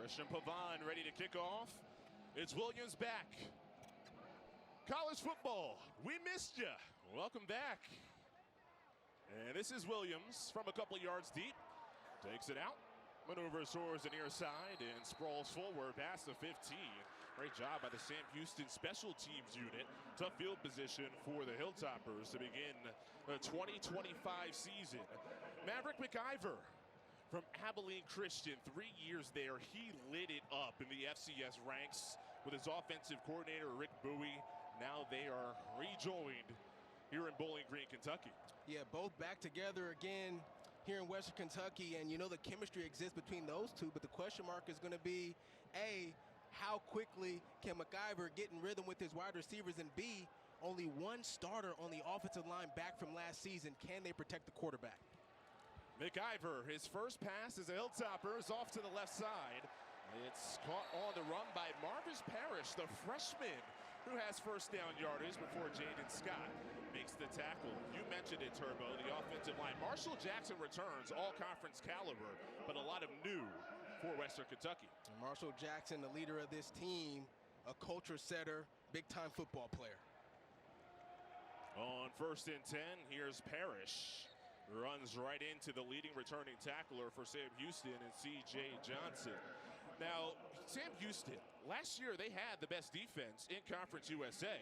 Christian Pavon ready to kick off. It's Williams back. College football, we missed you. Welcome back. And this is Williams from a couple yards deep. Takes it out. Maneuvers towards the near side and sprawls forward past the 15. Great job by the Sam Houston special teams unit. Tough field position for the Hilltoppers to begin the 2025 season. Maverick McIver from Abilene Christian, 3 years there. He lit it up in the FCS ranks with his offensive coordinator, Rick Bowie. Now they are rejoined here in Bowling Green, Kentucky. Yeah, both back together again here in Western Kentucky, and you know the chemistry exists between those two, but the question mark is going to be, A, how quickly can McIver get in rhythm with his wide receivers, and B, only one starter on the offensive line back from last season. Can they protect the quarterback? McIver, his first pass as a Hilltopper, is off to the left side. It's caught on the run by Marvis Parrish, the freshman, who has first down yardage before Jaden Scott makes the tackle. You mentioned it, Turbo, the offensive line. Marshall Jackson returns, all conference caliber, but a lot of new for Western Kentucky. And Marshall Jackson, the leader of this team, a culture setter, big-time football player. On 1st and 10, here's Parrish. Runs right into the leading returning tackler for Sam Houston and C.J. Johnson. Now, Sam Houston, last year they had the best defense in Conference USA,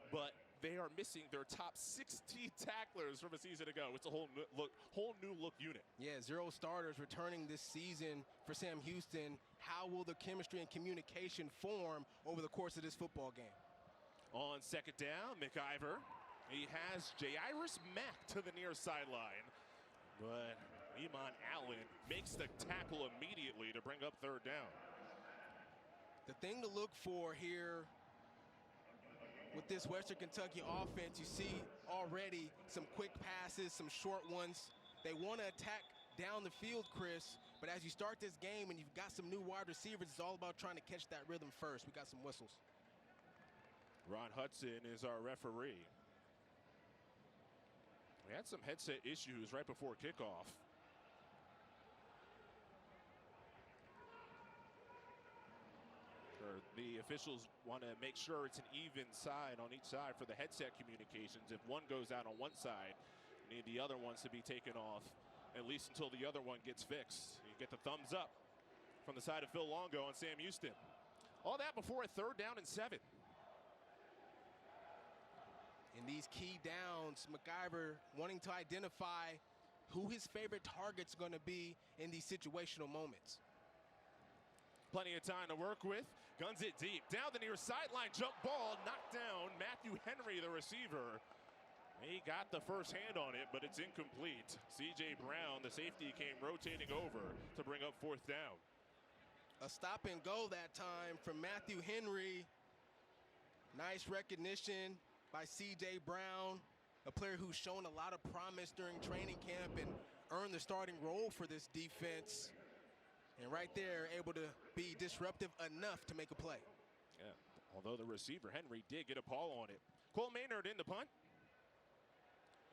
but they are missing their top 16 tacklers from a season ago. It's a whole new look unit. Yeah, 0 starters returning this season for Sam Houston. How will the chemistry and communication form over the course of this football game? On 2nd down, McIver. He has Jairus Mack to the near sideline, but Iman Allen makes the tackle immediately to bring up 3rd down. The thing to look for here with this Western Kentucky offense, you see already some quick passes, some short ones. They want to attack down the field, Chris, but as you start this game and you've got some new wide receivers, it's all about trying to catch that rhythm first. We got some whistles. Ron Hudson is our referee. We had some headset issues right before kickoff. The officials want to make sure it's an even side on each side for the headset communications. If one goes out on one side, you need the other ones to be taken off, at least until the other one gets fixed. You get the thumbs up from the side of Phil Longo and Sam Houston. All that before a 3rd down and 7. In these key downs, McIver wanting to identify who his favorite target's going to be in these situational moments. Plenty of time to work with. Guns it deep. Down the near sideline. Jump ball. Knocked down. Matthew Henry, the receiver. He got the first hand on it, but it's incomplete. C.J. Brown, the safety, came rotating over to bring up 4th down. A stop and go that time from Matthew Henry. Nice recognition by C.J. Brown, a player who's shown a lot of promise during training camp and earned the starting role for this defense. And right there, able to be disruptive enough to make a play. Yeah, although the receiver, Henry, did get a paw on it. Cole Maynard in the punt.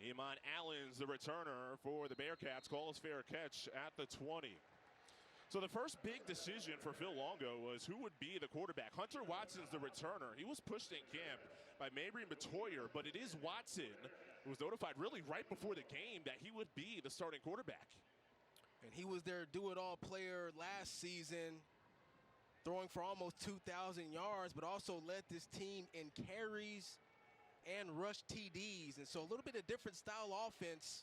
Iman Allen's the returner for the Bearcats. Calls fair catch at the 20. So the first big decision for Phil Longo was who would be the quarterback. Hunter Watson's the returner. He was pushed in camp by Mabry Matoyer, but it is Watson who was notified really right before the game that he would be the starting quarterback. And he was their do-it-all player last season, throwing for almost 2,000 yards, but also led this team in carries and rush TDs. And so a little bit of different style offense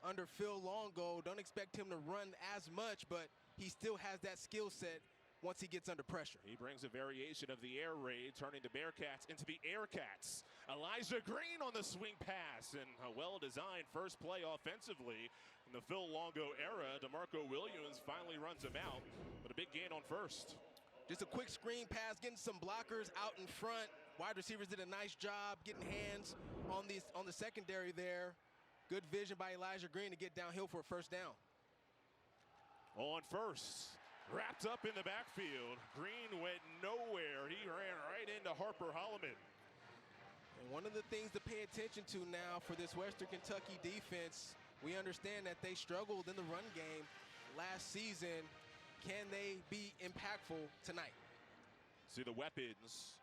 under Phil Longo. Don't expect him to run as much, but he still has that skill set once he gets under pressure. He brings a variation of the air raid, turning the Bearcats into the Aircats. Elijah Green on the swing pass, and a well-designed first play offensively in the Phil Longo era. DeMarco Williams finally runs him out, but a big gain on 1st. Just a quick screen pass, getting some blockers out in front. Wide receivers did a nice job getting hands on the secondary there. Good vision by Elijah Green to get downhill for a 1st down. On 1st, wrapped up in the backfield. Green went nowhere. He ran right into Harper Holloman. And one of the things to pay attention to now for this Western Kentucky defense, we understand that they struggled in the run game last season. can they be impactful tonight? See the weapons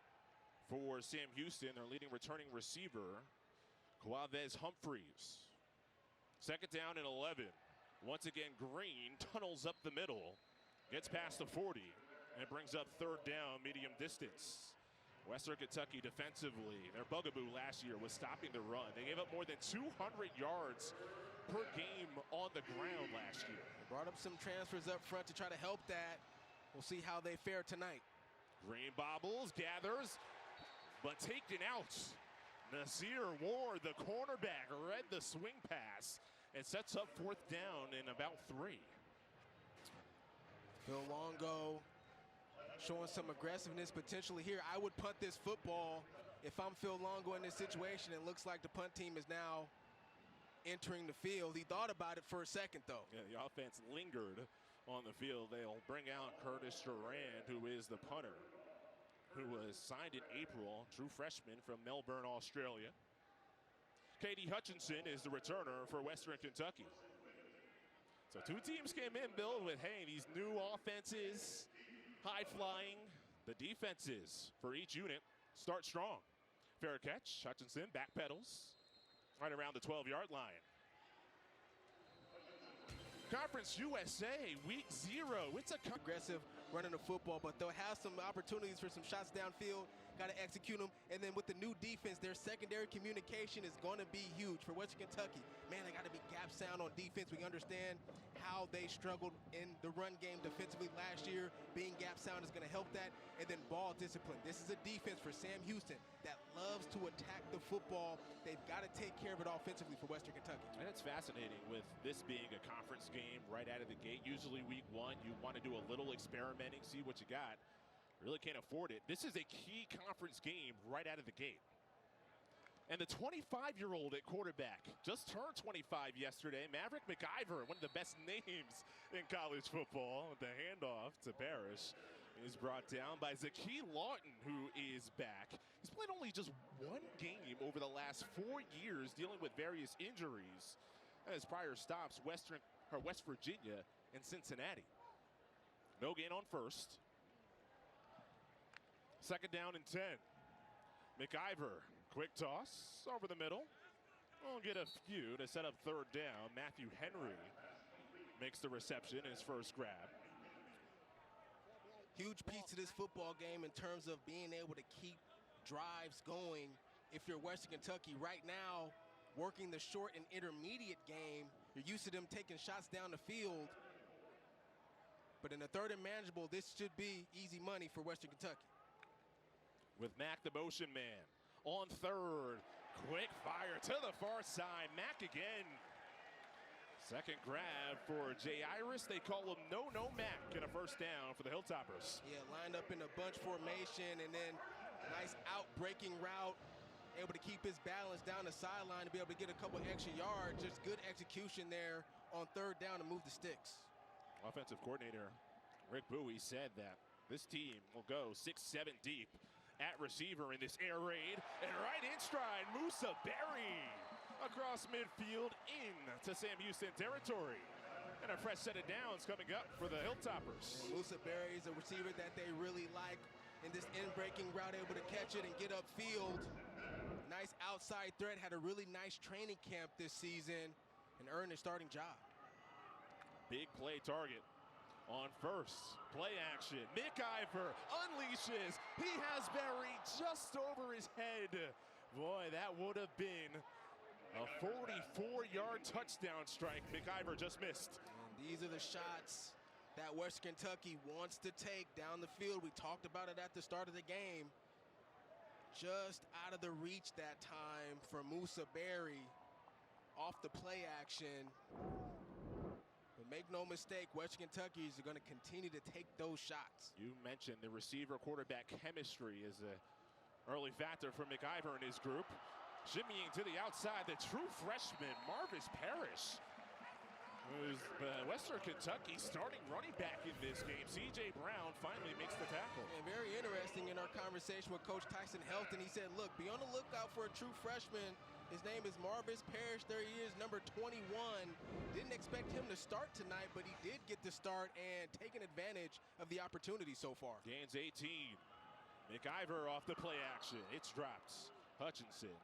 for Sam Houston, their leading returning receiver, Quavez Humphreys. Second down and 11. Once again, Green tunnels up the middle, gets past the 40, and brings up third down, medium distance. Western Kentucky defensively, their bugaboo last year was stopping the run. They gave up more than 200 yards per game on the ground last year. They brought up some transfers up front to try to help that. We'll see how they fare tonight. Green bobbles, gathers, but taken out. Nasir Ward, the cornerback, read the swing pass and sets up fourth down in about 3. Phil Longo showing some aggressiveness potentially here. I would punt this football if I'm Phil Longo in this situation. It looks like the punt team is now entering the field. He thought about it for a second, though. Yeah, the offense lingered on the field. They'll bring out Curtis Durand, who is the punter, who was signed in April, true freshman from Melbourne, Australia. Katie Hutchinson is the returner for Western Kentucky. So 2 teams came in, Bill, with, hey, these new offenses, high-flying. The defenses for each unit start strong. Fair catch. Hutchinson backpedals right around the 12-yard line. Conference USA, week 0. It's a aggressive running the football, but they'll have some opportunities for some shots downfield. Got to execute them. And then with the new defense, their secondary communication is going to be huge for Western Kentucky. Man, they got to be gap sound on defense. We understand how they struggled in the run game defensively last year. Being gap sound is going to help that. And then ball discipline. This is a defense for Sam Houston that loves to attack the football. They've got to take care of it offensively for Western Kentucky. And it's fascinating with this being a conference game right out of the gate. Usually week 1, you want to do a little experimenting, see what you got. Really can't afford it. This is a key conference game right out of the gate. And the 25-year-old at quarterback just turned 25 yesterday. Maverick McIver, one of the best names in college football. The handoff to Parrish is brought down by Zaki Lawton, who is back. He's played only just 1 game over the last 4 years, dealing with various injuries. And his prior stops, West Virginia and Cincinnati. No gain on first. Second down and 10. McIver, quick toss over the middle. We'll get a few to set up third down. Matthew Henry makes the reception, his first grab. Huge piece to this football game in terms of being able to keep drives going. If you're Western Kentucky right now, working the short and intermediate game, you're used to them taking shots down the field. But in the third and manageable, this should be easy money for Western Kentucky. With Mack, the motion man, on third. Quick fire to the far side. Mack again. Second grab for Jay Iris. They call him No Mack, and a first down for the Hilltoppers. Yeah, lined up in a bunch formation, and then nice out-breaking route. Able to keep his balance down the sideline to be able to get a couple extra yards. Just good execution there on third down to move the sticks. Offensive coordinator Rick Bowie said that this team will go 6-7 deep at receiver in this air raid. And right in stride, Musa Berry across midfield into Sam Houston territory. And a fresh set of downs coming up for the Hilltoppers. And Musa Berry is a receiver that they really like in this in-breaking route, able to catch it and get upfield. Nice outside threat, had a really nice training camp this season and earned a starting job. Big play target on first. Play action. McIver unleashes. He has Berry just over his head. Boy, that would have been a 44-yard touchdown strike. McIver just missed. And these are the shots that Western Kentucky wants to take down the field. We talked about it at the start of the game. Just out of the reach that time for Musa Berry off the play action. But make no mistake, Western Kentucky is going to continue to take those shots. You mentioned the receiver-quarterback chemistry is an early factor for McIver and his group. Shimmying to the outside, the true freshman, Marvis Parrish, who's Western Kentucky starting running back in this game. C.J. Brown finally makes the tackle. And very interesting in our conversation with Coach Tyson Helton, he said, look, be on the lookout for a true freshman His name is Marvis Parrish. There he is, number 21. Didn't expect him to start tonight, but he did get the start and taken advantage of the opportunity so far. Gains 18. McIver off the play action. It's dropped. Hutchinson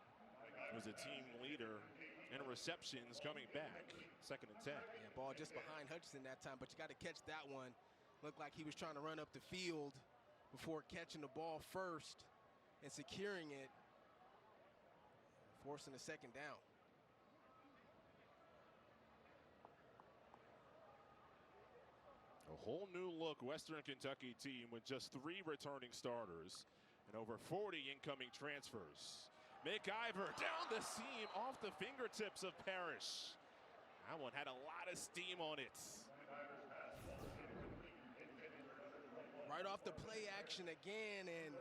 was a team leader in receptions coming back. 2nd and 10. Yeah, ball just behind Hutchinson that time, but you got to catch that one. Looked like he was trying to run up the field before catching the ball first and securing it, forcing a 2nd down. A whole new look Western Kentucky team with just 3 returning starters and over 40 incoming transfers. McIver down the seam off the fingertips of Parrish. That one had a lot of steam on it. Right off the play action again, and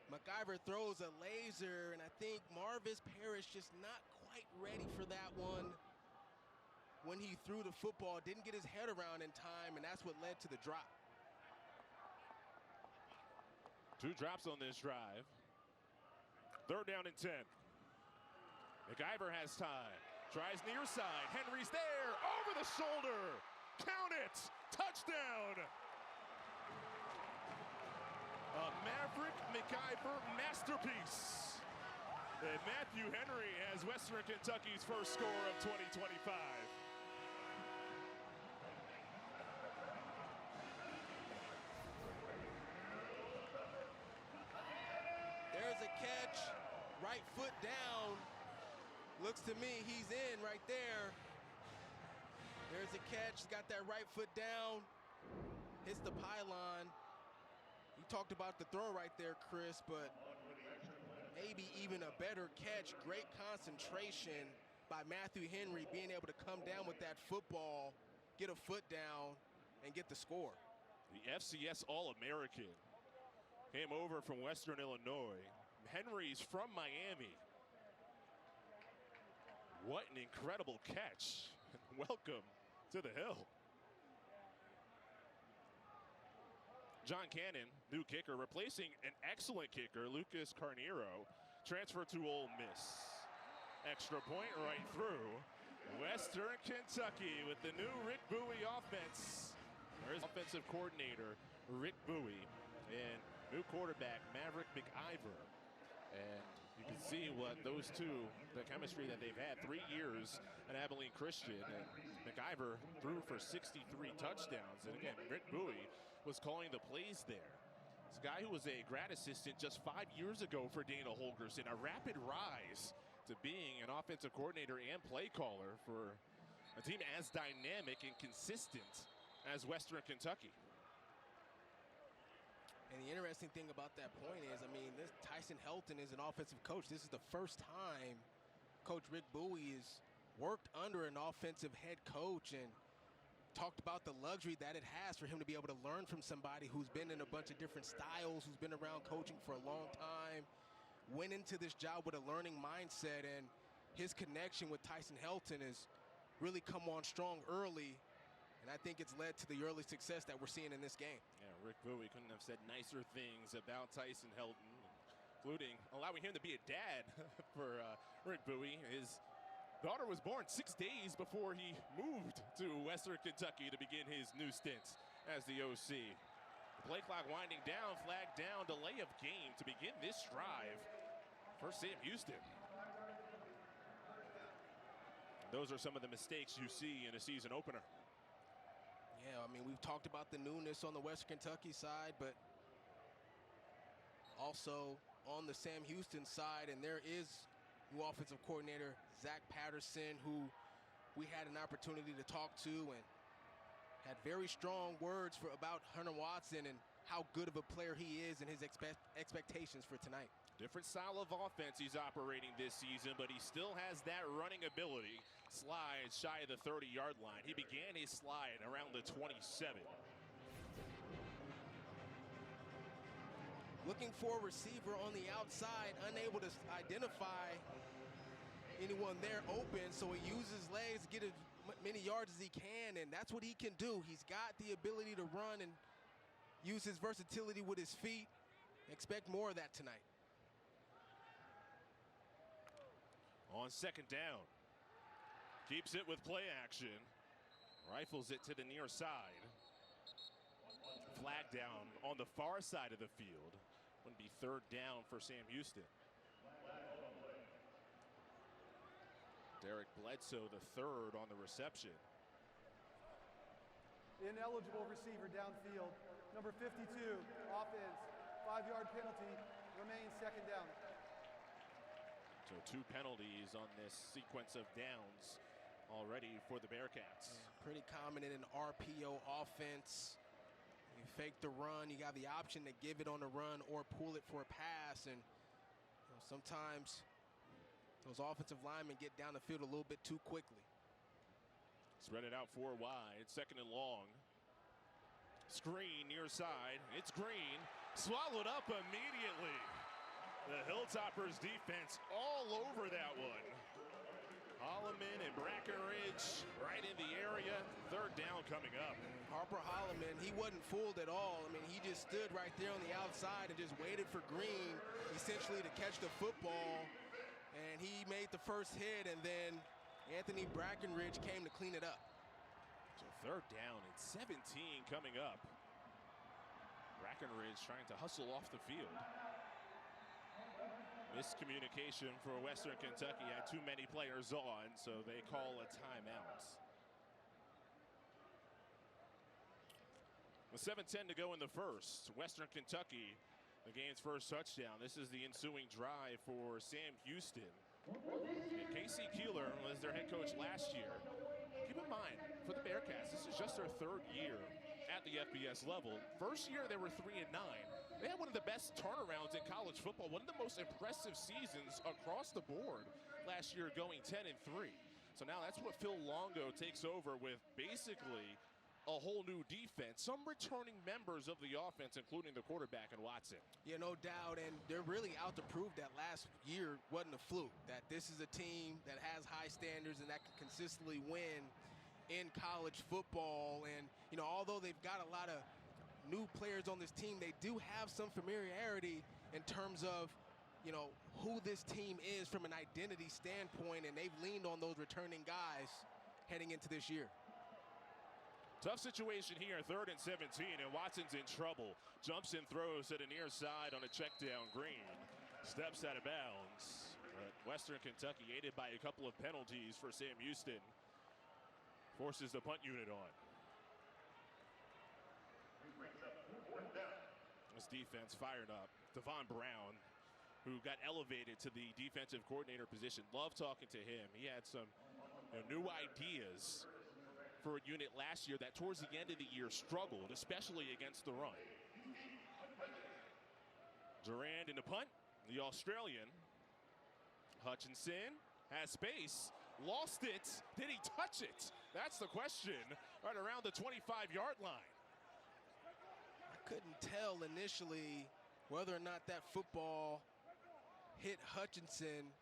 McIver throws a laser, and I think Marvis Parrish just not quite ready for that one. When he threw the football, didn't get his head around in time, and that's what led to the drop. 2 drops on this drive. 3rd down and 10. McIver has time. Tries near side. Henry's there. Over the shoulder. Count it. Touchdown. A Maverick McIver masterpiece. And Matthew Henry has Western Kentucky's first score of 2025. There's a catch. Right foot down. Looks to me he's in right there. There's a catch. Got that right foot down. Hits the pylon. You talked about the throw right there, Chris, but maybe even a better catch. Great concentration by Matthew Henry, being able to come down with that football, get a foot down, and get the score. The FCS All-American came over from Western Illinois. Henry's from Miami. What an incredible catch. Welcome to the Hill. John Cannon, new kicker, replacing an excellent kicker, Lucas Carneiro, transfer to Ole Miss. Extra point right through. Western Kentucky with the new Rick Bowie offense. There's offensive coordinator Rick Bowie and new quarterback Maverick McIver. And you can see what those two, the chemistry that they've had, 3 years at Abilene Christian. And McIver threw for 63 touchdowns. And again, Rick Bowie was calling the plays there. This guy who was a grad assistant just 5 years ago for Dana Holgorsen, a rapid rise to being an offensive coordinator and play caller for a team as dynamic and consistent as Western Kentucky. And the interesting thing about that point is, I mean, this Tyson Helton is an offensive coach. This is the first time Coach Rick Bowie has worked under an offensive head coach and talked about the luxury that it has for him to be able to learn from somebody who's been in a bunch of different styles, who's been around coaching for a long time, went into this job with a learning mindset, and his connection with Tyson Helton has really come on strong early. And I think it's led to the early success that we're seeing in this game. Yeah, Rick Bowie couldn't have said nicer things about Tyson Helton, including allowing him to be a dad for Rick Bowie. His daughter was born 6 days before he moved to Western Kentucky to begin his new stint as the OC. The play clock winding down, flag down, delay of game to begin this drive for Sam Houston. Those are some of the mistakes you see in a season opener. Yeah, I mean, we've talked about the newness on the Western Kentucky side, but also on the Sam Houston side, and there is new offensive coordinator Zach Patterson, who we had an opportunity to talk to and had very strong words about Hunter Watson and how good of a player he is and his expectations for tonight. Different style of offense he's operating this season, but he still has that running ability. Slides shy of the 30-yard line. He began his slide around the 27. Looking for a receiver on the outside, unable to identify anyone there open, so he uses legs to get as many yards as he can, and that's what he can do. He's got the ability to run and use his versatility with his feet. Expect more of that tonight. On second down. Keeps it with play action. Rifles it to the near side. Flag down on the far side of the field. Wouldn't be third down for Sam Houston. Derek Bledsoe, the third on the reception. Ineligible receiver downfield. Number 52, offense. 5-yard penalty. Remains second down. So 2 penalties on this sequence of downs already for the Bearcats. Pretty common in an RPO offense. You fake the run, you got the option to give it on the run or pull it for a pass. And sometimes those offensive linemen get down the field a little bit too quickly. Spread it out 4 wide, second and long. Screen near side, it's Green. Swallowed up immediately. The Hilltoppers defense all over that one. Holloman and Brackenridge right in the area. Third down coming up. Harper Holloman, he wasn't fooled at all. I mean, he just stood right there on the outside and just waited for Green essentially to catch the football. And he made the first hit, and then Anthony Brackenridge came to clean it up. So third down and 17 coming up. Brackenridge trying to hustle off the field. Miscommunication for Western Kentucky. Had too many players on, so they call a timeout. With 7:10 to go in the first, Western Kentucky, the game's first touchdown. This is the ensuing drive for Sam Houston. And Casey Keeler was their head coach last year. Keep in mind, for the Bearcats, this is just their third year at the FBS level. First year, they were 3-9. They had one of the best turnarounds in college football, one of the most impressive seasons across the board last year, going 10-3. So now that's what Phil Longo takes over with, basically a whole new defense. Some returning members of the offense, including the quarterback and Watson. Yeah, no doubt, and they're really out to prove that last year wasn't a fluke, that this is a team that has high standards and that can consistently win in college football. And, you know, although they've got a lot of new players on this team, they do have some familiarity in terms of, you know, who this team is from an identity standpoint, and they've leaned on those returning guys heading into this year. Tough situation here, 3rd and 17, and Watson's in trouble. Jumps and throws to the near side on a check down. Green steps out of bounds. But Western Kentucky, aided by a couple of penalties for Sam Houston, forces the punt unit on. This defense fired up. Devon Brown, who got elevated to the defensive coordinator position. Love talking to him. He had some new ideas for a unit last year that towards the end of the year struggled, especially against the run. Durand in the punt, the Australian. Hutchinson has space, lost it. Did he touch it? That's the question, right around the 25-yard line. Couldn't tell initially whether or not that football hit Hutchinson.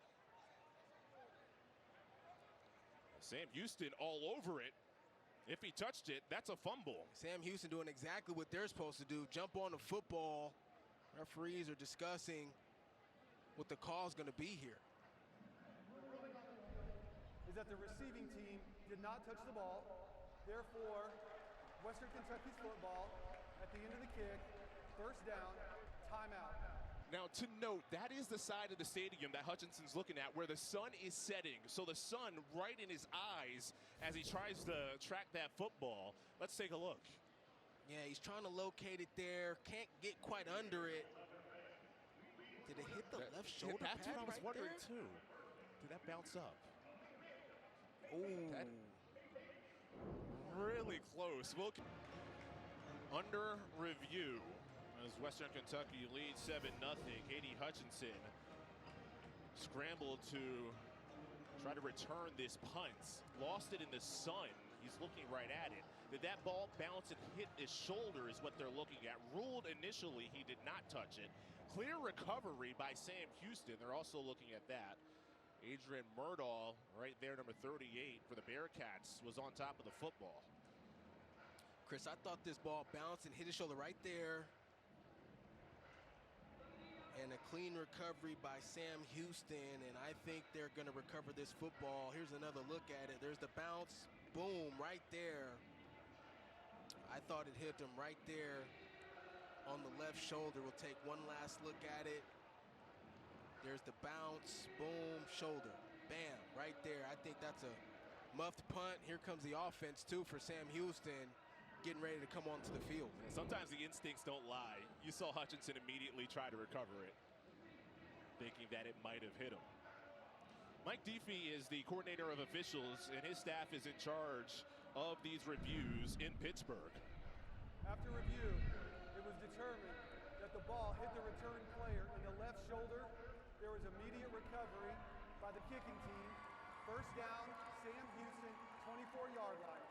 Sam Houston all over it. If he touched it, that's a fumble. Sam Houston doing exactly what they're supposed to do, jump on the football. Referees are discussing what the call is going to be here. Is that the receiving team did not touch the ball. Therefore, Western Kentucky's football at the end of the kick, first down, timeout. Now, to note, that is the side of the stadium that Hutchinson's looking at where the sun is setting. So the sun right in his eyes as he tries to track that football. Let's take a look. Yeah, he's trying to locate it there. Can't get quite under it. Did it hit the left shoulder pad? That's what I was right wondering, there? too. Did that bounce up? Ooh. Really close. Under review as Western Kentucky leads 7-0. Katie Hutchinson scrambled to try to return this punt. Lost it in the sun. He's looking right at it. Did that ball bounce and hit his shoulder is what they're looking at. Ruled initially he did not touch it. Clear recovery by Sam Houston. They're also looking at that. Adrian Murdahl, right there, number 38 for the Bearcats, was on top of the football. Chris, I thought this ball bounced and hit his shoulder right there. And a clean recovery by Sam Houston, and I think they're going to recover this football. Here's another look at it. There's the bounce. Boom, right there. I thought it hit him right there on the left shoulder. We'll take one last look at it. There's the bounce. Boom, shoulder. Bam, right there. I think that's a muffed punt. Here comes the offense, too, for Sam Houston, getting ready to come onto the field. Sometimes the instincts don't lie. You saw Hutchinson immediately try to recover it, thinking that it might have hit him. Mike Deefy is the coordinator of officials, and his staff is in charge of these reviews in Pittsburgh. After review, it was determined that the ball hit the return player in the left shoulder. There was immediate recovery by the kicking team. First down, Sam Houston, 24-yard line.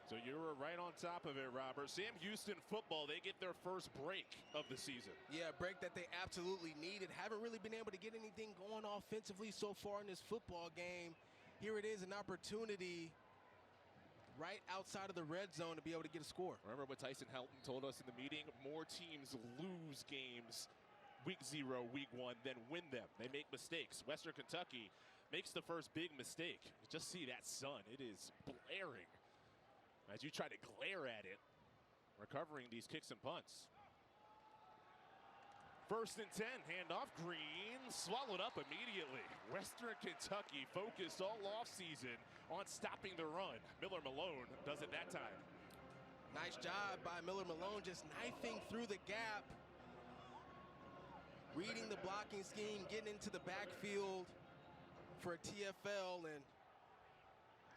So you were right on top of it, Robert. Sam Houston football, they get their first break of the season. Yeah, a break that they absolutely needed. Haven't really been able to get anything going offensively so far in this football game. Here it is, an opportunity right outside of the red zone to be able to get a score. Remember what Tyson Helton told us in the meeting? More teams lose games week 0, week 1 than win them. They make mistakes. Western Kentucky makes the first big mistake. Just see that sun. It is blaring as you try to glare at it, recovering these kicks and punts. 1st and 10, handoff, Green, swallowed up immediately. Western Kentucky focused all offseason on stopping the run. Miller Malone does it that time. Nice job by Miller Malone, just knifing through the gap, reading the blocking scheme, getting into the backfield for a TFL, and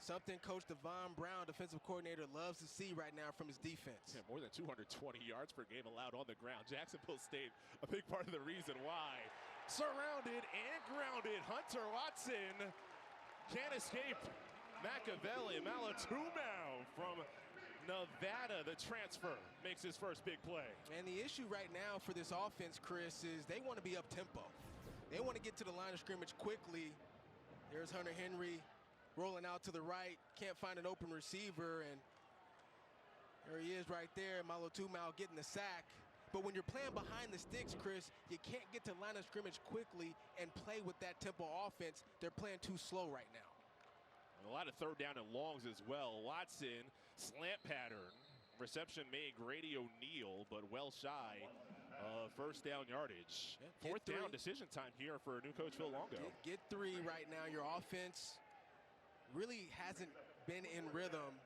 something Coach Devon Brown, defensive coordinator, loves to see right now from his defense. Yeah, more than 220 yards per game allowed on the ground. Jacksonville State, a big part of the reason why. Surrounded and grounded. Hunter Watson can't escape. Machiavelli Malatumau from Nevada, the transfer, makes his first big play. And the issue right now for this offense, Chris, is they want to be up-tempo. They want to get to the line of scrimmage quickly. There's Hunter Henry rolling out to the right, can't find an open receiver, and there he is right there, Malatumau getting the sack. But when you're playing behind the sticks, Chris, you can't get to line of scrimmage quickly and play with that tempo offense. They're playing too slow right now. And a lot of third down and longs as well. Watson, slant pattern. Reception made Grady O'Neal, but well shy of first down yardage. Yeah, 4th down decision time here for new coach Phil Longo. Get 3 right now. Your offense really hasn't been in rhythm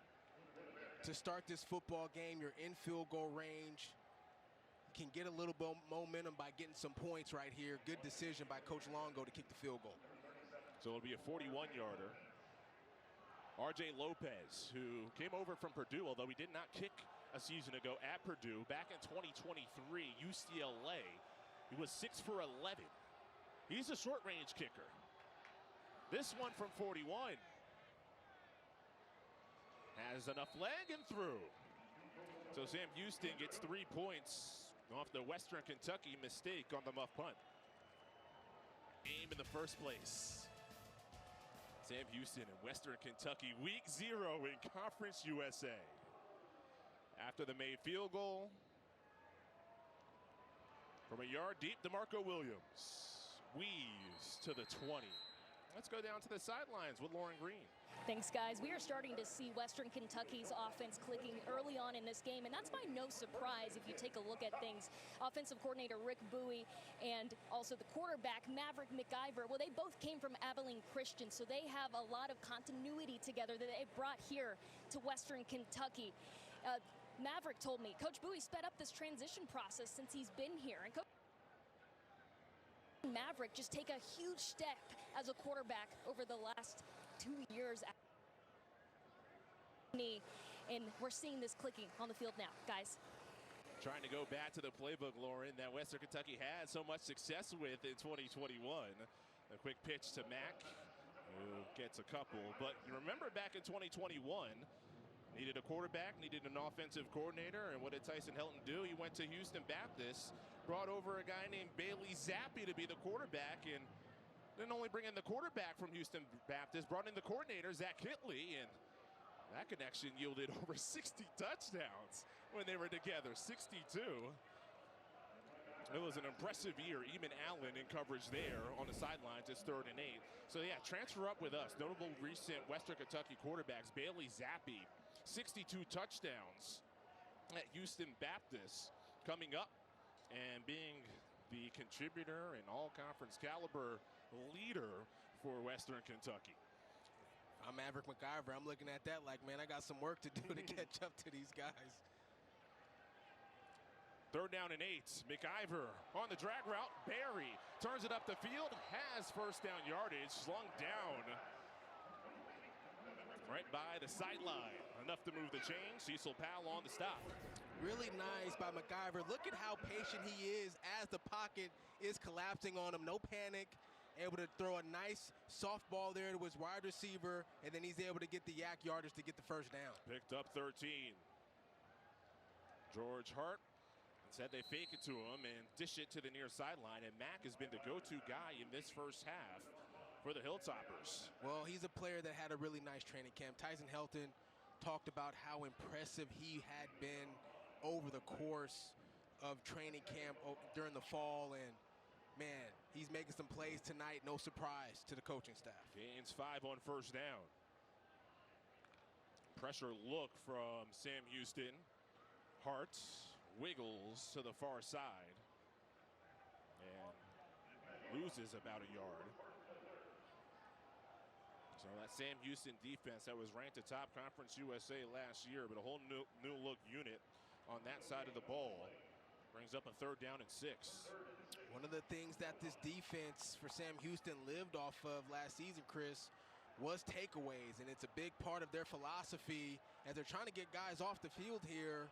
to start this football game. You're in field goal range. You can get a little bit momentum by getting some points right here. Good decision by Coach Longo to kick the field goal. So it'll be a 41-yarder. R.J. Lopez, who came over from Purdue, although he did not kick a season ago at Purdue. Back in 2023, UCLA, he was 6 for 11. He's a short-range kicker. This one from 41. Has enough leg and through. So Sam Houston gets 3 points off the Western Kentucky mistake on the muff punt. Game in the first place. Sam Houston and Western Kentucky, week 0 in Conference USA. After the made field goal, from a yard deep, DeMarco Williams weaves to the 20. Let's go down to the sidelines with Lauren Green. Thanks, guys. We are starting to see Western Kentucky's offense clicking early on in this game, and that's by no surprise if you take a look at things. Offensive coordinator Rick Bowie and also the quarterback Maverick McIver, well, they both came from Abilene Christian, so they have a lot of continuity together that they brought here to Western Kentucky. Maverick told me Coach Bowie sped up this transition process since he's been here, and Maverick just take a huge step as a quarterback over the last 2 years. And we're seeing this clicking on the field now, guys. Trying to go back to the playbook, Lauren, that Western Kentucky had so much success with in 2021. A quick pitch to Mack, who gets a couple. But you remember back in 2021, needed a quarterback, needed an offensive coordinator, and what did Tyson Helton do? He went to Houston Baptist, brought over a guy named Bailey Zappi to be the quarterback, and didn't only bring in the quarterback from Houston Baptist, brought in the coordinator, Zach Hitley, and that connection yielded over 60 touchdowns when they were together, 62. It was an impressive year. Even Allen in coverage there on the sidelines. It's 3rd and 8. So, yeah, transfer up with us. Notable recent Western Kentucky quarterbacks. Bailey Zappi, 62 touchdowns at Houston Baptist, coming up and being the contributor and all-conference caliber leader for Western Kentucky. I'm Maverick McIver. I'm looking at that like, man, I got some work to do to catch up to these guys. 3rd down and 8. McIver on the drag route. Barry turns it up the field. Has first down yardage. Slung down right by the sideline. Enough to move the chain. Cecil Powell on the stop. Really nice by McIver. Look at how patient he is as the pocket is collapsing on him. No panic. Able to throw a nice softball there to his wide receiver, and then he's able to get the yak yardage to get the first down. Picked up 13. George Hart said they fake it to him and dish it to the near sideline, and Mack has been the go-to guy in this first half for the Hilltoppers. Well, he's a player that had a really nice training camp. Tyson Helton talked about how impressive he had been over the course of training camp during the fall, and man, he's making some plays tonight. No surprise to the coaching staff. Gains 5 on first down. Pressure look from Sam Houston. Hart wiggles to the far side and loses about a yard. So that Sam Houston defense that was ranked atop Conference USA last year, but a whole new look unit on that side of the ball, brings up a 3rd down and 6. One of the things that this defense for Sam Houston lived off of last season, Chris, was takeaways, and it's a big part of their philosophy as they're trying to get guys off the field here.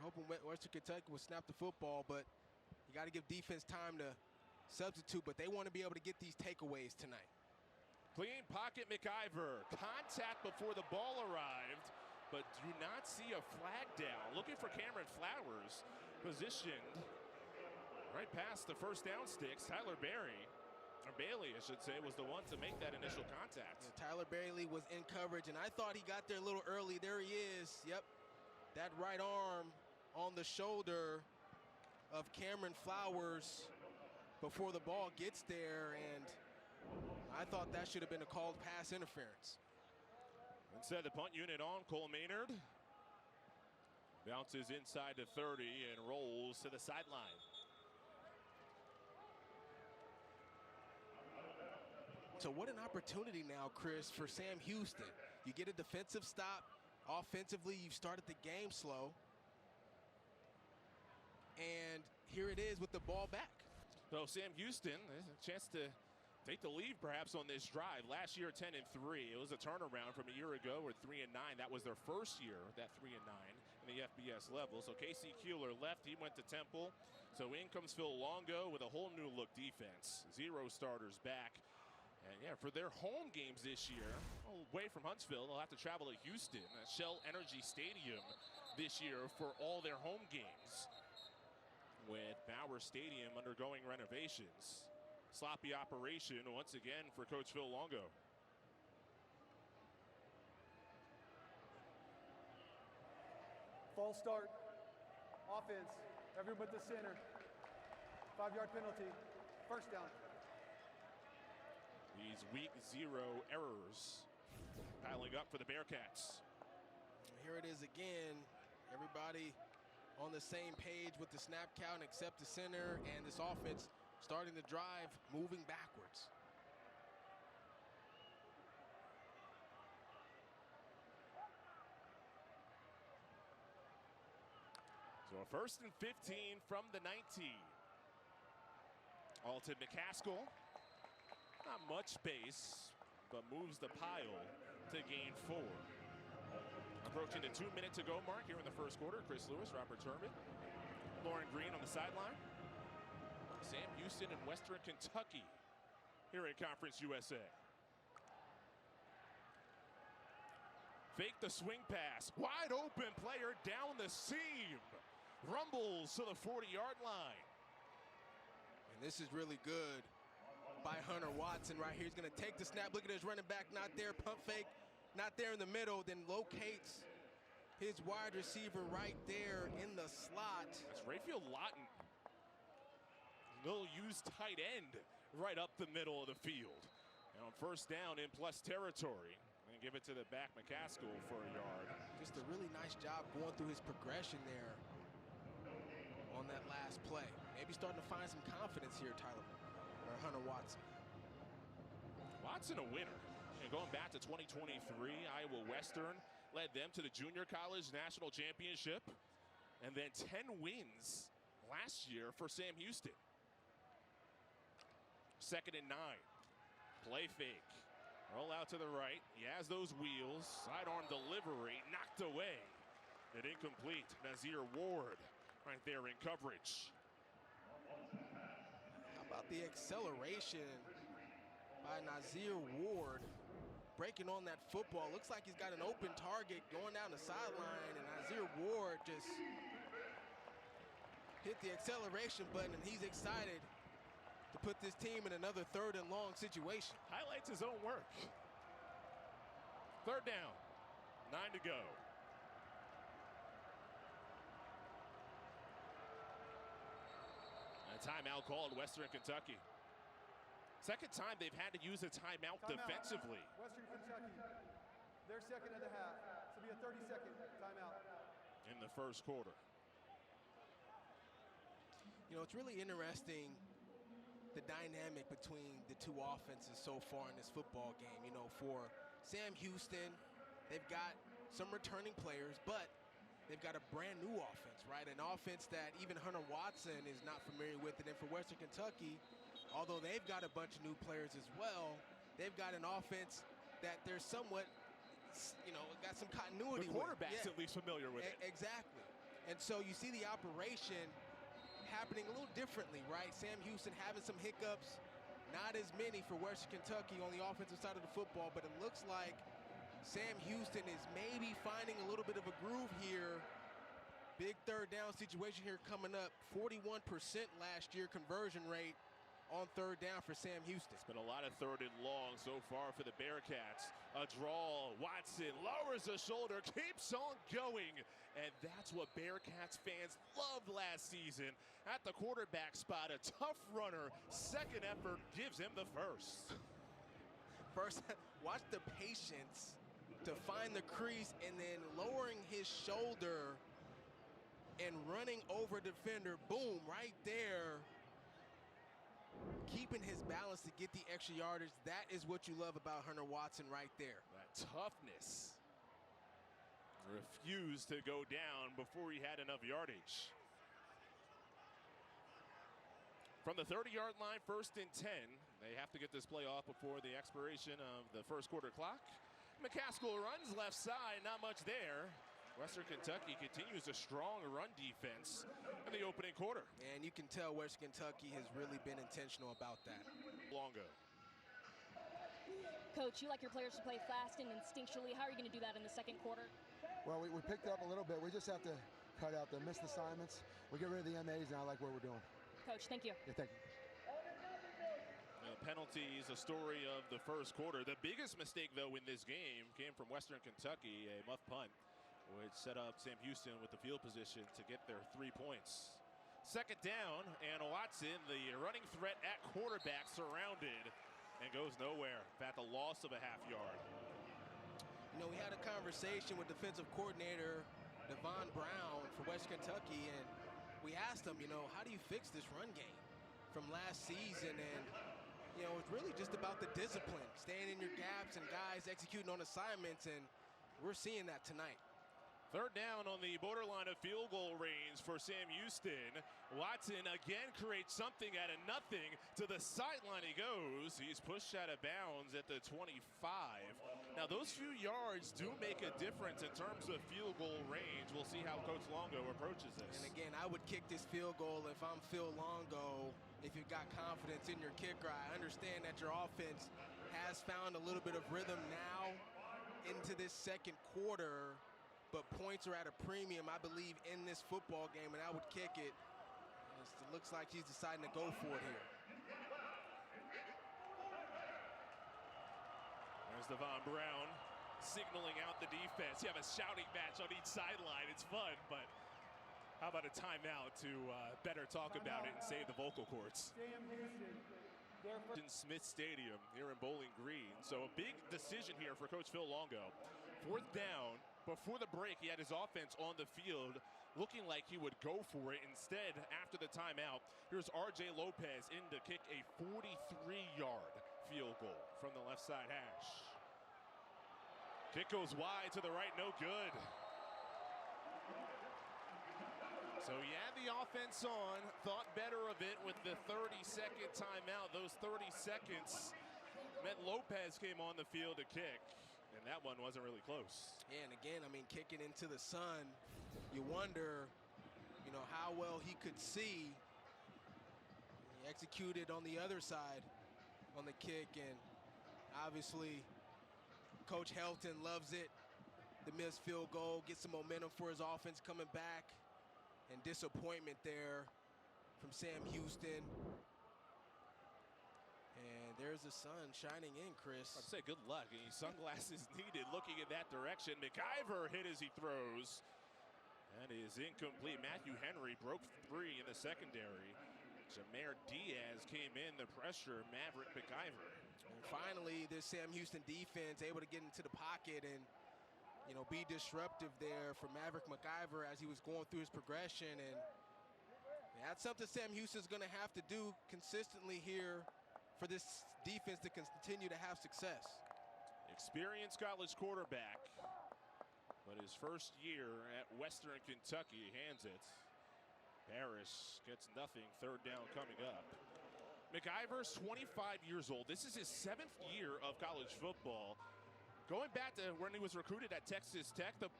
I'm hoping Western Kentucky will snap the football, but you got to give defense time to substitute, but they want to be able to get these takeaways tonight. Clean pocket McIver. Contact before the ball arrived, but do not see a flag down. Looking for Cameron Flowers, positioned right past the first down sticks. Tyler Bailey, I should say, was the one to make that initial contact. Yeah, Tyler Bailey was in coverage, and I thought he got there a little early. There he is. Yep. That right arm on the shoulder of Cameron Flowers before the ball gets there, and I thought that should have been a called pass interference. Instead, the punt unit on. Cole Maynard bounces inside to 30 and rolls to the sideline. So what an opportunity now, Chris, for Sam Houston. You get a defensive stop. Offensively, you've started the game slow. And here it is with the ball back. So Sam Houston, there's a chance to take the lead perhaps on this drive. Last year 10-3. It was a turnaround from a year ago with 3-9. That was their first year, that 3-9 in the FBS level. So Casey Keeler left. He went to Temple. So in comes Phil Longo with a whole new look defense. 0 starters back. And yeah, for their home games this year, away from Huntsville, they'll have to travel to Houston at Shell Energy Stadium this year for all their home games, with Bauer Stadium undergoing renovations. Sloppy operation once again for Coach Phil Longo. False start. Offense. Everyone but the center. 5-yard penalty. First down. These week 0 errors piling up for the Bearcats. Here it is again. Everybody on the same page with the snap count except the center, and this offense starting the drive, moving backwards. So a 1st and 15 from the 19. Alton McCaskill. Not much space, but moves the pile to gain 4. Approaching the 2-minute-to-go mark here in the first quarter. Chris Lewis, Robert Turbin, Lauren Green on the sideline. Sam Houston and Western Kentucky here in Conference USA. Fake the swing pass. Wide open player down the seam. Rumbles to the 40-yard line. And this is really good by Hunter Watson right here. He's going to take the snap. Look at his running back, not there. Pump fake, not there in the middle. Then locates his wide receiver right there in the slot. That's Rayfield Lawton. they'll use tight end right up the middle of the field. And on first down in plus territory, and give it to the back McCaskill for a yard. Just a really nice job going through his progression there on that last play. Maybe starting to find some confidence here, Hunter Watson. Watson a winner. And going back to 2023, Iowa Western led them to the Junior College National Championship. And then 10 wins last year for Sam Houston. 2nd and 9. Play fake. Roll out to the right. He has those wheels. Sidearm delivery. Knocked away. And incomplete. Nazir Ward right there in coverage. How about the acceleration by Nazir Ward? Breaking on that football. Looks like he's got an open target going down the sideline. And Nazir Ward just hit the acceleration button. And he's excited to put this team in another 3rd and long situation. Highlights his own work. 3rd down. 9 to go. A timeout called Western Kentucky. 2nd time they've had to use a timeout defensively. Western Kentucky, their 2nd of the half. This will be a 30-second timeout. In the 1st quarter. You know, it's really interesting, the dynamic between the two offenses so far in this football game. You know, for Sam Houston, they've got some returning players, but they've got a brand new offense, right? An offense that even Hunter Watson is not familiar with. And then for Western Kentucky, although they've got a bunch of new players as well, they've got an offense that they're somewhat, you know, got some continuity the quarterback's with. at least familiar with it. Exactly. And so you see the operation happening a little differently, right? Sam Houston having some hiccups, not as many for Western Kentucky on the offensive side of the football, but it looks like Sam Houston is maybe finding a little bit of a groove here. Big 3rd down situation here coming up. 41% last year conversion rate on 3rd down for Sam Houston. It's been a lot of 3rd and long so far for the Bearcats. A draw. Watson lowers the shoulder, keeps on going. And that's what Bearcats fans loved last season. At the quarterback spot, a tough runner. 2nd effort gives him the first. Watch the patience to find the crease and then lowering his shoulder and running over defender. Boom, right there. Keeping his balance to get the extra yardage. That is what you love about Hunter Watson right there. That toughness. Refused to go down before he had enough yardage. From the 30-yard line, 1st and 10. They have to get this play off before the expiration of the 1st quarter clock. McCaskill runs left side, not much there. Western Kentucky continues a strong run defense in the opening quarter. And you can tell Western Kentucky has really been intentional about that. Longo. Coach, you like your players to play fast and instinctually. How are you going to do that in the 2nd quarter? Well, we picked up a little bit. We just have to cut out the missed assignments. We get rid of the MAs, and I like what we're doing. Coach, thank you. Yeah, thank you. Penalties, a story of the 1st quarter. The biggest mistake, though, in this game came from Western Kentucky, a muff punt, which set up Sam Houston with the field position to get their 3 points. 2nd down, and Watson, the running threat at quarterback, surrounded and goes nowhere. In fact, a loss of a half yard. You know, we had a conversation with defensive coordinator Devon Brown for West Kentucky, and we asked him, you know, how do you fix this run game from last season? And, you know, it's really just about the discipline, staying in your gaps and guys executing on assignments, and we're seeing that tonight. 3rd down on the borderline of field goal range for Sam Houston. Watson again creates something out of nothing. To the sideline he goes. He's pushed out of bounds at the 25. Now those few yards do make a difference in terms of field goal range. We'll see how Coach Longo approaches this. And again, I would kick this field goal if I'm Phil Longo. If you've got confidence in your kicker, I understand that your offense has found a little bit of rhythm now into this 2nd quarter. But points are at a premium, I believe, in this football game, and I would kick it. It looks like he's deciding to go for it here. There's Devon Brown signaling out the defense. You have a shouting match on each sideline. It's fun, but How about a timeout to better talk about it and save the vocal cords? Sam Houston, their In Smith Stadium here in Bowling Green. So a big decision here for Coach Phil Longo. 4th down. Before the break, he had his offense on the field looking like he would go for it. Instead, after the timeout, here's R.J. Lopez in to kick a 43-yard field goal from the left side hash. Kick goes wide to the right, no good. So he had the offense on, thought better of it with the 30-second timeout. Those 30 seconds meant Lopez came on the field to kick. And that one wasn't really close. Yeah, and again, I mean, kicking into the sun, you wonder, you know, how well he could see. He executed on the other side on the kick, and obviously Coach Helton loves it. The missed field goal, gets some momentum for his offense coming back, and disappointment there from Sam Houston. And there's the sun shining in, Chris. I'd say good luck. Sunglasses needed looking in that direction. McIver hit as he throws. That is incomplete. Matthew Henry broke free in the secondary. Jameer Diaz came in the pressure. Maverick McIver. And finally, this Sam Houston defense able to get into the pocket and, you know, be disruptive there for Maverick McIver as he was going through his progression. And that's something Sam Houston's going to have to do consistently here for this defense to continue to have success. Experienced college quarterback, but his first year at Western Kentucky hands it. Parrish gets nothing. 3rd down coming up. McIver's 25 years old. This is his 7th year of college football. Going back to when he was recruited at Texas Tech, the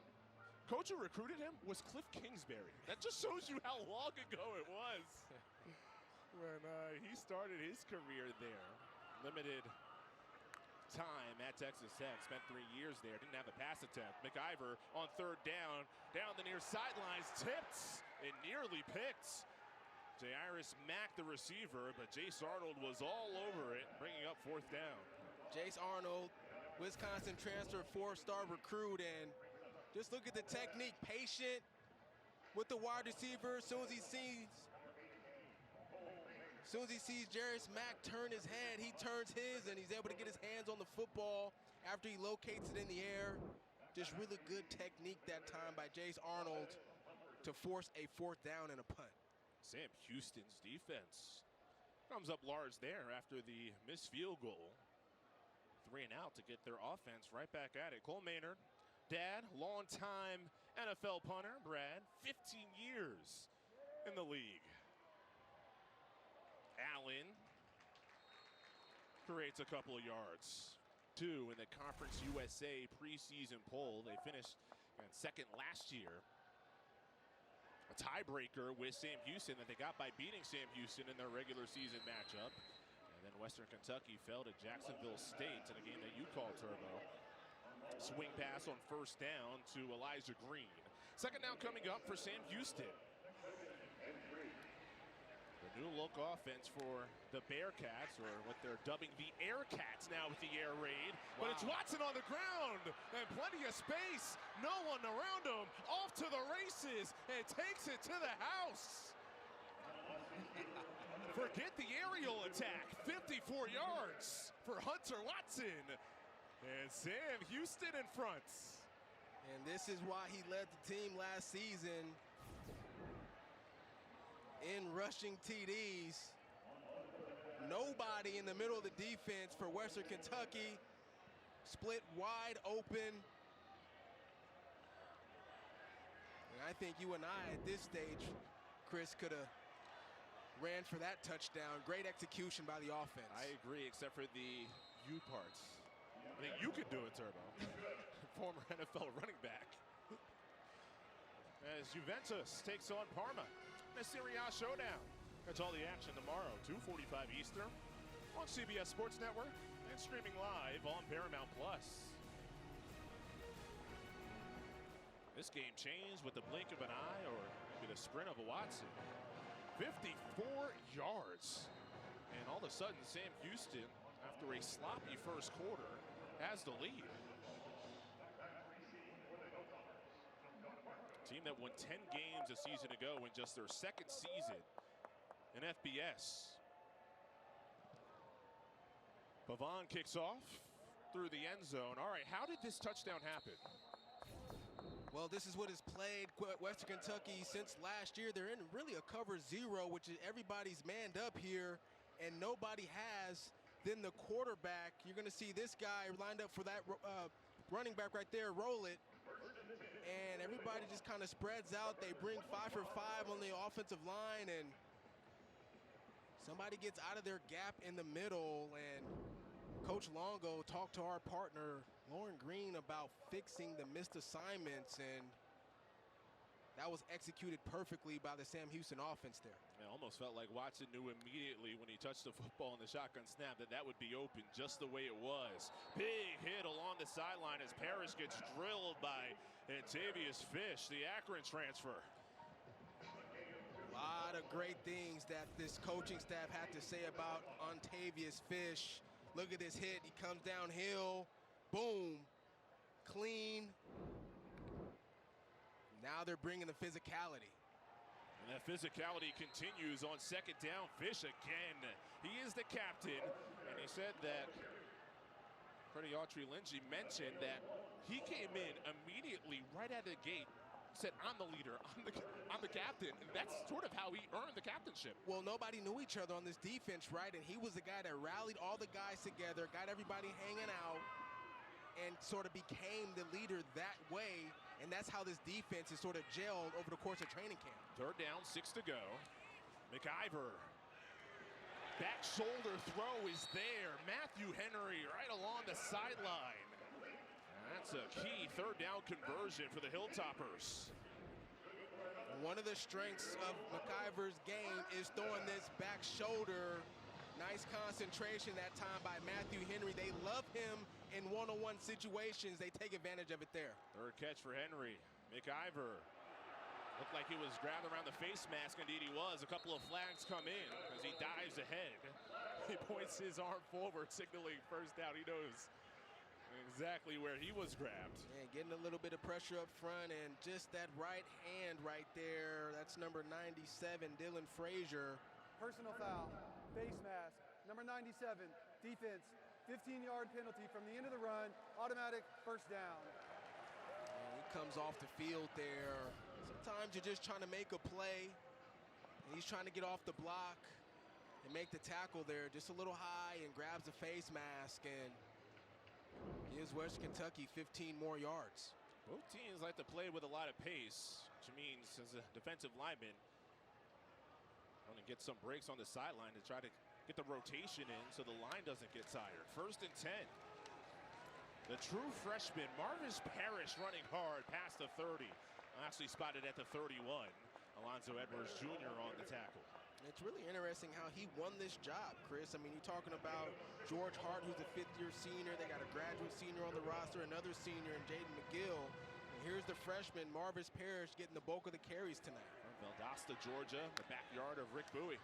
coach who recruited him was Cliff Kingsbury. That just shows you how long ago it was when he started his career there. Limited time at Texas Tech, spent 3 years there, didn't have a pass attempt. McIver on 3rd down, down the near sidelines, tipped and nearly picked. Jairus Mack, the receiver, but Jace Arnold was all over it, bringing up 4th down. Jace Arnold, Wisconsin transfer, 4-star recruit, and just look at the technique, patient with the wide receiver. As soon as he sees Jairus Mack turn his head, he turns his, and he's able to get his hands on the football after he locates it in the air. Just really good technique that time by Jace Arnold to force a 4th down and a punt. Sam Houston's defense comes up large there after the missed field goal. 3 and out to get their offense right back at it. Cole Maynard, dad, longtime NFL punter. Brad, 15 years in the league. Allen creates a couple of yards. 2 in the Conference USA preseason poll. They finished 2nd last year. A tiebreaker with Sam Houston that they got by beating Sam Houston in their regular season matchup. And then Western Kentucky fell to Jacksonville State in a game that you called, Turbo. Swing pass on 1st down to Elijah Green. 2nd down coming up for Sam Houston. The new look offense for the Bearcats, or what they're dubbing the Aircats now with the air raid. But it's Watson on the ground and plenty of space. No one around him. Off to the races and takes it to the house. Forget the aerial attack. 54 yards for Hunter Watson. And Sam Houston in front. And this is why he led the team last season in rushing TDs. Nobody in the middle of the defense for Western Kentucky. Split wide open. And I think you and I at this stage, Chris, could have ran for that touchdown. Great execution by the offense. I agree, except for the U parts. I think you could do it, Turbo. Former NFL running back. As Juventus takes on Parma. The Serie A showdown. Catch all the action tomorrow, 2:45 Eastern, on CBS Sports Network and streaming live on Paramount Plus. This game changed with the blink of an eye, or maybe the sprint of a Watson. 54 yards. And all of a sudden, Sam Houston, after a sloppy first quarter, has the lead. Team team that won 10 games a season ago in just their second season in FBS. Pavon kicks off through the end zone. All right, how did this touchdown happen? Well, this is what has played Western Kentucky since last year. They're in really a cover zero, which is everybody's manned up here, and nobody has. Then the quarterback, you're going to see this guy lined up for that running back right there, roll it. And everybody just kind of spreads out. They bring 5 for 5 on the offensive line, and somebody gets out of their gap in the middle, and Coach Longo talked to our partner, Lauren Green, about fixing the missed assignments, and that was executed perfectly by the Sam Houston offense there. It almost felt like Watson knew immediately when he touched the football in the shotgun snap that that would be open just the way it was. Big hit along the sideline as Parrish gets drilled by Antavius Fish, the Akron transfer. A lot of great things that this coaching staff had to say about Antavius Fish. Look at this hit. He comes downhill. Boom. Clean. Now they're bringing the physicality. And that physicality continues on second down. Fish again. He is the captain. And he said that Freddie Autry-Lindsey mentioned that he came in immediately right out of the gate. Said, I'm the leader, I'm the captain. And that's sort of how he earned the captainship. Well, nobody knew each other on this defense, right? And he was the guy that rallied all the guys together, got everybody hanging out, and sort of became the leader that way. And that's how this defense is sort of gelled over the course of training camp. Third down, 6 to go. McIver. Back shoulder throw is there. Matthew Henry right along the sideline. That's a key third down conversion for the Hilltoppers. One of the strengths of McIver's game is throwing this back shoulder. Nice concentration that time by Matthew Henry. They love him in one-on-one situations. They take advantage of it there. Third catch for Henry. McIver looked like he was grabbed around the face mask. Indeed he was. A couple of flags come in as he dives ahead. He points his arm forward, signaling first down. He knows exactly where he was grabbed. And getting a little bit of pressure up front, and just that right hand right there. That's number 97, Dylan Frazier. Personal foul, face mask, number 97, defense, 15-yard penalty from the end of the run, automatic first down. And he comes off the field there. Sometimes you're just trying to make a play, and he's trying to get off the block and make the tackle there just a little high, and grabs the face mask and gives Western Kentucky 15 more yards. Both teams like to play with a lot of pace, which means as a defensive lineman, want to get some breaks on the sideline to try to get the rotation in so the line doesn't get tired. 1st and 10. The true freshman, Marvis Parrish, running hard past the 30. Actually spotted at the 31. Alonzo Edwards Jr. on the tackle. It's really interesting how he won this job, Chris. I mean, you're talking about George Hart, who's a 5th-year senior. They got a graduate senior on the roster, another senior in Jaden McGill. And here's the freshman, Marvis Parrish, getting the bulk of the carries tonight. From Valdosta, Georgia, the backyard of Rick Bowie.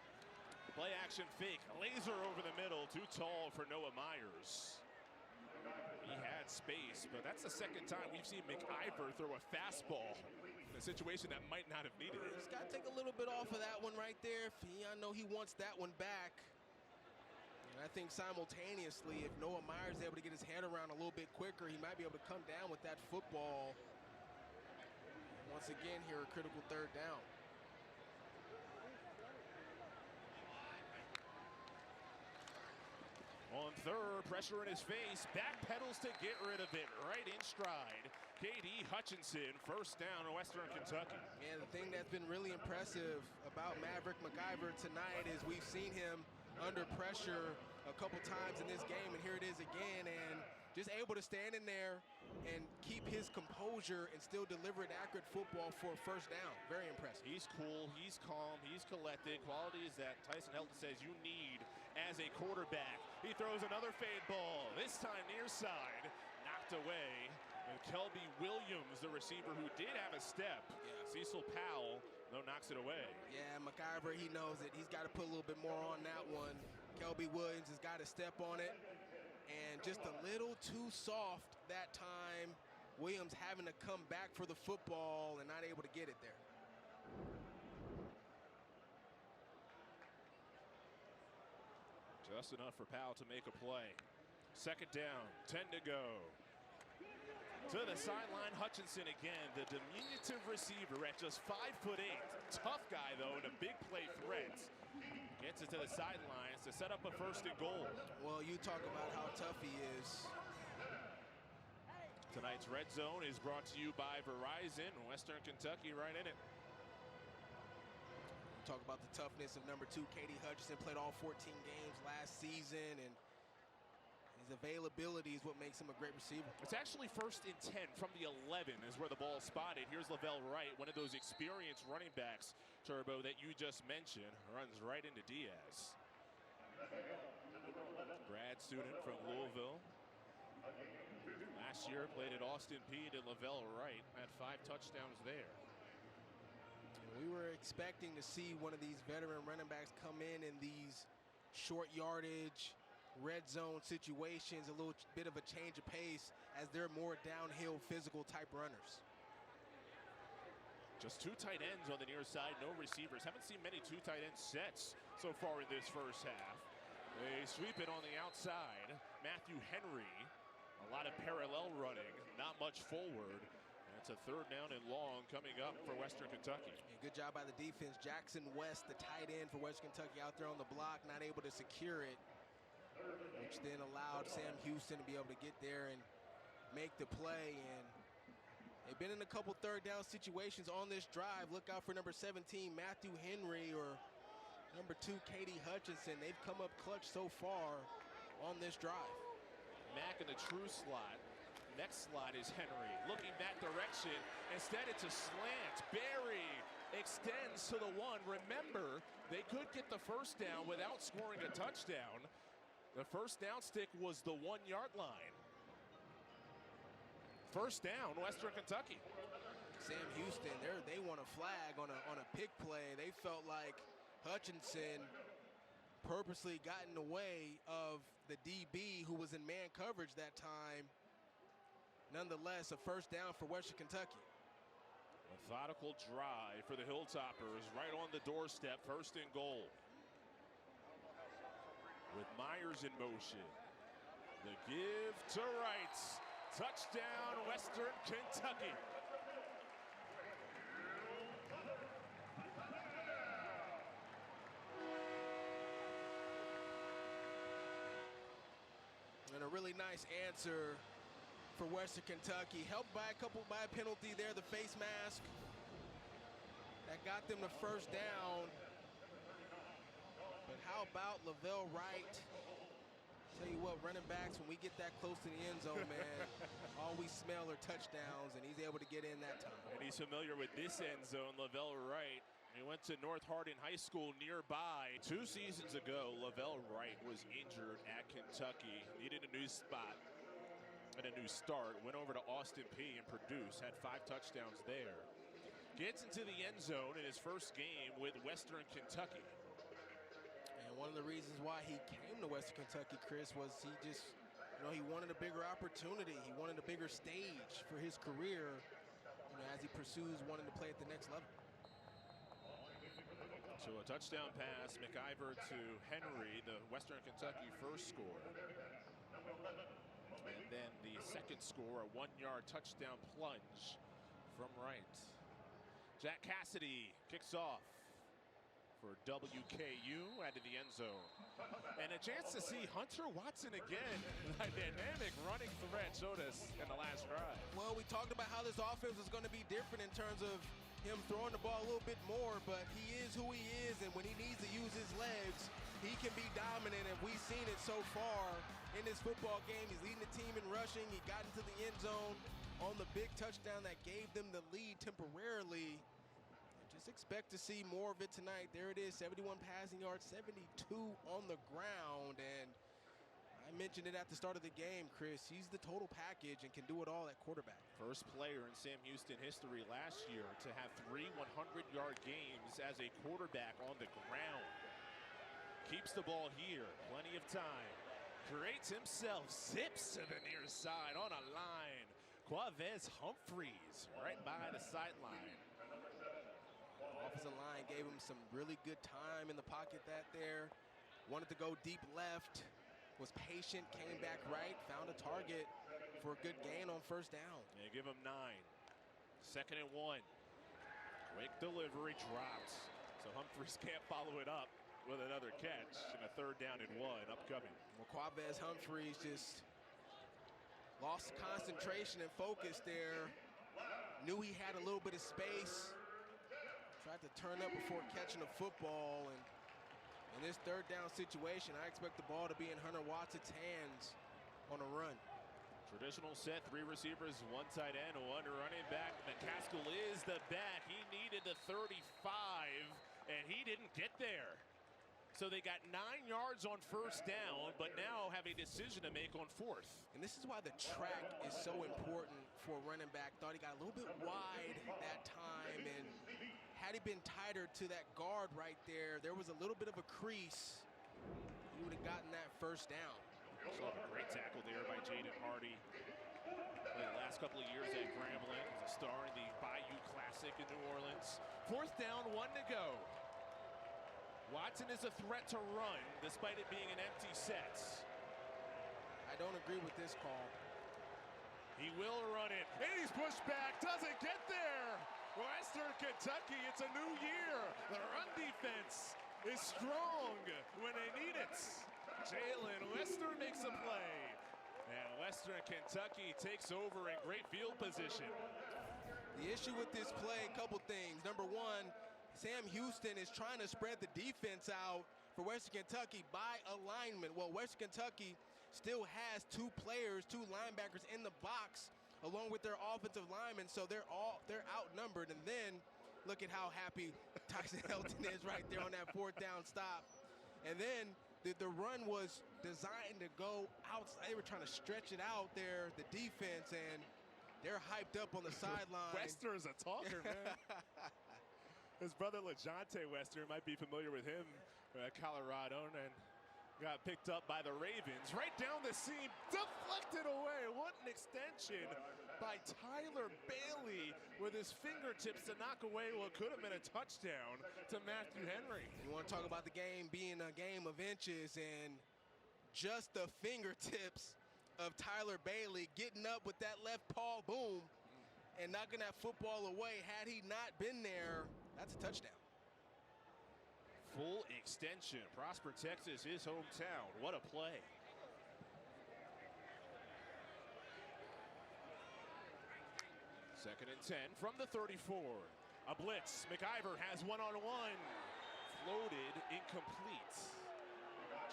Play action fake, laser over the middle, too tall for Noah Myers. He had space, but that's the second time we've seen McIver throw a fastball in a situation that might not have needed it. He's got to take a little bit off of that one right there. I know he wants that one back. And I think simultaneously, if Noah Myers is able to get his head around a little bit quicker, he might be able to come down with that football. Once again here, a critical third down. On third, pressure in his face, back pedals to get rid of it, right in stride. K.D. Hutchinson, first down, Western Kentucky. And the thing that's been really impressive about Maverick McIver tonight is we've seen him under pressure a couple times in this game, and here it is again, and just able to stand in there and keep his composure and still deliver an accurate football for a first down. Very impressive. He's cool, he's calm, he's collected. Qualities that Tyson Helton says you need as a quarterback. He throws another fade ball, this time near side, knocked away. And Kelby Williams, the receiver who did have a step. Yeah. Cecil Powell, though, knocks it away. Yeah, McIver, he knows it. He's got to put a little bit more on that one. Kelby Williams has got to step on it. And just a little too soft that time. Williams having to come back for the football and not able to get it there. Just enough for Powell to make a play. Second down, 10 to go. To the sideline, Hutchinson again, the diminutive receiver at just 5'8". Tough guy, though, and a big play threat. Gets it to the sidelines to set up a 1st and goal. Well, you talk about how tough he is. Tonight's Red Zone is brought to you by Verizon. Western Kentucky right in it. Talk about the toughness of number 2, Katie Hutchinson. Played all 14 games last season, and his availability is what makes him a great receiver. It's actually 1st and 10 from the 11 is where the ball is spotted. Here's Lavelle Wright, one of those experienced running backs, Turbo, that you just mentioned. Runs right into Diaz. Grad student from Louisville. Last year played at Austin Peay. And Lavelle Wright had 5 touchdowns there. We were expecting to see one of these veteran running backs come in these short yardage, red zone situations, a little bit of a change of pace as they're more downhill physical type runners. Just 2 tight ends on the near side, no receivers. Haven't seen many 2 tight end sets so far in this first half. They sweep it on the outside. Matthew Henry, a lot of parallel running, not much forward. It's a 3rd down and long coming up for Western Kentucky. Yeah, good job by the defense. Jackson West, the tight end for Western Kentucky, out there on the block, not able to secure it, which then allowed Sam Houston to be able to get there and make the play. And they've been in a couple 3rd down situations on this drive. Look out for number 17, Matthew Henry, or number 2, Katie Hutchinson. They've come up clutch so far on this drive. Mack in the true slot. Next slot is Henry, looking that direction. Instead, it's a slant. Berry extends to the 1. Remember, they could get the 1st down without scoring a touchdown. The 1st down stick was the 1-yard line. 1st down, Western Kentucky. Sam Houston, they want a flag on a pick play. They felt like Hutchinson purposely got in the way of the DB who was in man coverage that time. Nonetheless, a 1st down for Western Kentucky. Methodical drive for the Hilltoppers right on the doorstep, 1st and goal. With Myers in motion. The give to Wright. Touchdown, Western Kentucky. And a really nice answer for Western Kentucky, helped by a penalty there, the face mask that got them the 1st down. But how about Lavelle Wright? Tell you what, running backs, when we get that close to the end zone, man, all we smell are touchdowns, and he's able to get in that time. And he's familiar with this end zone, Lavelle Wright. He went to North Hardin High School nearby. 2 seasons ago, Lavelle Wright was injured at Kentucky, needed a new spot and a new start. Went over to Austin Peay and produced, had 5 touchdowns there. Gets into the end zone in his 1st game with Western Kentucky. And one of the reasons why he came to Western Kentucky, Chris, was he just, he wanted a bigger opportunity. He wanted a bigger stage for his career, as he pursues wanting to play at the next level. So a touchdown pass, McIver to Henry, the Western Kentucky 1st score. And then the 2nd score, a 1-yard touchdown plunge from Wright. Jack Cassidy kicks off for WKU out of the end zone. And a chance to see Hunter Watson again. A dynamic running threat showed us in the last drive. Well, we talked about how this offense is going to be different in terms of him throwing the ball a little bit more, but he is who he is, and when he needs to use his legs, he can be dominant, and we've seen it so far in this football game. He's leading the team in rushing. He got into the end zone on the big touchdown that gave them the lead temporarily. Just expect to see more of it tonight. There it is, 71 passing yards, 72 on the ground, and I mentioned it at the start of the game, Chris. He's the total package and can do it all at quarterback. First player in Sam Houston history last year to have 3 100-yard games as a quarterback on the ground. Keeps the ball here, plenty of time. Creates himself, zips to the near side on a line. Quavez Humphreys right by the sideline. Offensive line gave him some really good time in the pocket there. Wanted to go deep left, was patient, came back right, found a target for a good gain on first down. They give him 9. 2nd and 1. Quick delivery, dropped. So Humphreys can't follow it up with another catch, and a 3rd down and 1 upcoming. Well, Quavez Humphreys just lost concentration and focus there. Knew he had a little bit of space. Tried to turn up before catching the football, and in this 3rd down situation, I expect the ball to be in Hunter Watson's hands on a run. Traditional set, 3 receivers, 1 tight end, 1 running back. McCaskill is the back. He needed the 35, and he didn't get there. So they got 9 yards on first down, but now have a decision to make on 4th. And this is why the track is so important for a running back. Thought he got a little bit wide that time, and had he been tighter to that guard right there, there was a little bit of a crease. He would have gotten that first down. Saw a great tackle there by Jaden Hardy. The last couple of years at Grambling, was a star in the Bayou Classic in New Orleans. 4th down, 1 to go. Watson is a threat to run, despite it being an empty set. I don't agree with this call. He will run it, and he's pushed back, doesn't get there. Western Kentucky, it's a new year. The run defense is strong when they need it. Jalen Wester makes a play, and Western Kentucky takes over in great field position. The issue with this play, a couple things. Number one, Sam Houston is trying to spread the defense out for Western Kentucky by alignment. Well, Western Kentucky still has 2 players, 2 linebackers in the box along with their offensive linemen, so they're outnumbered. And then look at how happy Tyson Helton is right there on that 4th down stop. And then the run was designed to go outside. They were trying to stretch it out there, the defense, and they're hyped up on the sideline. Wester is a talker, man. His brother LeJontay Wester, might be familiar with him at Colorado, and got picked up by the Ravens. Right down the seam, deflected away. What an extension by Tyler Bailey with his fingertips to knock away what could have been a touchdown to Matthew Henry. You want to talk about the game being a game of inches, and just the fingertips of Tyler Bailey getting up with that left paw, boom, and knocking that football away. Had he not been there, that's a touchdown. Full extension. Prosper, Texas, his hometown. What a play. Second and 10 from the 34. A blitz. McIver has one-on-one. Floated, incomplete.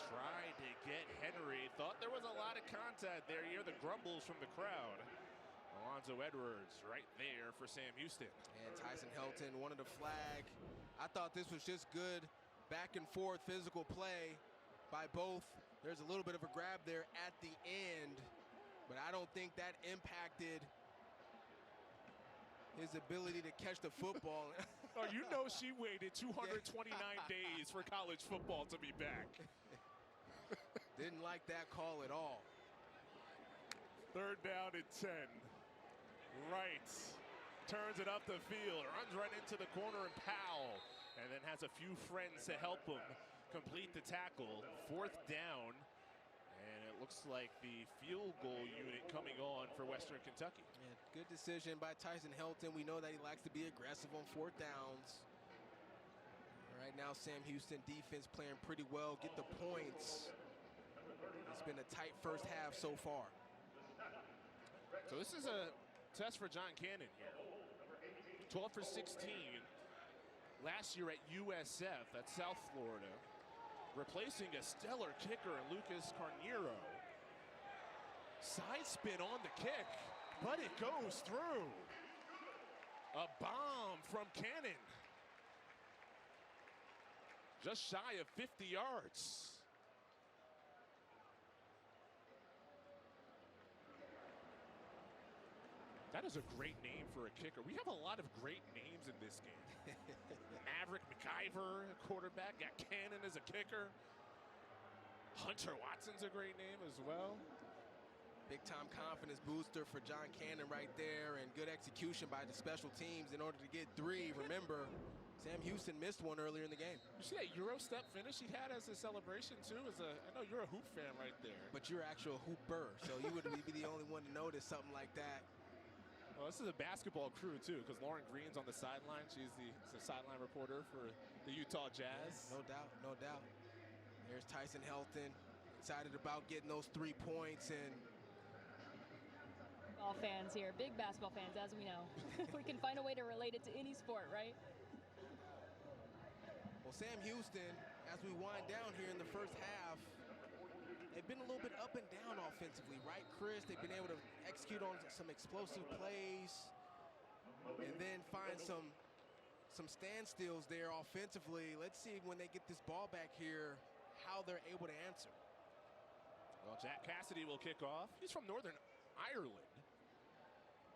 Tried to get Henry. Thought there was a lot of contact there. You hear the grumbles from the crowd. Alonzo Edwards right there for Sam Houston. And Tyson Helton wanted a flag. I thought this was just good back and forth physical play by both. There's a little bit of a grab there at the end, but I don't think that impacted his ability to catch the football. Oh, you know she waited 229 days for college football to be back. Didn't like that call at all. 3rd down and 10. Right. Turns it up the field. Runs right into the corner and Powell. And then has a few friends to help him complete the tackle. 4th down. And it looks like the field goal unit coming on for Western Kentucky. Yeah, good decision by Tyson Helton. We know that he likes to be aggressive on 4th downs. Right now, Sam Houston defense playing pretty well. Get the points. It's been a tight first half so far. So this is a test for John Cannon here. 12 for 16 last year at USF, that's South Florida. Replacing a stellar kicker, Lucas Carneiro. Side spin on the kick, but it goes through. A bomb from Cannon. Just shy of 50 yards. That is a great name for a kicker. We have a lot of great names in this game. Maverick McIver, quarterback. Got Cannon as a kicker. Hunter Watson's a great name as well. Big-time confidence booster for John Cannon right there, and good execution by the special teams in order to get 3. Remember, Sam Houston missed one earlier in the game. You see that Euro step finish he had as a celebration, too? I know you're a hoop fan right there. But you're actually a hooper, so you would be the only one to notice something like that. Well, this is a basketball crew, too, because Lauren Green's on the sideline. She's the sideline reporter for the Utah Jazz. Yeah, no doubt, no doubt. There's Tyson Helton, excited about getting those 3 points. And all fans here, big basketball fans, as we know. We can find a way to relate it to any sport, right? Well, Sam Houston, as we wind down here in the first half, they've been a little bit up and down offensively, right, Chris? They've been able to execute on some explosive plays and then find some standstills there offensively. Let's see when they get this ball back here, how they're able to answer. Well, Jack Cassidy will kick off. He's from Northern Ireland.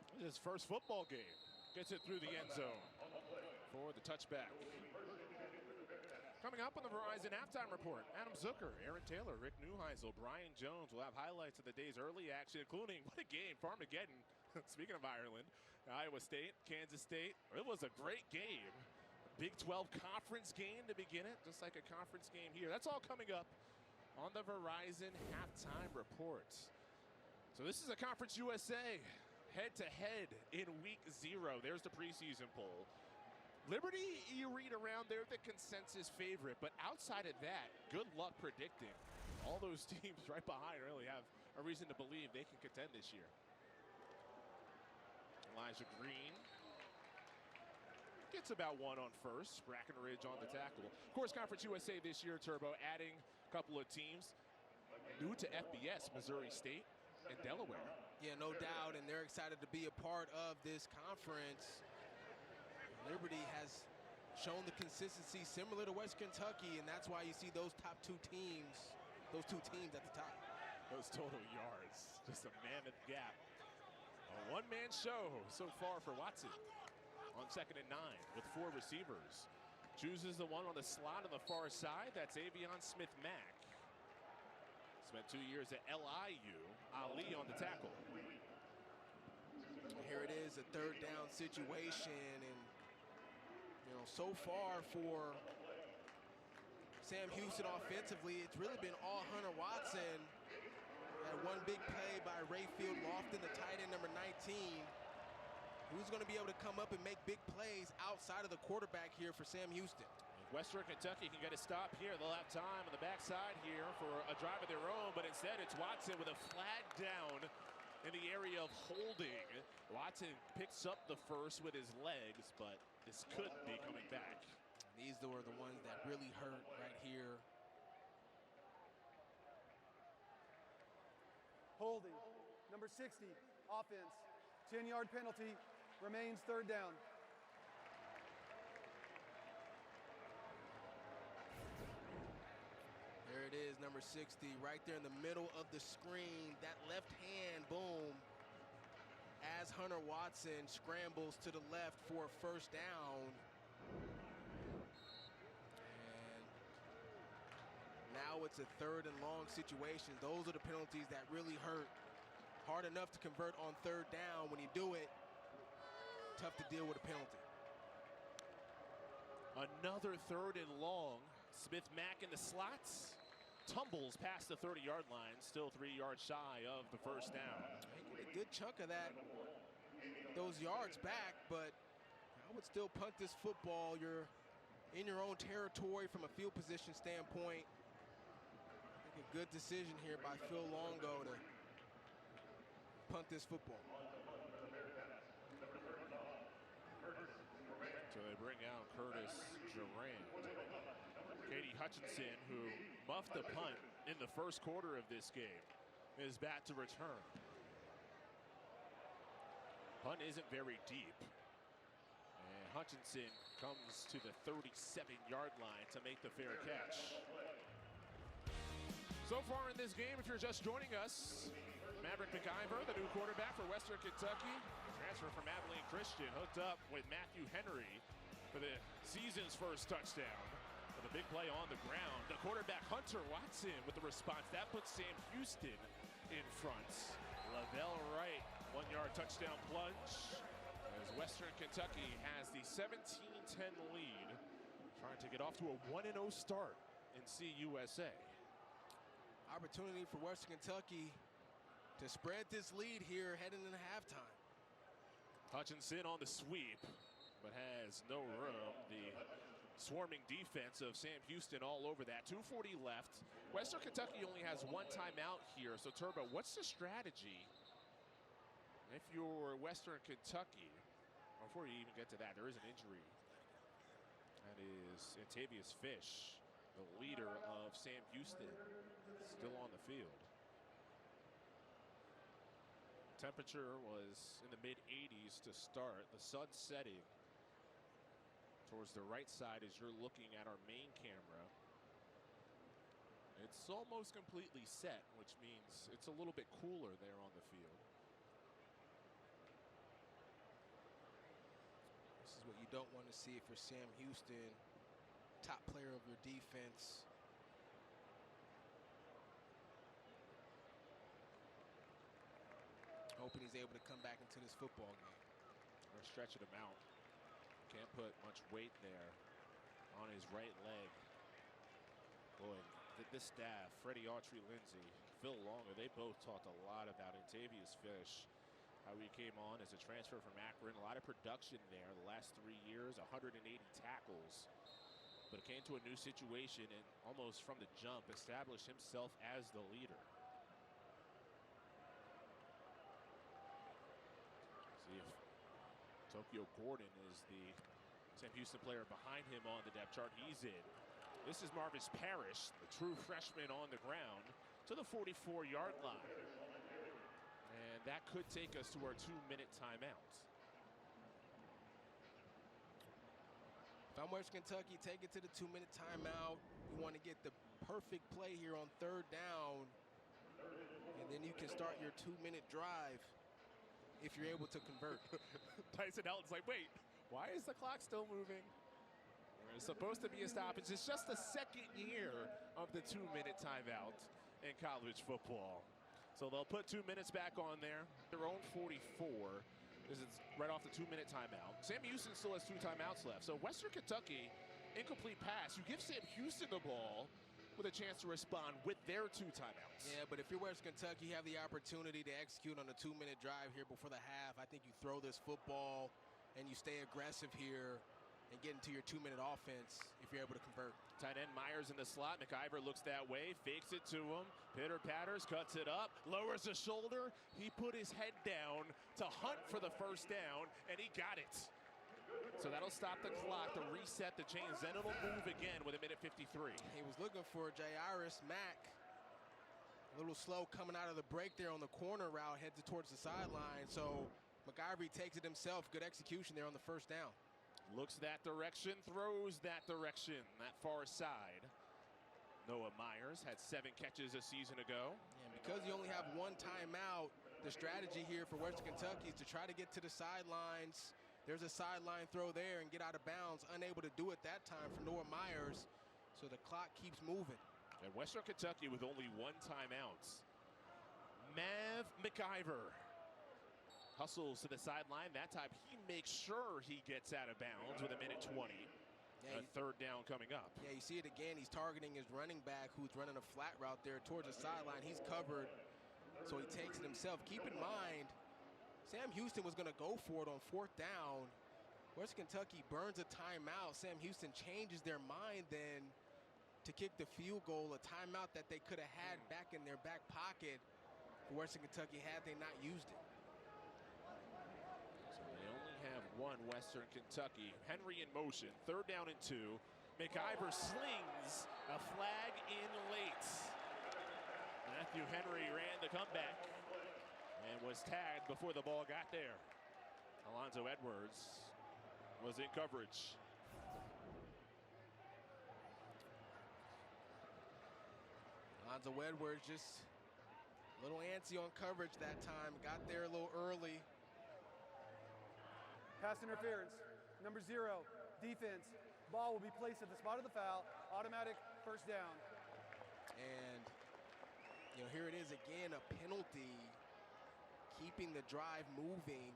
This is his first football game. Gets it through the end zone for the touchback. Coming up on the Verizon Halftime Report, Adam Zucker, Aaron Taylor, Rick Neuheisel, Brian Jones will have highlights of the day's early action, including what a game, Farmageddon. Speaking of Ireland, Iowa State, Kansas State. It was a great game. Big 12 conference game to begin it, just like a conference game here. That's all coming up on the Verizon Halftime Report. So this is a Conference USA head-to-head in week 0. There's the preseason poll. Liberty, you read around, they're the consensus favorite, but outside of that, good luck predicting. All those teams right behind really have a reason to believe they can contend this year. Elijah Green gets about 1 on first. Brackenridge on the tackle. Of course, Conference USA this year, Turbo, adding a couple of teams new to FBS, Missouri State and Delaware. Yeah, no doubt, and they're excited to be a part of this conference. Liberty has shown the consistency similar to West Kentucky, and that's why you see those top 2 teams, those 2 teams at the top. Those total yards, just a mammoth gap. A one-man show so far for Watson on 2nd and 9 with 4 receivers. Chooses the one on the slot on the far side. That's Avion Smith-Mack. Spent 2 years at LIU. Ali on the tackle. Here it is, a 3rd down situation, and so far for Sam Houston offensively, it's really been all Hunter Watson. That one big play by Rayfield Lofton, the tight end number 19. Who's going to be able to come up and make big plays outside of the quarterback here for Sam Houston? If Western Kentucky can get a stop here, they'll have time on the backside here for a drive of their own, but instead it's Watson with a flag down in the area of holding. Watson picks up the first with his legs, but this could be coming back. These were the ones that really hurt right here. Holding. Number 60, offense. 10-yard penalty. Remains 3rd down. There it is, number 60, right there in the middle of the screen. That left hand, boom. As Hunter Watson scrambles to the left for a 1st down. And now it's a 3rd and long situation. Those are the penalties that really hurt. Hard enough to convert on 3rd down. When you do it, tough to deal with a penalty. Another 3rd and long. Smith-Mack in the slots. Tumbles past the 30-yard line, still 3 yards shy of the 1st down. A good chunk of those yards back, but I would still punt this football. You're in your own territory from a field position standpoint. I think a good decision here by Phil Longo to punt this football. So they bring out Curtis Durant. Katie Hutchinson, who muffed a punt in the 1st quarter of this game, is back to return. Punt isn't very deep. And Hutchinson comes to the 37-yard line to make the fair catch. So far in this game, if you're just joining us, Maverick McIver, the new quarterback for Western Kentucky, transfer from Abilene Christian, hooked up with Matthew Henry for the season's first touchdown. With a big play on the ground, the quarterback Hunter Watson with the response. That puts Sam Houston in front. Lavelle Wright, 1-yard touchdown plunge. As Western Kentucky has the 17-10 lead, trying to get off to a 1-0 start in CUSA. Opportunity for Western Kentucky to spread this lead here heading into halftime. Hutchinson on the sweep, but has no room. The swarming defense of Sam Houston all over that. 2:40 left. Western Kentucky only has one timeout here. So, Turbo, what's the strategy if you're Western Kentucky? Before you even get to that, there is an injury. That is Antavius Fish, the leader of Sam Houston, still on the field. Temperature was in the mid-80s to start. The sun setting towards the right side as you're looking at our main camera. It's almost completely set, which means it's a little bit cooler there on the field. This is what you don't want to see for Sam Houston, top player of your defense. Hoping he's able to come back into this football game. Or stretching him out. Can't put much weight there on his right leg. Boy, this staff, Freddie Autry Lindsay, Phil Longer, they both talked a lot about Antavius Fish. How he came on as a transfer from Akron. A lot of production there the last 3 years, 180 tackles. But it came to a new situation and almost from the jump established himself as the leader. See if Tokyo Gordon is the Sam Houston player behind him on the depth chart. He's in. This is Marvis Parrish, the true freshman on the ground, to the 44-yard line. And that could take us to our 2-minute timeout. If I'm Western Kentucky, take it to the 2-minute timeout. You want to get the perfect play here on 3rd down. And then you can start your 2-minute drive if you're able to convert. Tyson Elton's like, wait, why is the clock still moving? There's supposed to be a stoppage. It's just the second year of the 2-minute timeout in college football. So they'll put 2 minutes back on there. Their own 44. This is right off the 2-minute timeout. Sam Houston still has 2 timeouts left. So Western Kentucky, incomplete pass. You give Sam Houston the ball with a chance to respond with their 2 timeouts. Yeah, but if you're Western Kentucky, you have the opportunity to execute on a 2-minute drive here before the half. I think you throw this football and you stay aggressive here and get into your 2-minute offense if you're able to convert. Tight end Myers in the slot. McIver looks that way, fakes it to him. Pitter patters, cuts it up, lowers the shoulder. He put his head down to hunt for the first down, and he got it. So that'll stop the clock to reset the chains. Then it'll move again with 1:53. He was looking for Jairus Mack. A little slow coming out of the break there on the corner route, heads towards the sideline. So McIver takes it himself. Good execution there on the first down. Looks that direction, throws that direction, that far side. Noah Myers had 7 catches a season ago. And because you only have 1 timeout, the strategy here for Western Kentucky is to try to get to the sidelines. There's a sideline throw there and get out of bounds. Unable to do it that time for Noah Myers. So the clock keeps moving. And Western Kentucky with only 1 timeout. Mav McIver hustles to the sideline. That time he makes sure he gets out of bounds with 1:20. Yeah, 3rd down coming up. Yeah, you see it again. He's targeting his running back who's running a flat route there towards the sideline. He's covered, so he takes it himself. Keep in mind, Sam Houston was going to go for it on 4th down. Western Kentucky burns a timeout. Sam Houston changes their mind then to kick the field goal, a timeout that they could have had back in their back pocket for Western Kentucky had they not used it. So they only have 1, Western Kentucky. Henry in motion, 3rd down and 2. McIver slings a flag in late. Matthew Henry ran the comeback and was tagged before the ball got there. Alonzo Edwards was in coverage. Alonzo Edwards just a little antsy on coverage that time. Got there a little early. Pass interference, number 0, defense. Ball will be placed at the spot of the foul, automatic 1st down. And, you know, here it is again, a penalty keeping the drive moving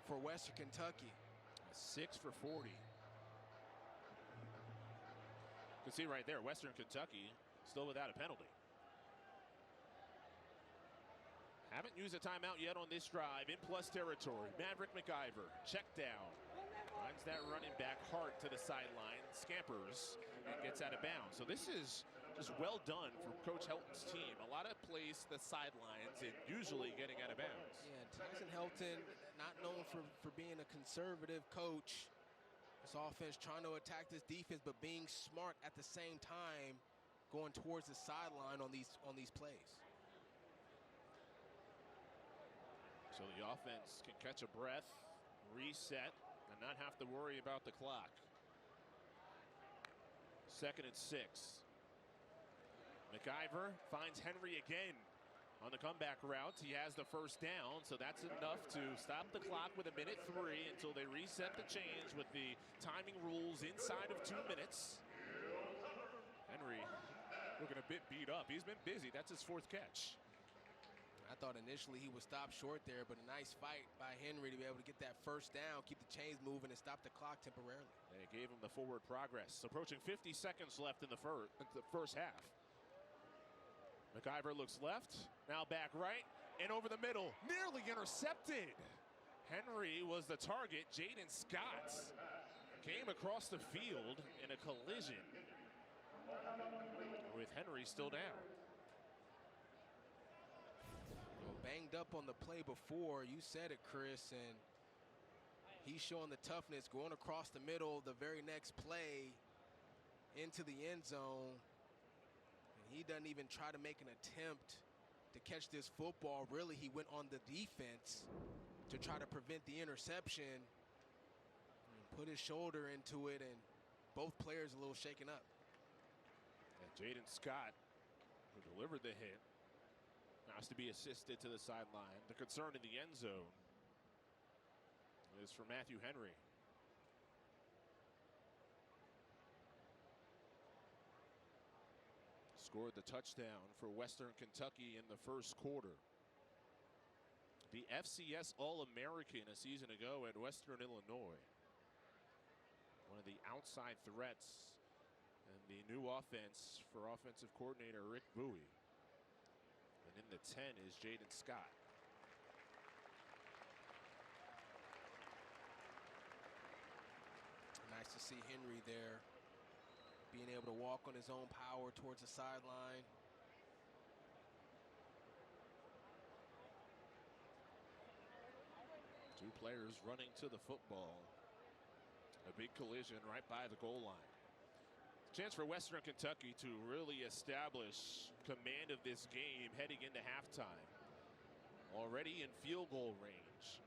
for Western Kentucky. 6 for 40. You can see right there, Western Kentucky still without a penalty. Haven't used a timeout yet on this drive in plus territory. Maverick McIver, check down. Finds that running back Hart to the sideline, scampers, and gets out of bounds. So this is just well done for Coach Helton's team. A lot of plays to the sidelines and usually getting out of bounds. Yeah, Tyson Helton, not known for being a conservative coach. This offense trying to attack this defense, but being smart at the same time, going towards the sideline on these plays. So the offense can catch a breath, reset, and not have to worry about the clock. 2nd and 6. McIver finds Henry again on the comeback route. He has the first down, so that's enough to stop the clock with 1:03 until they reset the chains with the timing rules inside of 2 minutes. Henry looking a bit beat up. He's been busy. That's his 4th catch. I thought initially he would stop short there, but a nice fight by Henry to be able to get that first down, keep the chains moving, and stop the clock temporarily. They gave him the forward progress. Approaching 50 seconds left in the first half. McIver looks left, now back right, and over the middle, nearly intercepted. Henry was the target. Jaden Scott came across the field in a collision with Henry still down. Banged up on the play before. You said it, Chris, and he's showing the toughness going across the middle the very next play into the end zone. And he doesn't even try to make an attempt to catch this football. Really, he went on the defense to try to prevent the interception and put his shoulder into it, and both players a little shaken up. And Jaden Scott, who delivered the hit, has to be assisted to the sideline. The concern in the end zone is for Matthew Henry. Scored the touchdown for Western Kentucky in the first quarter. The FCS All-American a season ago at Western Illinois. One of the outside threats and the new offense for offensive coordinator Rick Bowie. And in the 10 is Jaden Scott. Nice to see Henry there, being able to walk on his own power towards the sideline. Two players running to the football. A big collision right by the goal line. Chance for Western Kentucky to really establish command of this game heading into halftime. Already in field goal range.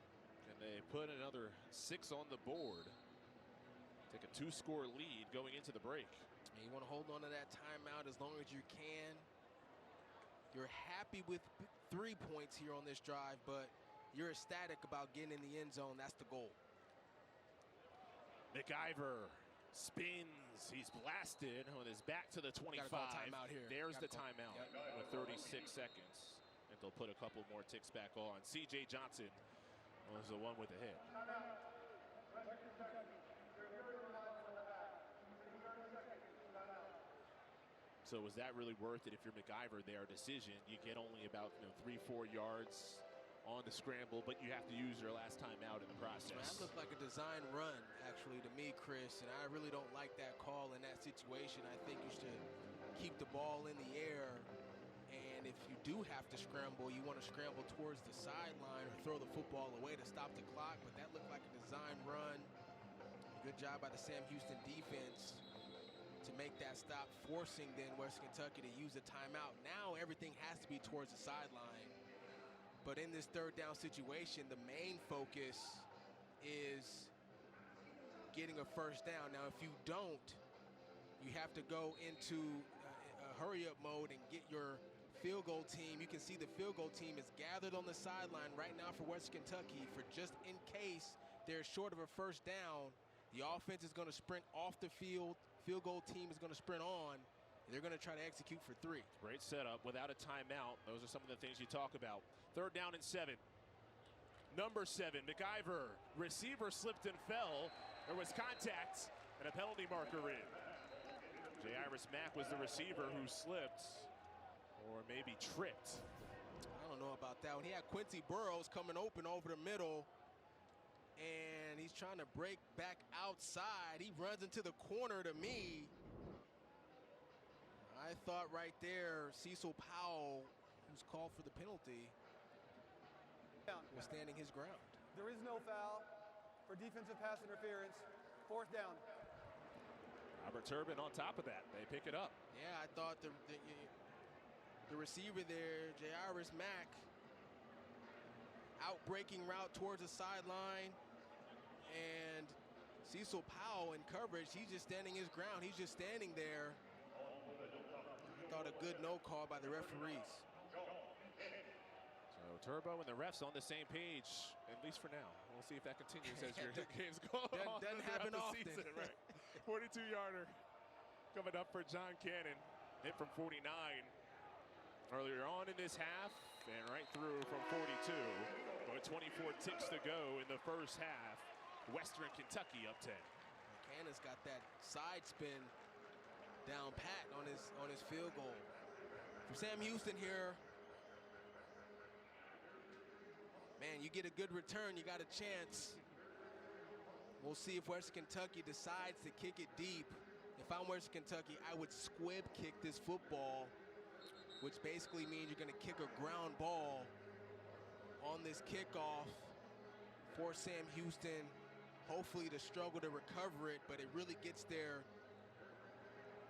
Can they put another 6 on the board? Take a 2-score lead going into the break. And you want to hold on to that timeout as long as you can. You're happy with 3 points here on this drive, but you're ecstatic about getting in the end zone. That's the goal. McIver spins. He's blasted with his back to the 25. Timeout here. There's the timeout with 36 seconds. And they'll put a couple more ticks back on. C.J. Johnson was the one with the hit. So was that really worth it if you're McIver there? Decision, you get only about 3-4 yards on the scramble, but you have to use your last time out in the process. That looked like a design run, actually, to me, Chris, and I really don't like that call in that situation. I think you should keep the ball in the air, and if you do have to scramble, you want to scramble towards the sideline or throw the football away to stop the clock, but that looked like a design run. Good job by the Sam Houston defense to make that stop, forcing then Western Kentucky to use a timeout. Now everything has to be towards the sideline. But in this third down situation, the main focus is getting a first down. Now, if you don't, you have to go into a hurry-up mode and get your field goal team. You can see the field goal team is gathered on the sideline right now for Western Kentucky for just in case they're short of a first down. The offense is going to sprint off the field. Field goal team is going to sprint on. They're going to try to execute for 3. Great setup without a timeout. Those are some of the things you talk about. 3rd down and 7. Number 7, McIver. Receiver slipped and fell. There was contact and a penalty marker in. Jairus Mack was the receiver who slipped or maybe tripped. I don't know about that one. He had Quincy Burrows coming open over the middle, and he's trying to break back outside. He runs into the corner to me. I thought right there, Cecil Powell, who's called for the penalty, was standing his ground. There is no foul for defensive pass interference. 4th down. Robert Turbin on top of that. They pick it up. Yeah, I thought the receiver there, Jairus Mack, out-breaking route towards the sideline, and Cecil Powell in coverage. He's just standing his ground. He's just standing there. I thought a good no call by the referees. So Turbo and the refs on the same page, at least for now. We'll see if that continues as your games go on. Doesn't happen often. Season, right. 42-yarder coming up for John Cannon. Hit from 49 earlier on in this half and right through from 42. With 24 ticks to go in the first half. Western Kentucky up 10. Cannon's got that side spin down pat on his field goal. For Sam Houston here, man, you get a good return, you got a chance. We'll see if Western Kentucky decides to kick it deep. If I'm Western Kentucky, I would squib kick this football, which basically means you're going to kick a ground ball on this kickoff for Sam Houston. Hopefully to struggle to recover it, but it really gets their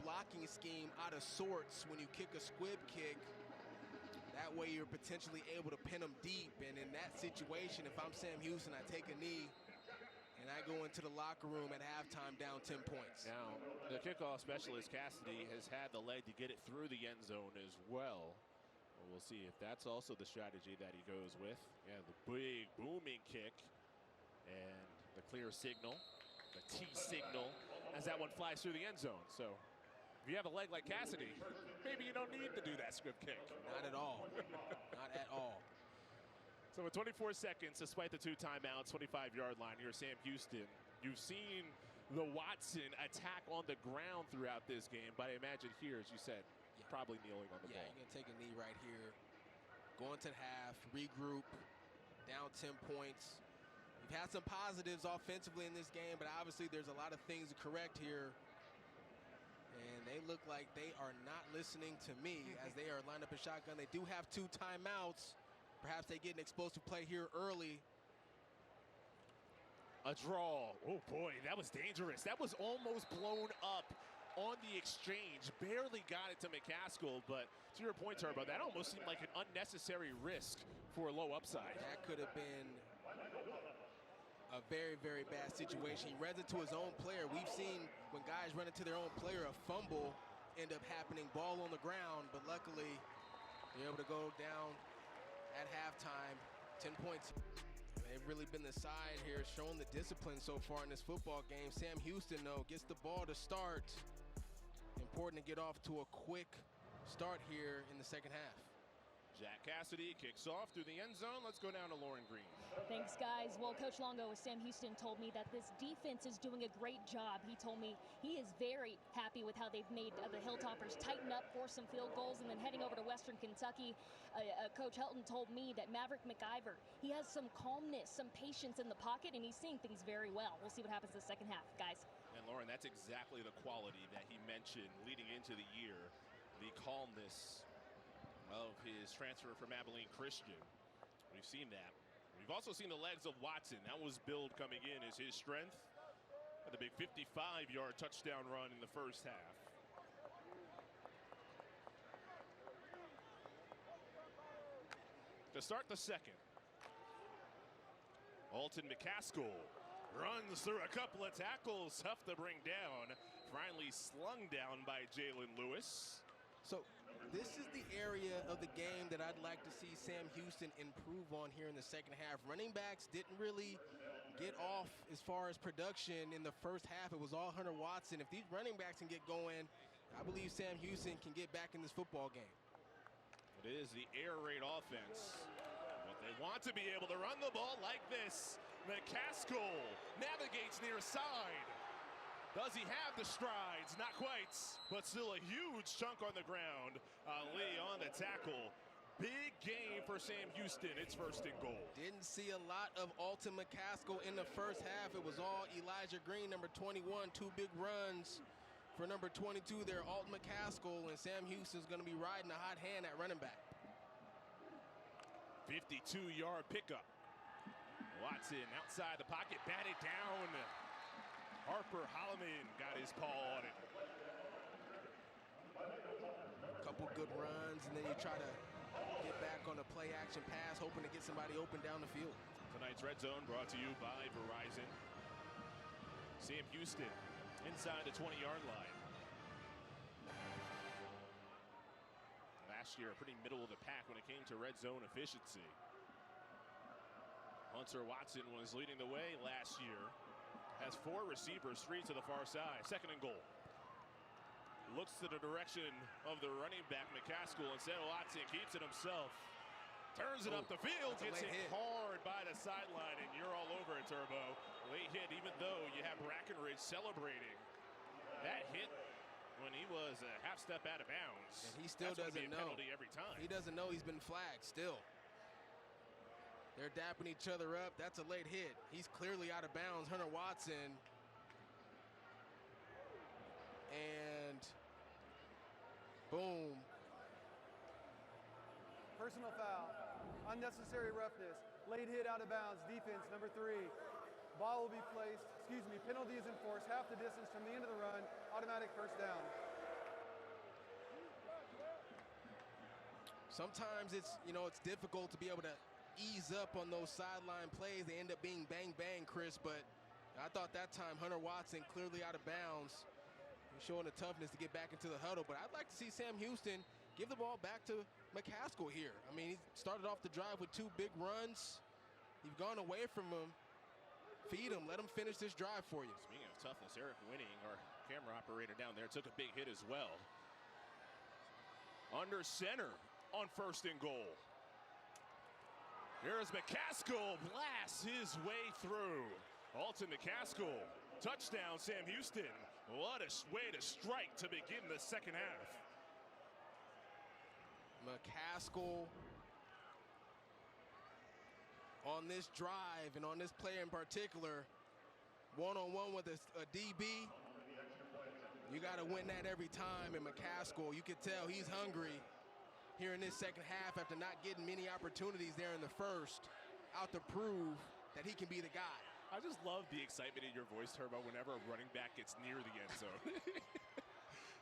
blocking scheme out of sorts when you kick a squib kick. That way you're potentially able to pin them deep, and in that situation, if I'm Sam Houston, I take a knee and I go into the locker room at halftime down 10 points. Now, the kickoff specialist, Cassidy, has had the leg to get it through the end zone as well. We'll see if that's also the strategy that he goes with. Yeah, the big booming kick and the clear signal, the T signal, as that one flies through the end zone. So if you have a leg like Cassidy, maybe you don't need to do that script kick. Not at all. Not at all. So with 24 seconds, despite the 2 timeouts, 25-yard line here, Sam Houston. You've seen the Watson attack on the ground throughout this game, but I imagine here, as you said, probably kneeling on the ball. Yeah, you're going to take a knee right here. Going to the half, regroup, down 10 points. We've had some positives offensively in this game, but obviously there's a lot of things to correct here. And they look like they are not listening to me as they are lined up in shotgun. They do have 2 timeouts. Perhaps they get an explosive play here early. A draw. Oh, boy, that was dangerous. That was almost blown up on the exchange. Barely got it to McCaskill, but to your point, Turbo, that almost seemed like an unnecessary risk for a low upside. That could have been a very, very bad situation. He runs into his own player. We've seen when guys run into their own player, a fumble end up happening, ball on the ground, but luckily they're able to go down at halftime, 10 points. They've really been the side here, showing the discipline so far in this football game. Sam Houston, though, gets the ball to start. Important to get off to a quick start here in the second half. Jack Cassidy kicks off through the end zone. Let's go down to Lauren Green. Thanks, guys. Well, Coach Longo with Sam Houston told me that this defense is doing a great job. He told me he is very happy with how they've made the Hilltoppers tighten up, force some field goals, and then heading over to Western Kentucky, Coach Helton told me that Maverick McIver, he has some calmness, some patience in the pocket, and he's seeing things very well. We'll see what happens in the second half, guys. And Lauren, that's exactly the quality that he mentioned leading into the year, the calmness of his transfer from Abilene Christian. We've seen that. We've also seen the legs of Watson. That was billed coming in as his strength. And the big 55-yard touchdown run in the first half. To start the second, Alton McCaskill runs through a couple of tackles, tough to bring down. Finally slung down by Jalen Lewis. So this is the area of the game that I'd like to see Sam Houston improve on here in the second half. Running backs didn't really get off as far as production in the first half. It was all Hunter Watson. If these running backs can get going, I believe Sam Houston can get back in this football game. It is the air raid offense, but they want to be able to run the ball like this. McCaskill navigates near side. Does he have the strides? Not quite, but still a huge chunk on the ground. Ali on the tackle. Big game for Sam Houston. It's first and goal. Didn't see a lot of Alton McCaskill in the first half. It was all Elijah Green, number 21, 2 big runs for number 22 there, Alton McCaskill, and Sam Houston's going to be riding a hot hand at running back. 52-yard pickup. Watson outside the pocket, batted down. Harper Holloman got his paw on it. Couple good runs, and then you try to get back on a play-action pass, hoping to get somebody open down the field. Tonight's Red Zone brought to you by Verizon. Sam Houston inside the 20-yard line. Last year, pretty middle of the pack when it came to red zone efficiency. Hunter Watson was leading the way last year. Has 4 receivers, 3 to the far side. Second and goal. Looks to the direction of the running back, McCaskill. Instead, Watson keeps it himself. Turns it up the field, gets hit hard by the sideline, and you're all over it, Turbo. Late hit, even though you have Brackenridge celebrating. That hit when he was a half step out of bounds. And he still doesn't know. Penalty every time. He doesn't know he's been flagged still. They're dapping each other up. That's a late hit. He's clearly out of bounds, Hunter Watson. And boom. Personal foul. Unnecessary roughness. Late hit out of bounds. Defense, number 3. Ball will be placed. Penalty is enforced. Half the distance from the end of the run. Automatic first down. Sometimes it's difficult to be able to ease up on those sideline plays. They end up being bang, bang, Chris, but I thought that time Hunter Watson clearly out of bounds. He's showing the toughness to get back into the huddle, but I'd like to see Sam Houston give the ball back to McCaskill here. I mean, he started off the drive with 2 big runs. You've gone away from him. Feed him. Let him finish this drive for you. Speaking of toughness, Eric Winning, our camera operator down there, took a big hit as well. Under center on first and goal. Here's McCaskill, blasts his way through. Alton McCaskill, touchdown Sam Houston. What a way to strike to begin the second half. McCaskill on this drive and on this play in particular, one-on-one with a DB. You got to win that every time, and McCaskill, you can tell he's hungry here in this second half after not getting many opportunities there in the first, out to prove that he can be the guy. I just love the excitement in your voice, Turbo, whenever a running back gets near the end zone.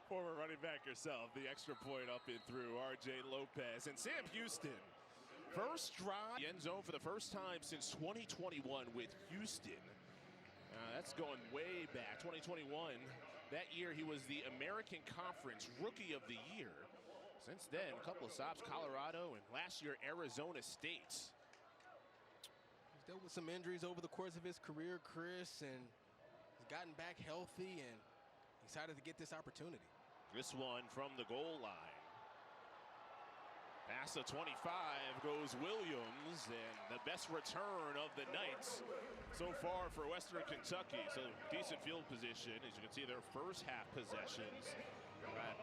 Former running back yourself, the extra point up and through RJ Lopez. And Sam Houston, first drive, end zone for the first time since 2021 with Houston. That's going way back, 2021. That year he was the American Conference Rookie of the Year. Since then, a couple of stops, Colorado, and last year, Arizona State. He's dealt with some injuries over the course of his career, Chris, and he's gotten back healthy and excited to get this opportunity. This one from the goal line. Past the 25 goes Williams, and the best return of the night so far for Western Kentucky. So decent field position, as you can see, their first half possessions.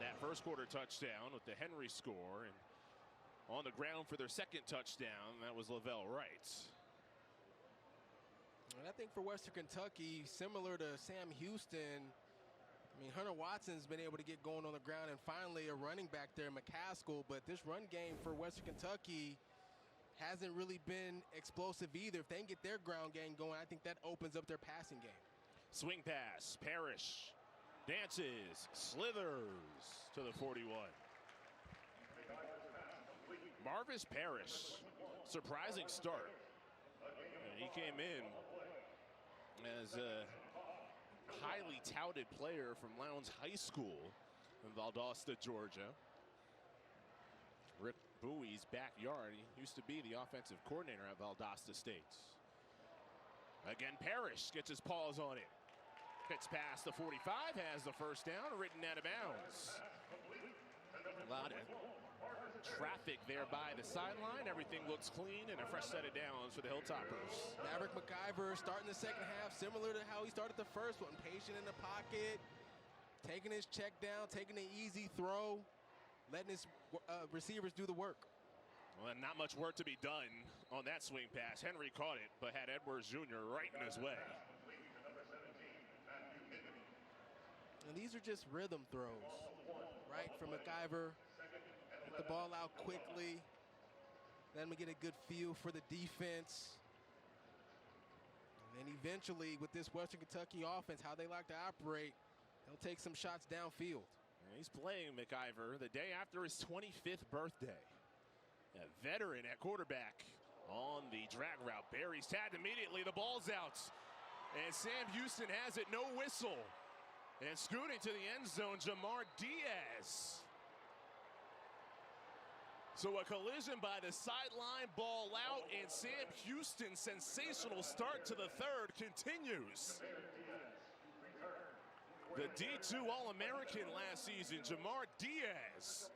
That first quarter touchdown with the Henry score, and on the ground for their second touchdown, that was Lavelle Wright. And I think for Western Kentucky, similar to Sam Houston, I mean, Hunter Watson's been able to get going on the ground, and finally a running back there, McCaskill, but this run game for Western Kentucky hasn't really been explosive either. If they can get their ground game going, I think that opens up their passing game. Swing pass, Parrish. Dances, slithers to the 41. Marvis Parrish, surprising start. He came in as a highly touted player from Lowndes High School in Valdosta, Georgia. Rick Bowie's backyard. He used to be the offensive coordinator at Valdosta State. Again, Parrish gets his paws on it. Gets past the 45, has the first down, written out of bounds. A lot of traffic there by the sideline. Everything looks clean and a fresh set of downs for the Hilltoppers. Maverick McIver starting the second half similar to how he started the first one. Patient in the pocket, taking his check down, taking an easy throw, letting his receivers do the work. Well, not much work to be done on that swing pass. Henry caught it, but had Edwards Jr. right in his way. And these are just rhythm throws, right? From McIver, get the ball out quickly. Then we get a good feel for the defense. And then eventually, with this Western Kentucky offense, how they like to operate, he'll take some shots downfield. And he's playing McIver the day after his 25th birthday. A veteran at quarterback on the drag route. Barry's tagged immediately. The ball's out. And Sam Houston has it. No whistle. And scooting to the end zone, Jamar Diaz. So a collision by the sideline, ball out, and Sam Houston's sensational start to the third continues. The D2 All-American last season, Jamar Diaz.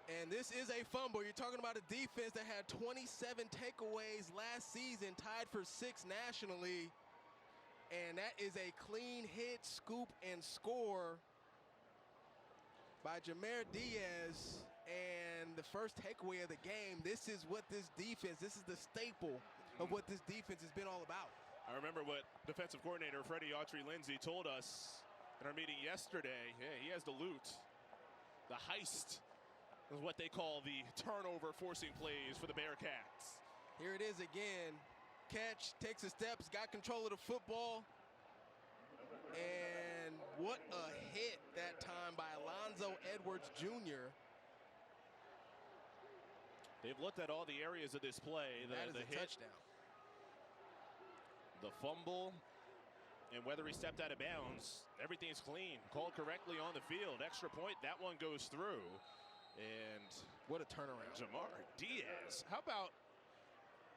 And this is a fumble. You're talking about a defense that had 27 takeaways last season, tied for 6th nationally. And that is a clean hit, scoop, and score by Jamar Diaz. And the first takeaway of the game. This is what this defense, this is the staple of what this defense has been all about. I remember what defensive coordinator Freddie Autry-Lindsey told us in our meeting yesterday. Yeah, he has the loot. The heist is what they call the turnover forcing plays for the Bearcats. Here it is again. Catch, takes the steps, got control of the football. And what a hit that time by Alonzo Edwards Jr. They've looked at all the areas of this play. That is the a hit, touchdown. the fumble, and whether he stepped out of bounds, everything's clean. Called correctly on the field. Extra point, that one goes through. And what a turnaround. Jamar Diaz. How about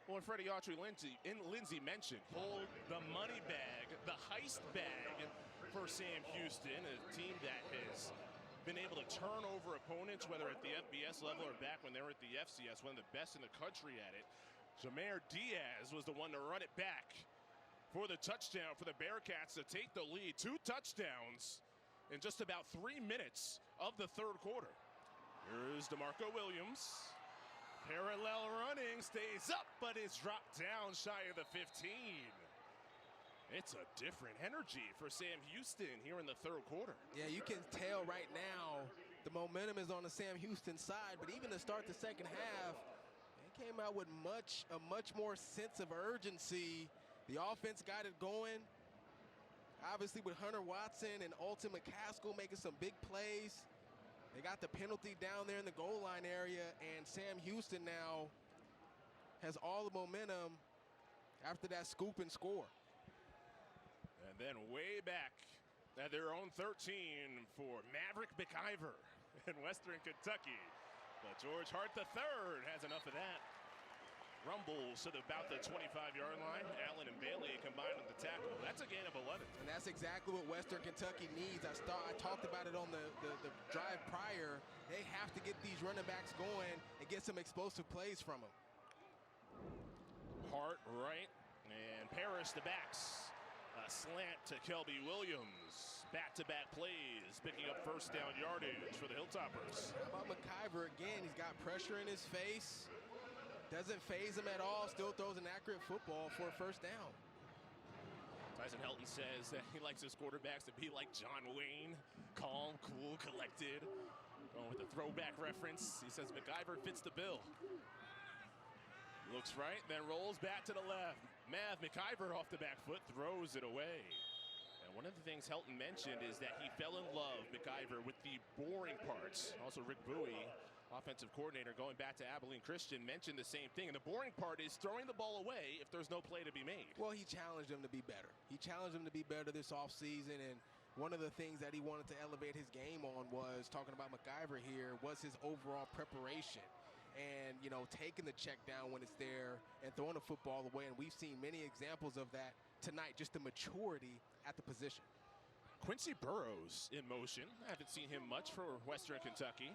what Freddie Autry-Lindsey mentioned? Pull the money bag, the heist bag for Sam Houston, a team that has been able to turn over opponents, whether at the FBS level or back when they were at the FCS, one of the best in the country at it. Jamar Diaz was the one to run it back for the touchdown for the Bearcats to take the lead. 2 touchdowns in just about 3 minutes of the third quarter. Here's DeMarco Williams. Parallel running, stays up, but is dropped down shy of the 15. It's a different energy for Sam Houston here in the third quarter. Yeah, you can tell right now the momentum is on the Sam Houston side, but even to start the second half, they came out with a much more sense of urgency. The offense got it going. Obviously with Hunter Watson and Alton McCaskill making some big plays. They got the penalty down there in the goal line area, and Sam Houston now has all the momentum after that scoop and score. And then way back at their own 13 for Maverick McIver in Western Kentucky. But George Hart III has enough of that. Rumbles to about the 25-yard line. Allen and Bailey combined with the tackle. That's a gain of 11. And that's exactly what Western Kentucky needs. I talked about it on the drive prior. They have to get these running backs going and get some explosive plays from them. Hart right, and Parrish the backs. A slant to Kelby Williams. Back-to-back plays, picking up first down yardage for the Hilltoppers. How about McIver again? He's got pressure in his face. Doesn't phase him at all, still throws an accurate football for a first down. Tyson Helton says that he likes his quarterbacks to be like John Wayne, calm, cool, collected. Going with the throwback reference, he says McIver fits the bill. Looks right, then rolls back to the left. Mav McIver off the back foot, throws it away. And one of the things Helton mentioned is that he fell in love, McIver, with the boring parts. Also Rick Bowie, offensive coordinator going back to Abilene Christian, mentioned the same thing. And the boring part is throwing the ball away if there's no play to be made. Well, he challenged him to be better. He challenged him to be better this offseason. And one of the things that he wanted to elevate his game on was, talking about McIver here, was his overall preparation. and, you know, taking the check down when it's there and throwing the football away. And we've seen many examples of that tonight, just the maturity at the position. Quincy Burrows in motion. I haven't seen him much for Western Kentucky.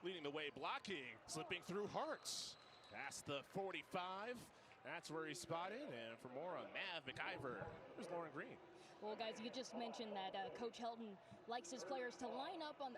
Leading the way, blocking, slipping through Hartz. Past the 45. That's where he's spotted. And for more on Mav McIver, here's Lauren Green. Well, guys, you just mentioned that Coach Helton likes his players to line up on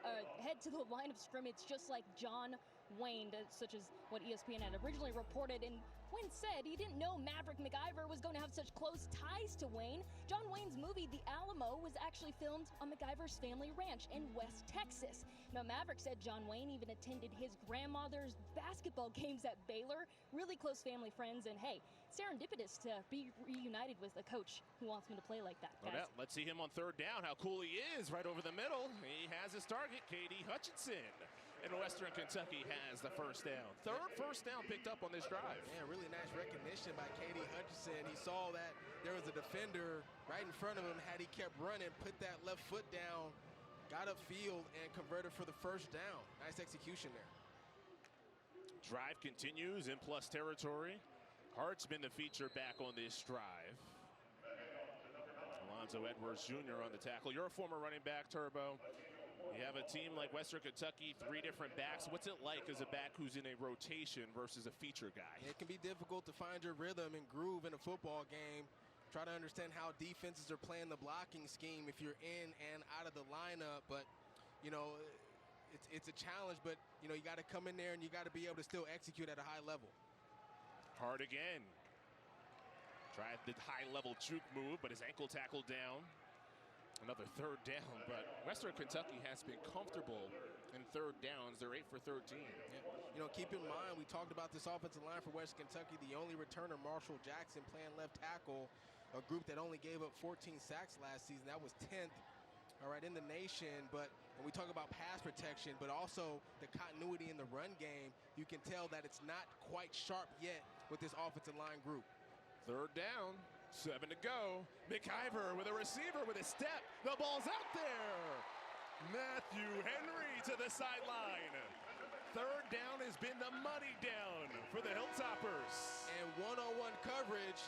head to the line of scrimmage, just like John Wayne, such as what ESPN had originally reported. And Wayne said he didn't know Maverick McIver was going to have such close ties to Wayne. John Wayne's movie, The Alamo, was actually filmed on McIver's family ranch in West Texas. Now, Maverick said John Wayne even attended his grandmother's basketball games at Baylor. Really close family friends, and hey, serendipitous to be reunited with a coach who wants him to play like that, guys. No doubt. Let's see him on third down. How cool he is right over the middle. He has his target, K.D. Hutchinson. And Western Kentucky has the first down. Third first down picked up on this drive. Yeah, really nice recognition by K.D. Hutchinson. He saw that there was a defender right in front of him. Had he kept running, put that left foot down, got upfield, and converted for the first down. Nice execution there. Drive continues in plus territory. Hart's been the feature back on this drive. Alonzo Edwards Jr. on the tackle. You're a former running back, Turbo. You have a team like Western Kentucky, 3 different backs. What's it like as a back who's in a rotation versus a feature guy? It can be difficult to find your rhythm and groove in a football game. Try to understand how defenses are playing the blocking scheme if you're in and out of the lineup. But, you know, it's a challenge, but, you know, you got to come in there and you got to be able to still execute at a high level. Hard again. Tried the high-level juke move, but his ankle tackled down. Another third down, but Western Kentucky has been comfortable in third downs. They're 8 for 13. Yeah. You know, keep in mind, we talked about this offensive line for Western Kentucky. The only returner, Marshall Jackson, playing left tackle, a group that only gave up 14 sacks last season. That was 10th, all right, in the nation. But when we talk about pass protection, but also the continuity in the run game, you can tell that it's not quite sharp yet with this offensive line group. Third down. 7 to go. McIver with a receiver with a step. The ball's out there. Matthew Henry to the sideline. Third down has been the money down for the Hilltoppers. And one-on-one coverage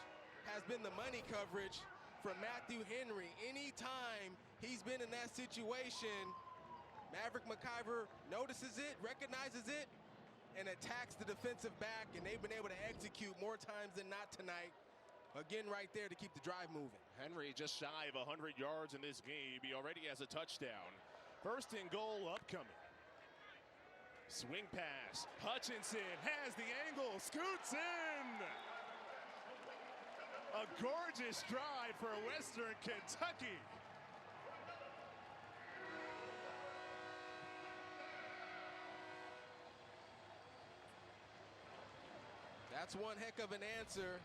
has been the money coverage for Matthew Henry. Anytime he's been in that situation, Maverick McIver notices it, recognizes it, and attacks the defensive back, and they've been able to execute more times than not tonight. Again, right there to keep the drive moving. Henry just shy of 100 yards in this game. He already has a touchdown. First and goal upcoming. Swing pass. Hutchinson has the angle. Scoots in. A gorgeous drive for Western Kentucky. That's one heck of an answer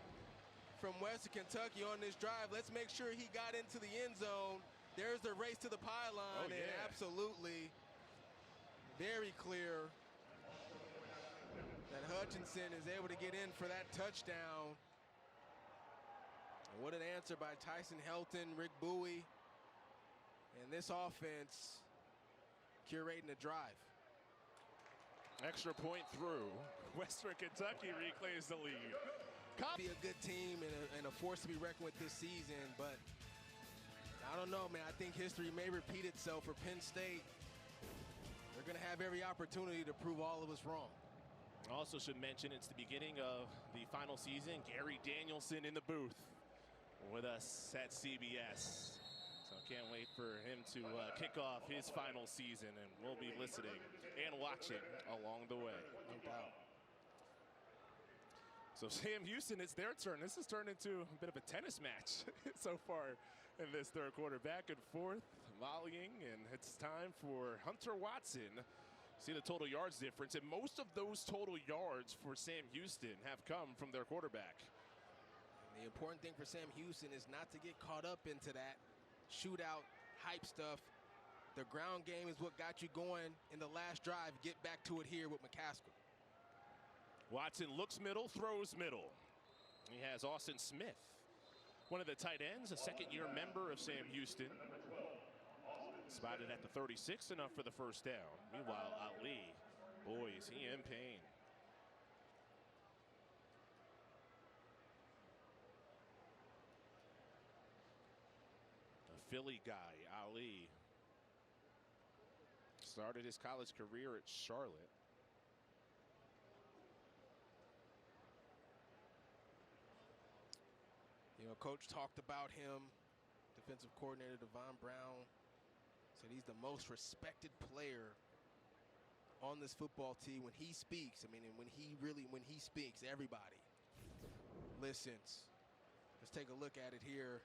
from Western Kentucky on this drive. Let's make sure he got into the end zone. There's the race to the pylon, and absolutely very clear that Hutchinson is able to get in for that touchdown. And what an answer by Tyson Helton, Rick Bowie, and this offense curating the drive. Extra point through. Western Kentucky reclaims the lead. Be a good team and a force to be reckoned with this season, but I don't know, man. I think history may repeat itself for Penn State. They're going to have every opportunity to prove all of us wrong. Also should mention it's the beginning of the final season. Gary Danielson in the booth with us at CBS. So can't wait for him to kick off his final season, and we'll be listening and watching along the way. No doubt. So Sam Houston, it's their turn. This has turned into a bit of a tennis match so far in this third quarter. Back and forth, volleying, and it's time for Hunter Watson. See the total yards difference, and most of those total yards for Sam Houston have come from their quarterback. And the important thing for Sam Houston is not to get caught up into that shootout hype stuff. The ground game is what got you going in the last drive. Get back to it here with McCaskill. Watson looks middle, throws middle. He has Austin Smith, one of the tight ends, a second-year member of Sam Houston. Spotted at the 36, enough for the first down. Meanwhile, Ali, boy, is he in pain. Philly guy, Ali. Started his college career at Charlotte. You know, Coach talked about him. Defensive coordinator Devon Brown said he's the most respected player on this football team. When he speaks, I mean, and when he speaks, everybody listens. Let's take a look at it here.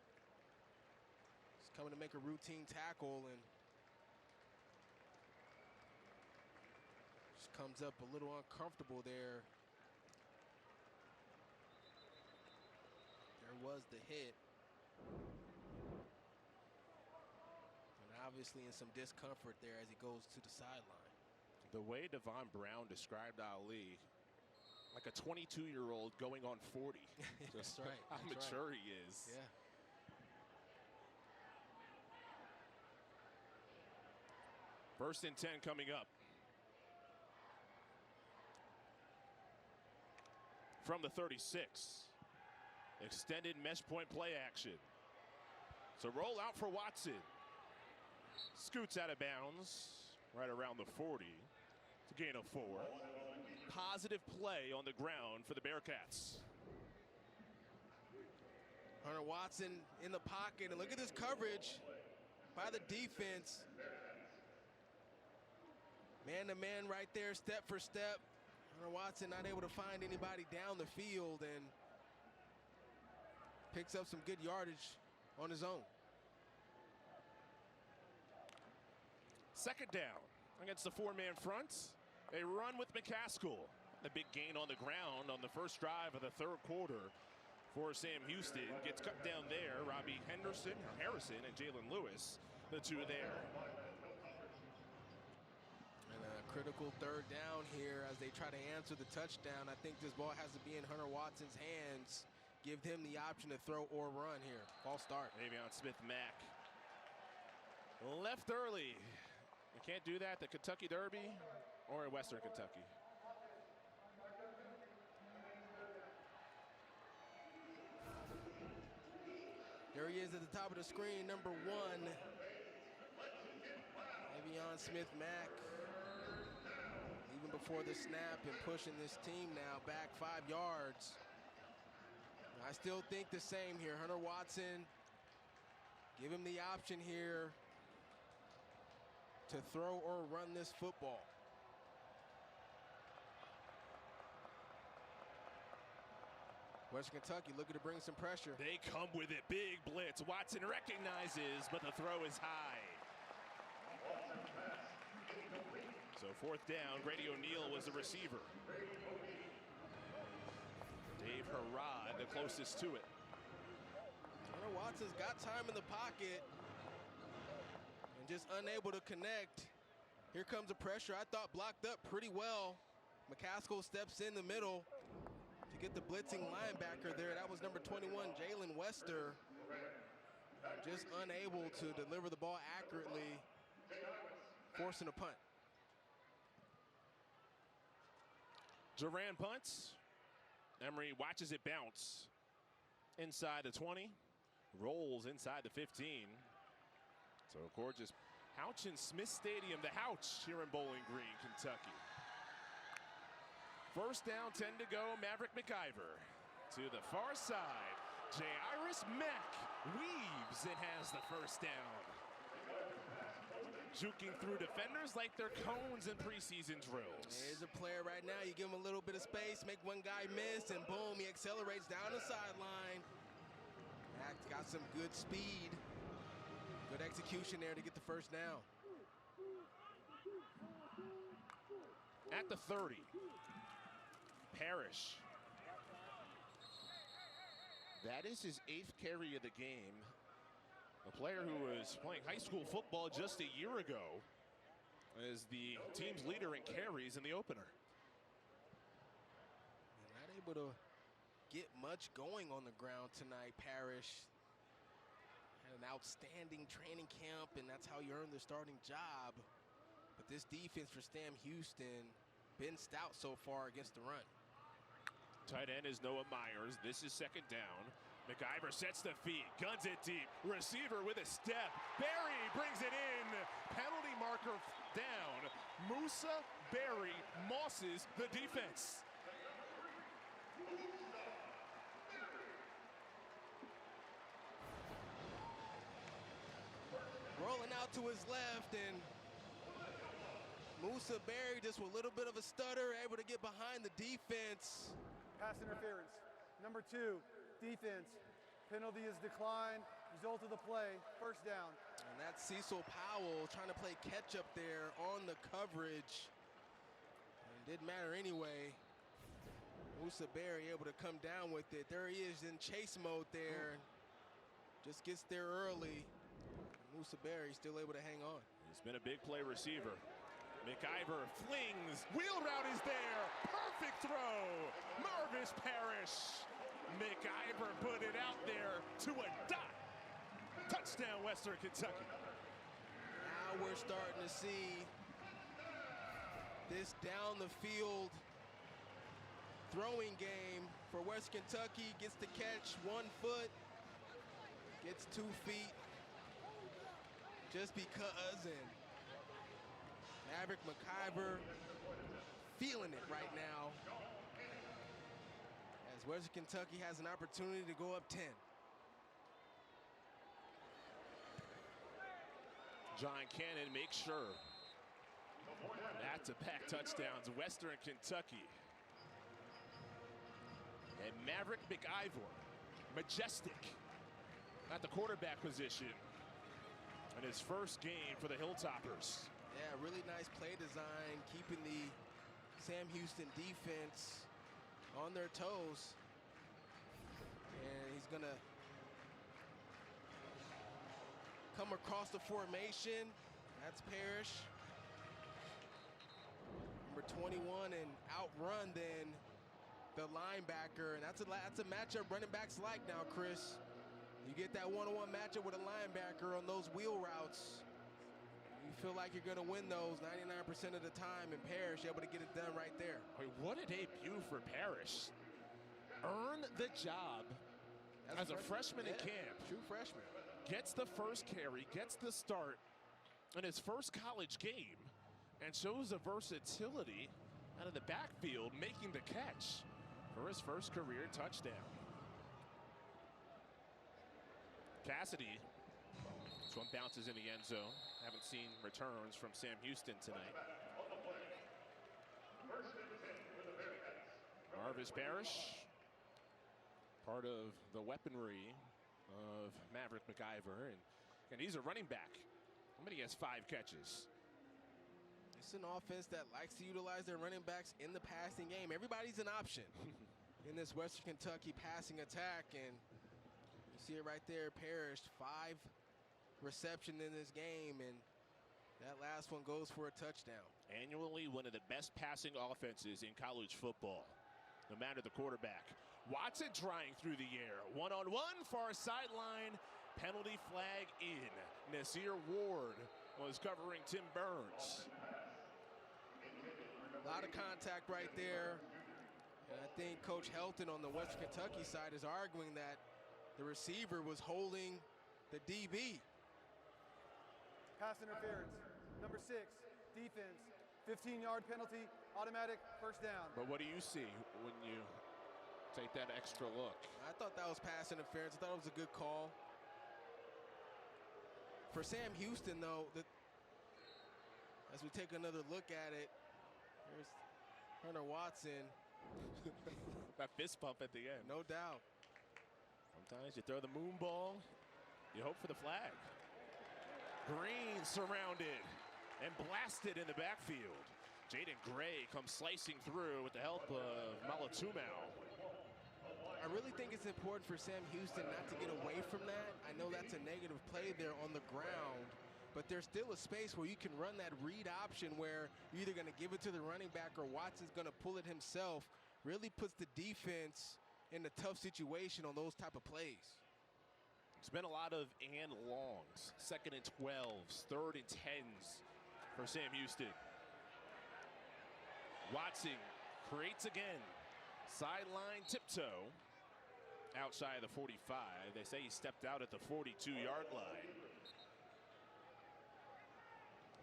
He's coming to make a routine tackle and just comes up a little uncomfortable there. There was the hit. And obviously in some discomfort there as he goes to the sideline. The way Devon Brown described Ali, like a 22-year-old going on 40. That's right. How mature he is. Yeah. First and 10 coming up. From the 36. Extended mesh point play action. So roll out for Watson. Scoots out of bounds right around the 40. It's a gain of 4. Positive play on the ground for the Bearcats. Hunter Watson in the pocket, and look at this coverage by the defense. Man-to-man right there, step for step. Hunter Watson not able to find anybody down the field and picks up some good yardage on his own. Second down against the 4-man front. A run with McCaskill. The big gain on the ground on the first drive of the third quarter for Sam Houston. Gets cut down there. Robbie Harrison, and Jalen Lewis, the two there. And a critical third down here as they try to answer the touchdown. I think this ball has to be in Hunter Watson's hands. Give him the option to throw or run here. False start. Avion Smith-Mack left early. You can't do that at the Kentucky Derby or in Western Kentucky. There he is at the top of the screen, number 1. Avion Smith-Mack. Even before the snap and pushing this team now back 5 yards. I still think the same here. Hunter Watson, give him the option here to throw or run this football. Western Kentucky looking to bring some pressure. They come with it. Big blitz. Watson recognizes, but the throw is high. So fourth down, Grady O'Neal was the receiver. Dave Harrod, the closest to it. Hunter Watson's got time in the pocket and just unable to connect. Here comes the pressure. I thought blocked up pretty well. McCaskill steps in the middle to get the blitzing linebacker there. That was number 21, Jalen Wester. Just unable to deliver the ball accurately, forcing a punt. Duran punts. Emery watches it bounce inside the 20, rolls inside the 15. So a gorgeous Houch in Smith Stadium, the Houch here in Bowling Green, Kentucky. First down, 10 to go. Maverick McIver to the far side. Jairus Mack weaves and has the first down. Juking through defenders like they're cones in preseason drills. Here's a player right now. You give him a little bit of space, make one guy miss, and boom, he accelerates down the sideline. Mack's got some good speed. Good execution there to get the first down. At the 30. Parrish. That is his 8th carry of the game. A player who was playing high school football just a year ago is the team's leader in carries in the opener. Not able to get much going on the ground tonight. Parrish had an outstanding training camp, and that's how you earn the starting job. But this defense for Sam Houston been stout so far against the run. Tight end is Noah Myers. This is second down. McIver sets the feet, guns it deep. Receiver with a step. Berry brings it in. Penalty marker down. Musa Berry mosses the defense. Rolling out to his left, and Musa Berry just with a little bit of a stutter, able to get behind the defense. Pass interference. Number 2, defense. Penalty is declined. Result of the play, first down. And that's Cecil Powell trying to play catch up there on the coverage. And it didn't matter anyway. Musa Berry able to come down with it. There he is in chase mode there. Just gets there early. Musa Berry still able to hang on. He's been a big play receiver. McIver flings. Wheel route is there. Perfect throw. Marvis Parrish. McIver put it out there to a dot. Touchdown, Western Kentucky. Now we're starting to see this down the field throwing game for West Kentucky. Gets the catch 1 foot, gets 2 feet just because, and Maverick McIver feeling it right now as Western Kentucky has an opportunity to go up 10. John Cannon makes sure. Back-to-back touchdowns, Western Kentucky. And Maverick McIver, majestic at the quarterback position in his first game for the Hilltoppers. Yeah, really nice play design, keeping the Sam Houston defense on their toes. And he's gonna come across the formation. That's Parrish. Number 21, and outrun then the linebacker. And that's a matchup running backs like now, Chris. You get that one-on-one matchup with a linebacker on those wheel routes. You feel like you're going to win those 99% of the time, and Parrish able to get it done right there. I mean, what a debut for Parrish. Earn the job as a freshman in camp. True freshman. Gets the first carry, gets the start in his first college game, and shows a versatility out of the backfield, making the catch for his first career touchdown. Cassidy, this one bounces in the end zone. Haven't seen returns from Sam Houston tonight. Marvis Parrish, part of the weaponry of Maverick McIver, and he's a running back. How many? He has 5 catches. It's an offense that likes to utilize their running backs in the passing game. Everybody's an option in this Western Kentucky passing attack, and you see it right there. Parrish, 5 reception in this game, and that last one goes for a touchdown. Annually one of the best passing offenses in college football, no matter the quarterback. Watson trying through the air. One-on-one, far sideline. Penalty flag in. Nasir Ward was covering Tim Burns. A lot of contact right there. And I think Coach Helton on the Western Kentucky side is arguing that the receiver was holding the DB. Pass interference. Number 6, defense. 15-yard penalty, automatic first down. But what do you see when you take that extra look? I thought that was pass interference. I thought it was a good call. For Sam Houston, though, as we take another look at it, here's Hunter Watson. That fist bump at the end. No doubt. Sometimes you throw the moon ball, you hope for the flag. Green surrounded and blasted in the backfield. Jaden Gray comes slicing through with the help of Malatumau. I really think it's important for Sam Houston not to get away from that. I know that's a negative play there on the ground, but there's still a space where you can run that read option where you're either going to give it to the running back or Watson's going to pull it himself. Really puts the defense in a tough situation on those type of plays. It's been a lot of and longs, 2nd and 12s, 3rd and 10s for Sam Houston. Watson creates again. Sideline tiptoe. outside of the 45. They say he stepped out at the 42-yard line.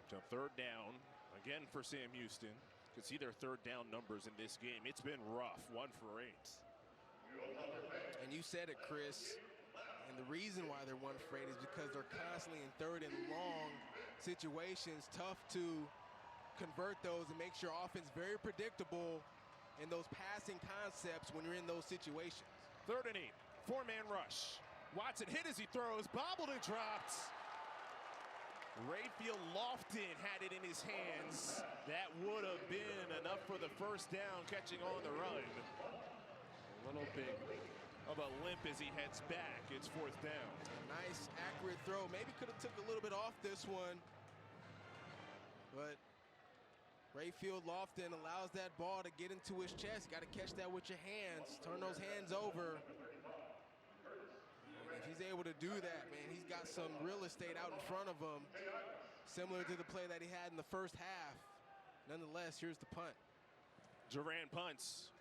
So third down again for Sam Houston. You can see their third down numbers in this game. It's been rough, 1 for 8. And you said it, Chris. And the reason why they're 1 for 8 is because they're constantly in third and long situations. Tough to convert those and makes your offense very predictable in those passing concepts when you're in those situations. 3rd and 8, 4-man rush. Watson hit as he throws, bobbled and dropped. Rayfield Lofton had it in his hands. That would have been enough for the first down, catching on the run. A little bit of a limp as he heads back. It's 4th down. Nice, accurate throw. Maybe could have took a little bit off this one. But Rayfield Lofton allows that ball to get into his chest. Got to catch that with your hands. Turn those hands over. And if he's able to do that, man, he's got some real estate out in front of him, similar to the play that he had in the first half. Nonetheless, here's the punt. Duran punts.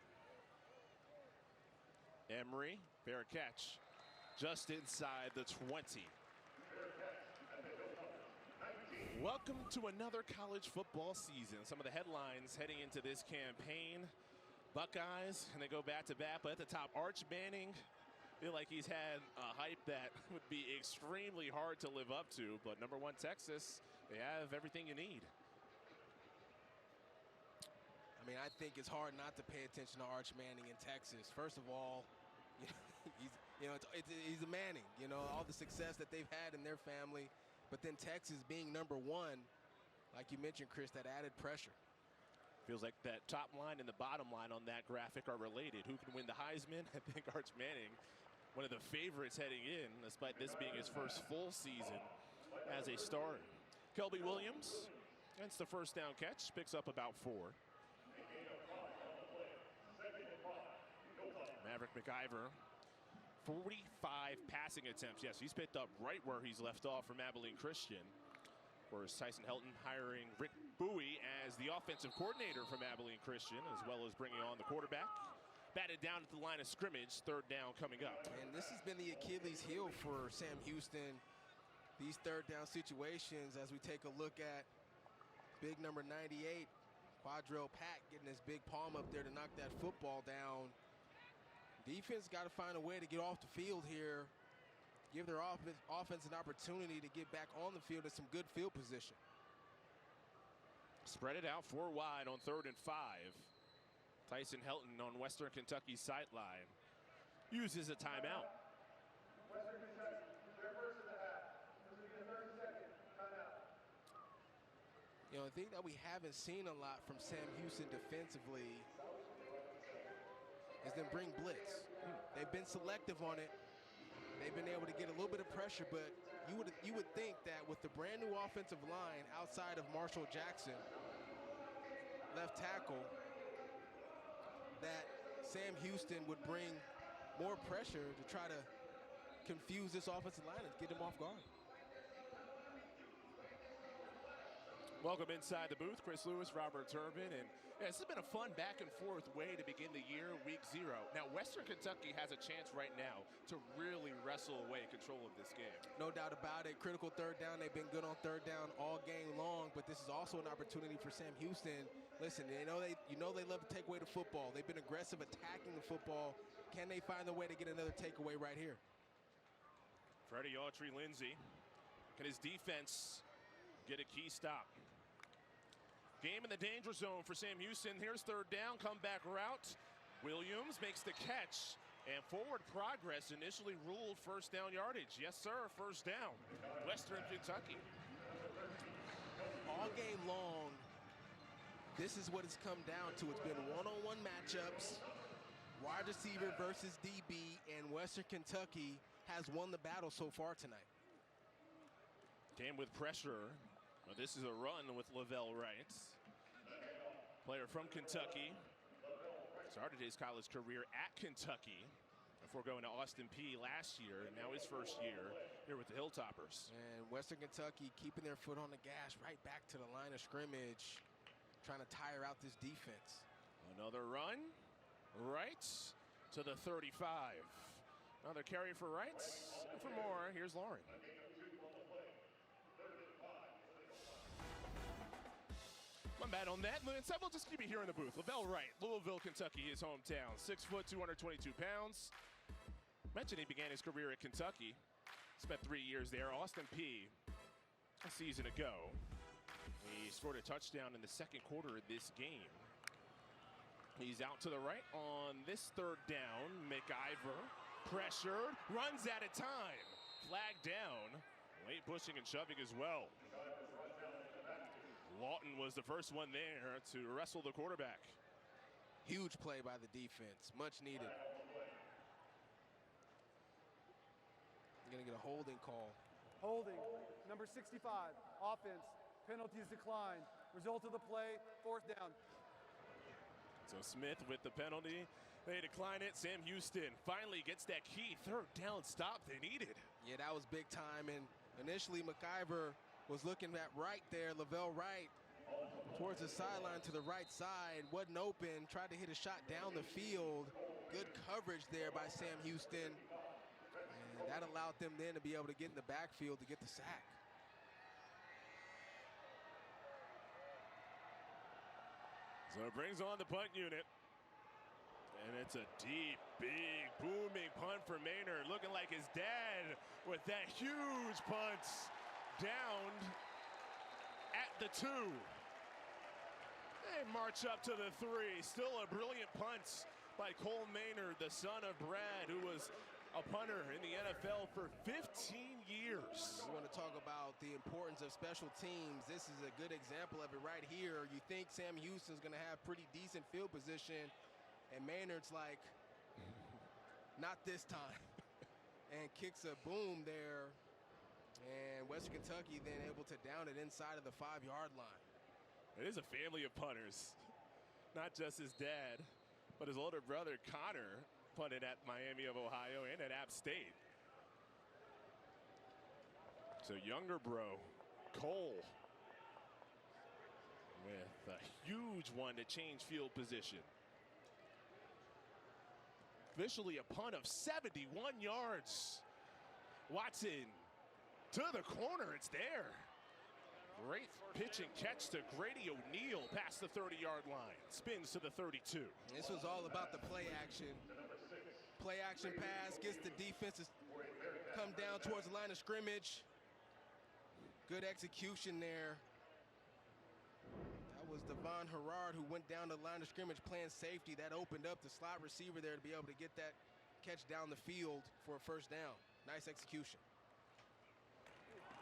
Emery, fair catch. Just inside the 20. Welcome to another college football season. Some of the headlines heading into this campaign. Buckeyes, and they go back-to-back, but at the top, Arch Manning. Feel like he's had a hype that would be extremely hard to live up to, but number 1 Texas, they have everything you need. I mean, I think it's hard not to pay attention to Arch Manning in Texas. First of all, he's a Manning, all the success that they've had in their family. But then Texas being number 1, like you mentioned, Chris, that added pressure. Feels like that top line and the bottom line on that graphic are related. Who can win the Heisman? I think Arch Manning, one of the favorites heading in, despite this being his first full season as a starter. Kelby Williams, that's the first down catch, picks up about 4. Maverick McIver, 45 passing attempts. Yes, he's picked up right where he's left off from Abilene Christian. Of course, Tyson Helton hiring Rick Bowie as the offensive coordinator from Abilene Christian, as well as bringing on the quarterback. Batted down at the line of scrimmage, 3rd down coming up. And this has been the Achilles heel for Sam Houston. These 3rd down situations, as we take a look at big number 98, Quadrell Pack getting his big palm up there to knock that football down. Defense got to find a way to get off the field here, give their offense an opportunity to get back on the field in some good field position. Spread it out 4 wide on 3rd and 5. Tyson Helton on Western Kentucky's sideline uses a timeout. Western Kentucky, their first and a half. This will be the 30-second timeout. The thing that we haven't seen a lot from Sam Houston defensively is them bring blitz. They've been selective on it. They've been able to get a little bit of pressure, but you would think that with the brand new offensive line outside of Marshall Jackson, left tackle, that Sam Houston would bring more pressure to try to confuse this offensive line and get them off guard. Welcome inside the booth, Chris Lewis, Robert Turbin, and this has been a fun back and forth way to begin the year, week 0. Now, Western Kentucky has a chance right now to really wrestle away control of this game. No doubt about it. Critical 3rd down. They've been good on 3rd down all game long, but this is also an opportunity for Sam Houston. Listen, they love to take away the football. They've been aggressive attacking the football. Can they find a way to get another takeaway right here? Freddie Autry-Lindsey, can his defense get a key stop? Game in the danger zone for Sam Houston. Here's 3rd down, comeback route. Williams makes the catch, and forward progress initially ruled first down yardage. Yes, sir, first down. Western Kentucky. All game long, this is what it's come down to. It's been one-on-one matchups, wide receiver versus DB, and Western Kentucky has won the battle so far tonight. Game with pressure. Well, this is a run with Lavelle Wright. Player from Kentucky. Started his college career at Kentucky before going to Austin Peay last year, and now his first year here with the Hilltoppers. And Western Kentucky keeping their foot on the gas right back to the line of scrimmage, trying to tire out this defense. Another run right to the 35. Another carry for Wright. And for more, here's Lauren. My bad on that. Instead, we'll just keep it here in the booth. Lavelle Wright, Louisville, Kentucky, his hometown. 6 foot, 222 pounds. Mentioned he began his career at Kentucky. Spent 3 years there. Austin Peay a season ago. He scored a touchdown in the second quarter of this game. He's out to the right on this third down. McIver pressured, runs out of time. Flag down. Late pushing and shoving as well. Lawton was the first one there to wrestle the quarterback. Huge play by the defense, much needed. You're gonna get a holding call. Holding, number 65, offense, penalties declined. Result of the play, 4th down. So Smith with the penalty. They decline it. Sam Houston finally gets that key 3rd down stop they needed. Yeah, that was big time. And initially, McIver was looking at right there, Lavelle Wright, towards the sideline to the right side. Wasn't open, tried to hit a shot down the field. Good coverage there by Sam Houston. And that allowed them then to be able to get in the backfield to get the sack. So it brings on the punt unit. And it's a deep, big, booming punt for Maynard. Looking like his dad with that huge punt. Downed at the 2. They march up to the 3. Still a brilliant punt by Cole Maynard, the son of Brad, who was a punter in the NFL for 15 years. We want to talk about the importance of special teams. This is a good example of it right here. You think Sam Houston's going to have pretty decent field position, and Maynard's like, not this time, and kicks a boom there. And Western Kentucky then able to down it inside of the 5-yard line. It is a family of punters. Not just his dad, but his older brother, Connor, punted at Miami of Ohio and at App State. So younger bro, Cole, with a huge one to change field position. Officially a punt of 71 yards. Watson to the corner, it's there. Great pitch and catch to Grady O'Neal past the 30-yard line. Spins to the 32. This was all about the play action. Play action pass, gets the defense to come down towards the line of scrimmage. Good execution there. That was Devon Herrard who went down the line of scrimmage playing safety. That opened up the slot receiver there to be able to get that catch down the field for a 1st down. Nice execution.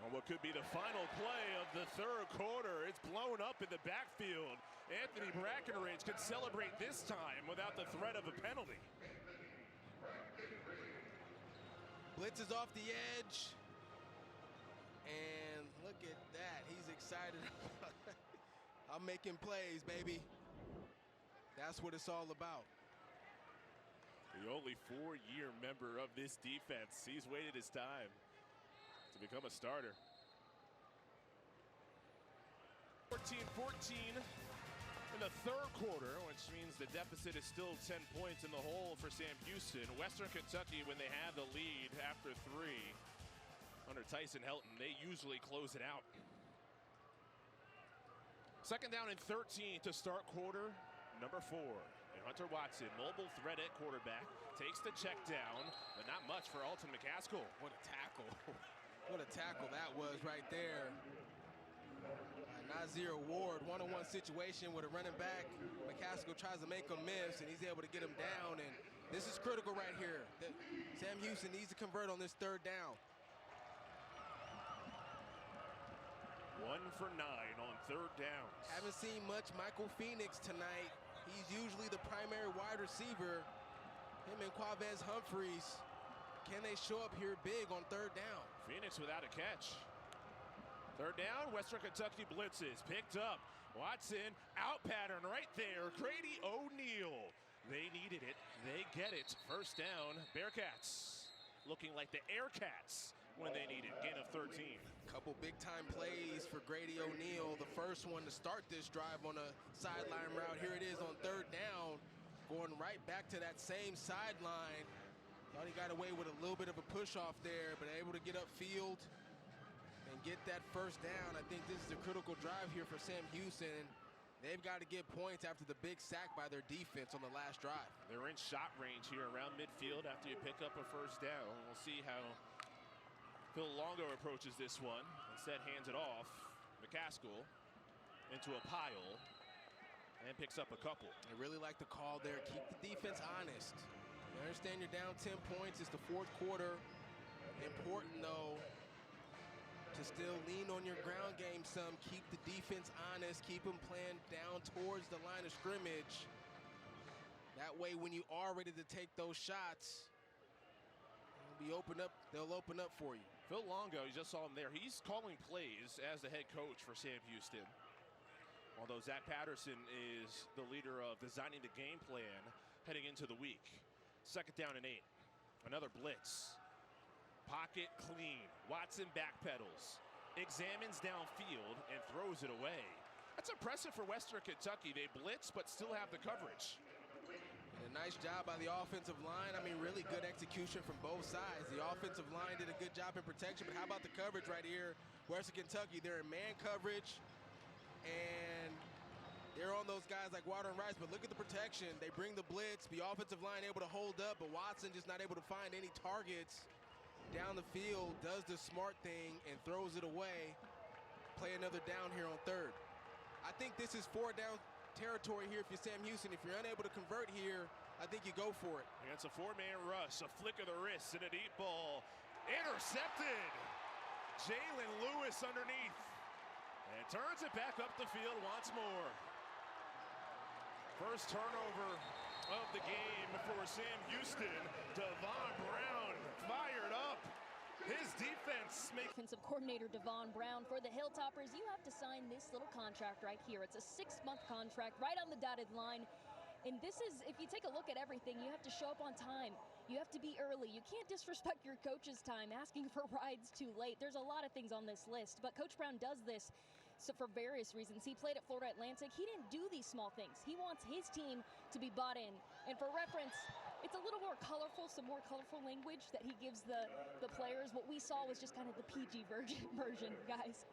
On what could be the final play of the 3rd quarter. It's blown up in the backfield. Anthony Brackenridge could celebrate this time without the threat of a penalty. Blitz is off the edge. And look at that. He's excited. I'm making plays, baby. That's what it's all about. The only 4-year member of this defense. He's waited his time to become a starter. 14-14 in the 3rd quarter, which means the deficit is still 10 points in the hole for Sam Houston. Western Kentucky, when they have the lead after 3, under Tyson Helton, they usually close it out. 2nd down and 13 to start quarter number 4. And Hunter Watson, mobile threat at quarterback, takes the check down, but not much for Alton McCaskill. What a tackle. What a tackle that was right there. Nazir Ward, one-on-one situation with a running back. McCaskill tries to make him miss, and he's able to get him down. And this is critical right here. Sam Houston needs to convert on this 3rd down. 1 for 9 on 3rd down. Haven't seen much Michael Phoenix tonight. He's usually the primary wide receiver. Him and Quavez Humphreys. Can they show up here big on 3rd down? Phoenix without a catch. 3rd down, Western Kentucky blitzes. Picked up. Watson, out pattern right there. Grady O'Neal. They needed it. They get it. 1st down, Bearcats. Looking like the Aircats when they need it. Gain of 13. Couple big-time plays for Grady O'Neal. The first one to start this drive on a sideline route. Here it is on 3rd down. Going right back to that same sideline. Thought he got away with a little bit of a push off there, but able to get upfield and get that first down. I think this is a critical drive here for Sam Houston. They've got to get points after the big sack by their defense on the last drive. They're in shot range here around midfield after you pick up a first down. We'll see how Phil Longo approaches this one. Instead, hands it off. McCaskill into a pile and picks up a couple. I really like the call there. Keep the defense honest. You understand you're down 10 points. It's the fourth quarter. Important, though, to still lean on your ground game some. Keep the defense honest. Keep them playing down towards the line of scrimmage. That way, when you are ready to take those shots, they'll open up for you. Phil Longo, you just saw him there. He's calling plays as the head coach for Sam Houston. Although Zach Patterson is the leader of designing the game plan heading into the week. Second down and 8. Another blitz. Pocket clean. Watson backpedals. Examines downfield and throws it away. That's impressive for Western Kentucky. They blitz but still have the coverage. And a nice job by the offensive line. I mean, really good execution from both sides. The offensive line did a good job in protection, but how about the coverage right here? Western Kentucky, they're in man coverage, and they're on those guys like Water and Rice, but look at the protection. They bring the blitz, the offensive line able to hold up, but Watson just not able to find any targets down the field, does the smart thing, and throws it away. Play another down here on third. I think this is 4 down territory here if you're Sam Houston. If you're unable to convert here, I think you go for it. And it's a 4-man rush, a flick of the wrist, and a deep ball. Intercepted. Jalen Lewis underneath. And turns it back up the field once more. First turnover of the game for Sam Houston. Devon Brown fired up. His defense makes... Offensive coordinator Devon Brown for the Hilltoppers. You have to sign this little contract right here. It's a 6-month contract right on the dotted line. And this is, if you take a look at everything, you have to show up on time. You have to be early. You can't disrespect your coach's time, asking for rides too late. There's a lot of things on this list, but Coach Brown does this so for various reasons. He played at Florida Atlantic. He didn't do these small things. He wants his team to be bought in. And for reference, it's a little more colorful, some more colorful language that he gives the players. What we saw was just kind of the PG version, guys.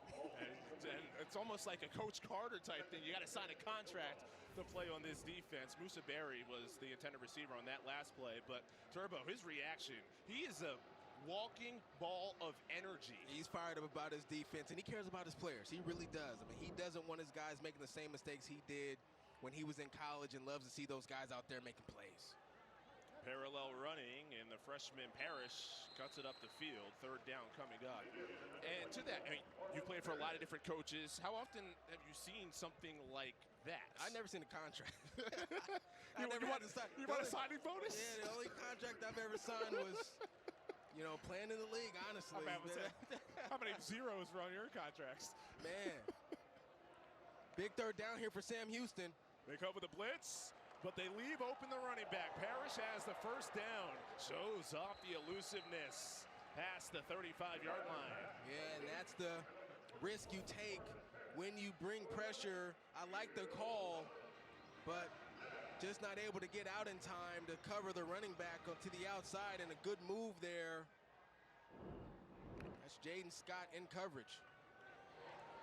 And it's almost like a Coach Carter type thing. You got to sign a contract to play on this defense. Musa Berry was the intended receiver on that last play, but Turbo, his reaction, he is a walking ball of energy. He's fired up about his defense, and he cares about his players. He really does. I mean, he doesn't want his guys making the same mistakes he did when he was in college, and loves to see those guys out there making plays. Parallel running, and the freshman Parrish cuts it up the field. Third down coming up. And to that, I mean, you played for a lot of different coaches. How often have you seen something like that? I've never seen a contract. You want a signing bonus? Yeah, the only contract I've ever signed was, you know, playing in the league, honestly. How many zeros were on your contracts? Man. Big third down here for Sam Houston. They cover the blitz, but they leave open the running back. Parrish has the first down. Shows off the elusiveness past the 35-yard line. Yeah, and that's the risk you take when you bring pressure. I like the call, but just not able to get out in time to cover the running back to the outside, and a good move there. That's Jaden Scott in coverage.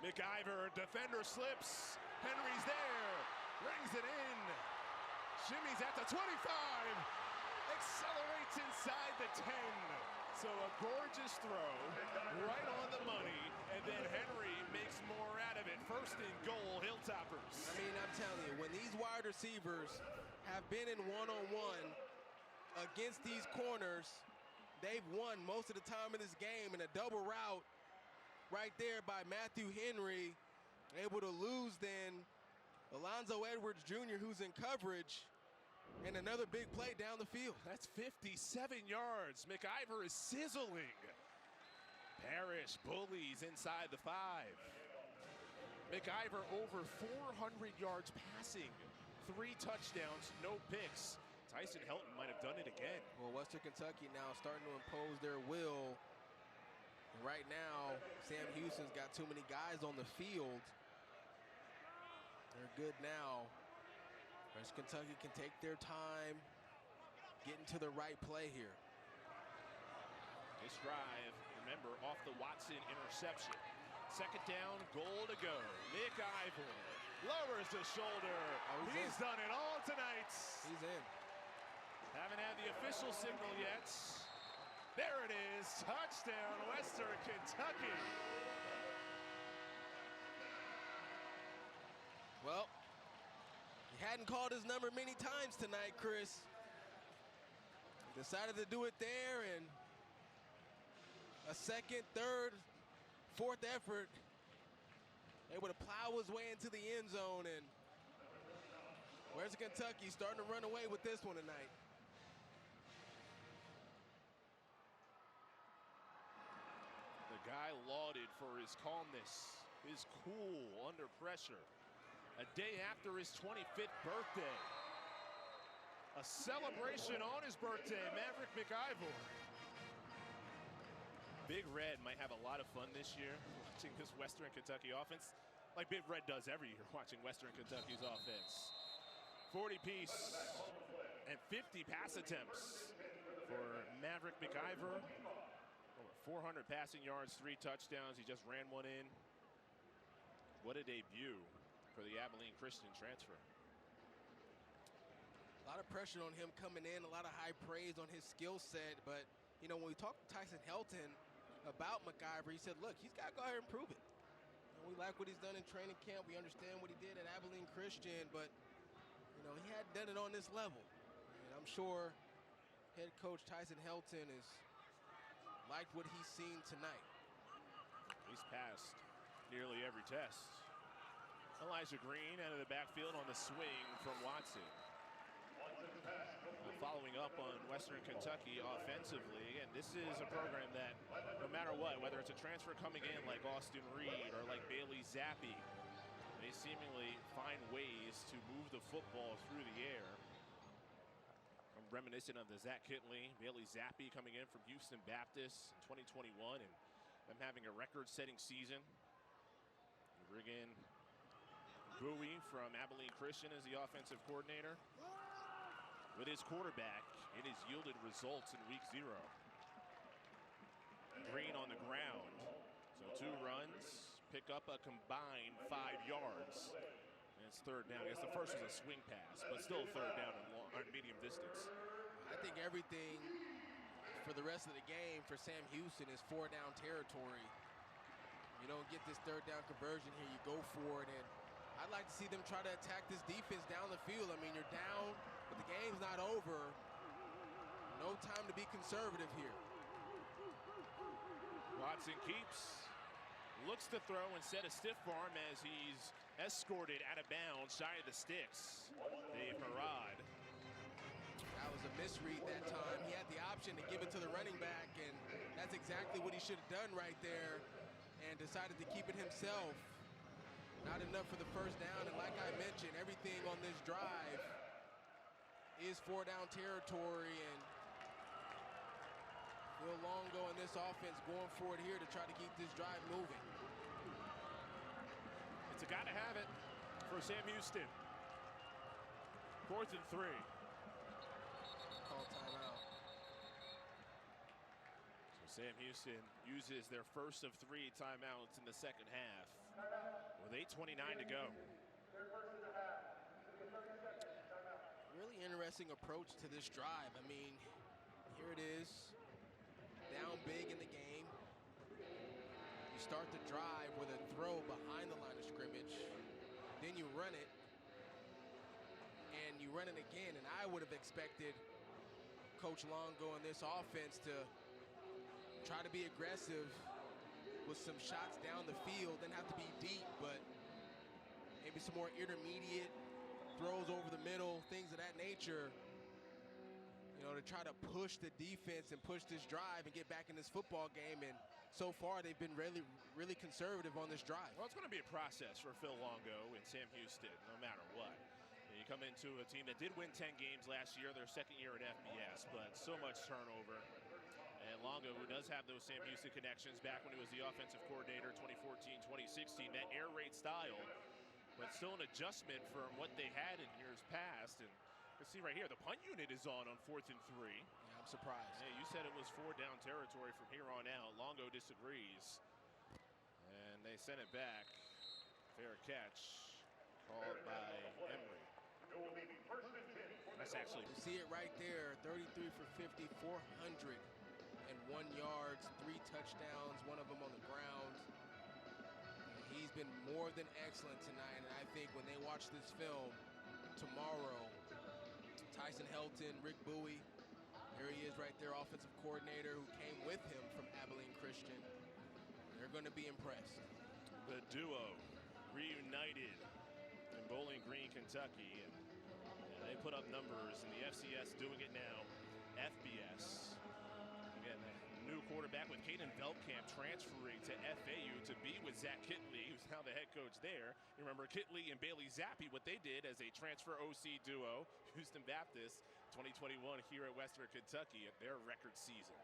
McIver, defender slips. Henry's there, brings it in. Shimmies at the 25, accelerates inside the 10. So a gorgeous throw, right on the money, and then Henry makes more out of it. First and goal, Hilltoppers. I mean, I'm telling you, when these wide receivers have been in one-on-one against these corners, they've won most of the time in this game. And a double route right there by Matthew Henry, able to lose then Alonzo Edwards Jr., who's in coverage. And another big play down the field. That's 57 yards. McIver is sizzling. Parrish bullies inside the 5. McIver over 400 yards passing. 3 touchdowns, no picks. Tyson Helton might have done it again. Well, Western Kentucky now starting to impose their will. And right now, Sam Houston's got too many guys on the field. They're good now. West Kentucky can take their time, get into the right play here. This drive, remember, off the Watson interception. Second down, goal to go. Nick Ivor lowers the shoulder. He's done it all tonight. He's in. Haven't had the official signal yet. There it is. Touchdown, Western Kentucky. Well, he hadn't called his number many times tonight, Chris. He decided to do it there, and a second, third, fourth effort, able to plow his way into the end zone, and Western Kentucky starting to run away with this one tonight. The guy lauded for his calmness, his cool under pressure. A day after his 25th birthday. A celebration on his birthday, Maverick McIvor. Big Red might have a lot of fun this year watching this Western Kentucky offense, like Big Red does every year watching Western Kentucky's offense. 40 piece and 50 pass attempts for Maverick McIvor. Over 400 passing yards, 3 touchdowns. He just ran one in. What a debut for the Abilene Christian transfer. A lot of pressure on him coming in, a lot of high praise on his skill set, but you know, when we talked to Tyson Helton about McIvor, he said, look, he's got to go ahead and prove it. And we like what he's done in training camp. We understand what he did at Abilene Christian, but you know, he hadn't done it on this level. And I'm sure head coach Tyson Helton has liked what he's seen tonight. He's passed nearly every test. Elijah Green out of the backfield on the swing from Watson. Following up on Western Kentucky offensively, and this is a program that no matter what, whether it's a transfer coming in like Austin Reed or like Bailey Zappi, they seemingly find ways to move the football through the air. I'm reminiscent of the Zach Kitley, Bailey Zappi coming in from Houston Baptist in 2021 and them having a record-setting season. You bring in Bowie from Abilene Christian as the offensive coordinator. With his quarterback, it has yielded results in week 0. Green on the ground. So 2 runs, pick up a combined 5 yards. And it's third down. I guess the first was a swing pass, but still third down on medium distance. I think everything for the rest of the game for Sam Houston is 4-down territory. You don't get this third down conversion here, you go for it. And I'd like to see them try to attack this defense down the field. I mean, you're down, but the game's not over. No time to be conservative here. Watson keeps, looks to throw instead of stiff arm as he's escorted out of bounds shy of the sticks. Dave Harrod. That was a misread that time. He had the option to give it to the running back, and that's exactly what he should have done right there, and decided to keep it himself. Not enough for the first down, and like I mentioned, everything on this drive is 4-down territory, and Phil Longo and this offense going for it here to try to keep this drive moving. It's a gotta have it for Sam Houston. 4th and 3. Call timeout. So Sam Houston uses their first of 3 timeouts in the second half with 8:29 to go. Really interesting approach to this drive. I mean, here it is, down big in the game. You start the drive with a throw behind the line of scrimmage. Then you run it, and you run it again. And I would have expected Coach Longo and this offense to try to be aggressive with some shots down the field. Didn't have to be deep, but maybe some more intermediate throws over the middle, things of that nature, you know, to try to push the defense and push this drive and get back in this football game. And so far, they've been really, really conservative on this drive. Well, it's going to be a process for Phil Longo and Sam Houston, no matter what. You come into a team that did win 10 games last year, their second year at FBS, but so much turnover. And Longo, who does have those Sam Houston connections back when he was the offensive coordinator 2014, 2016, that air raid style, but still an adjustment from what they had in years past. And you can see right here, the punt unit is on 4th and 3. Yeah, I I'm surprised. Hey, you said it was 4-down territory from here on out. Longo disagrees. And they sent it back. Fair catch called by Emery. That's actually... You see it right there, 33 for 50, 401 yards, 3 touchdowns, one of them on the ground. And he's been more than excellent tonight, and I think when they watch this film tomorrow, Tyson Helton, Rick Bowie, there he is right there, offensive coordinator who came with him from Abilene Christian. They're going to be impressed. The duo reunited in Bowling Green, Kentucky, and they put up numbers in the FCS, doing it now. FBS. Again, a new quarterback with Caden Veldkamp transferring to FAU to be with Zach Kitley, who's now the head coach there. You remember Kitley and Bailey Zappi, what they did as a transfer OC duo, Houston Baptist, 2021 here at Western Kentucky at their record season.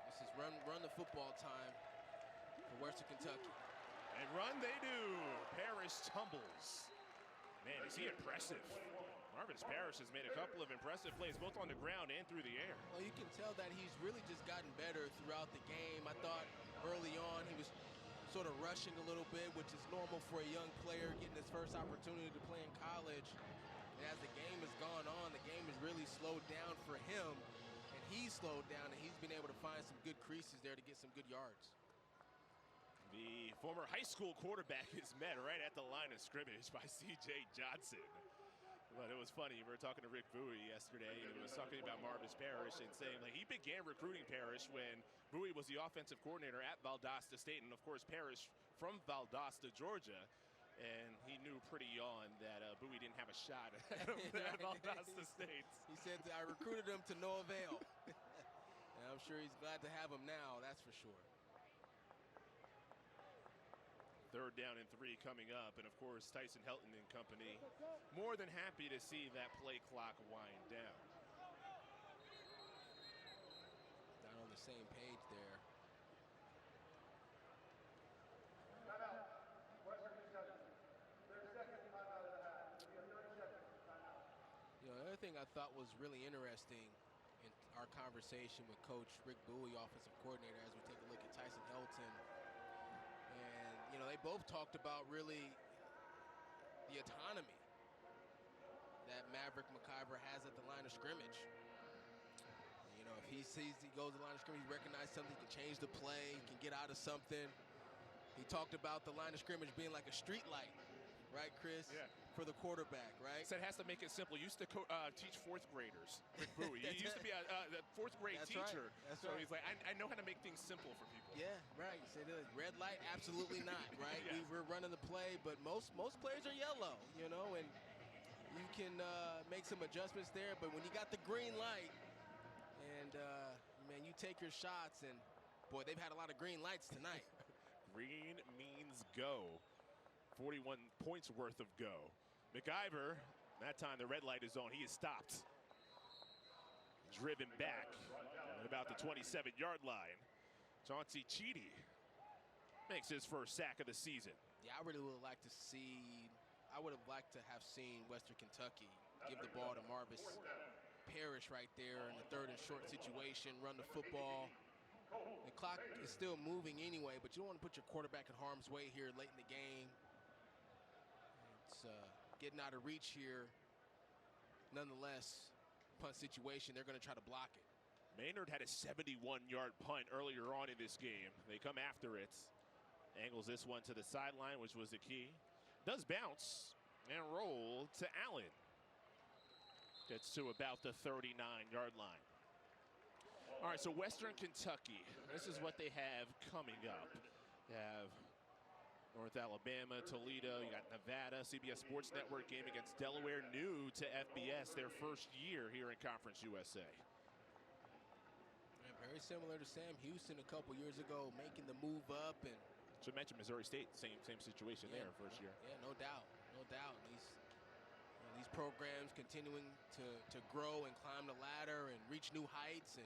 This is run the football time for Western Kentucky. And run they do. Parrish tumbles. Man, is he impressive. Marvis Parrish has made a couple of impressive plays, both on the ground and through the air. Well, you can tell that he's really just gotten better throughout the game. I thought early on he was sort of rushing a little bit, which is normal for a young player getting his first opportunity to play in college. And as the game has gone on, the game has really slowed down for him. And he's slowed down, and he's been able to find some good creases there to get some good yards. The former high school quarterback is met right at the line of scrimmage by C.J. Johnson. But it was funny. We were talking to Rick Bowie yesterday, and he was talking about Marvis Parrish and saying like he began recruiting Parrish when Bowie was the offensive coordinator at Valdosta State, and of course Parrish from Valdosta, Georgia. And he knew pretty on that Bowie didn't have a shot at Valdosta State. He said, I recruited him to no avail. And I'm sure he's glad to have him now, that's for sure. 3rd down and 3 coming up, and of course Tyson Helton and company more than happy to see that play clock wind down. Not on the same page there. You know, the other thing I thought was really interesting in our conversation with Coach Rick Bowie, offensive coordinator, as we take a look at Tyson Helton. And, you know, they both talked about really the autonomy that Maverick McIver has at the line of scrimmage. And, you know, if he sees he goes to the line of scrimmage, he recognizes something, he can change the play, he can get out of something. He talked about the line of scrimmage being like a street light, right, Chris? Yeah. For the quarterback, right? Said has to make it simple. Used to teach 4th graders, Rick Bowie. He used to be a 4th grade teacher. Right. That's so right. he's like, I know how to make things simple for people. Yeah, right. He said, red light, absolutely not, right? Yeah. We're running the play, but most players are yellow, you know, and you can make some adjustments there. But when you got the green light, and, man, you take your shots, and, boy, they've had a lot of green lights tonight. Green means go. 41 points worth of go. McIver, that time the red light is on. He is stopped. Driven back at about the 27-yard line. Chauncey Cheedy makes his first sack of the season. Yeah, I really would like to see, I would have liked to have seen Western Kentucky give the ball to Marvis Parrish right there in the 3rd and short situation, run the football. The clock is still moving anyway, but you don't want to put your quarterback in harm's way here late in the game. It's getting out of reach here. Nonetheless, punt situation, they're going to try to block it. Maynard had a 71-yard punt earlier on in this game. They come after it. Angles this one to the sideline, which was the key. Does bounce and roll to Allen. Gets to about the 39-yard line. All right, so Western Kentucky, this is what they have coming up. They have North Alabama, Toledo, you got Nevada, CBS Sports Network game against Delaware, new to FBS, their first year here in Conference USA. Yeah, very similar to Sam Houston a couple years ago, making the move up. And should mention Missouri State, same situation there, first year. Yeah, no doubt, no doubt. These programs continuing to grow and climb the ladder and reach new heights. And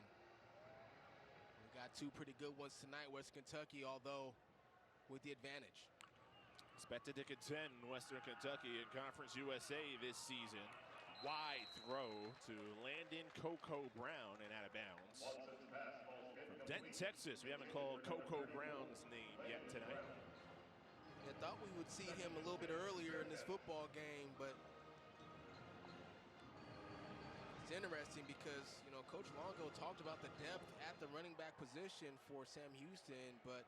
we got 2 pretty good ones tonight, Western Kentucky, although with the advantage. Expected to contend Western Kentucky in Conference USA this season. wide throw to Landon Coco Brown and out of bounds. From Denton, Texas, we haven't called Coco Brown's name yet tonight. I thought we would see him a little bit earlier in this football game, but it's interesting because, you know, Coach Longo talked about the depth at the running back position for Sam Houston, but,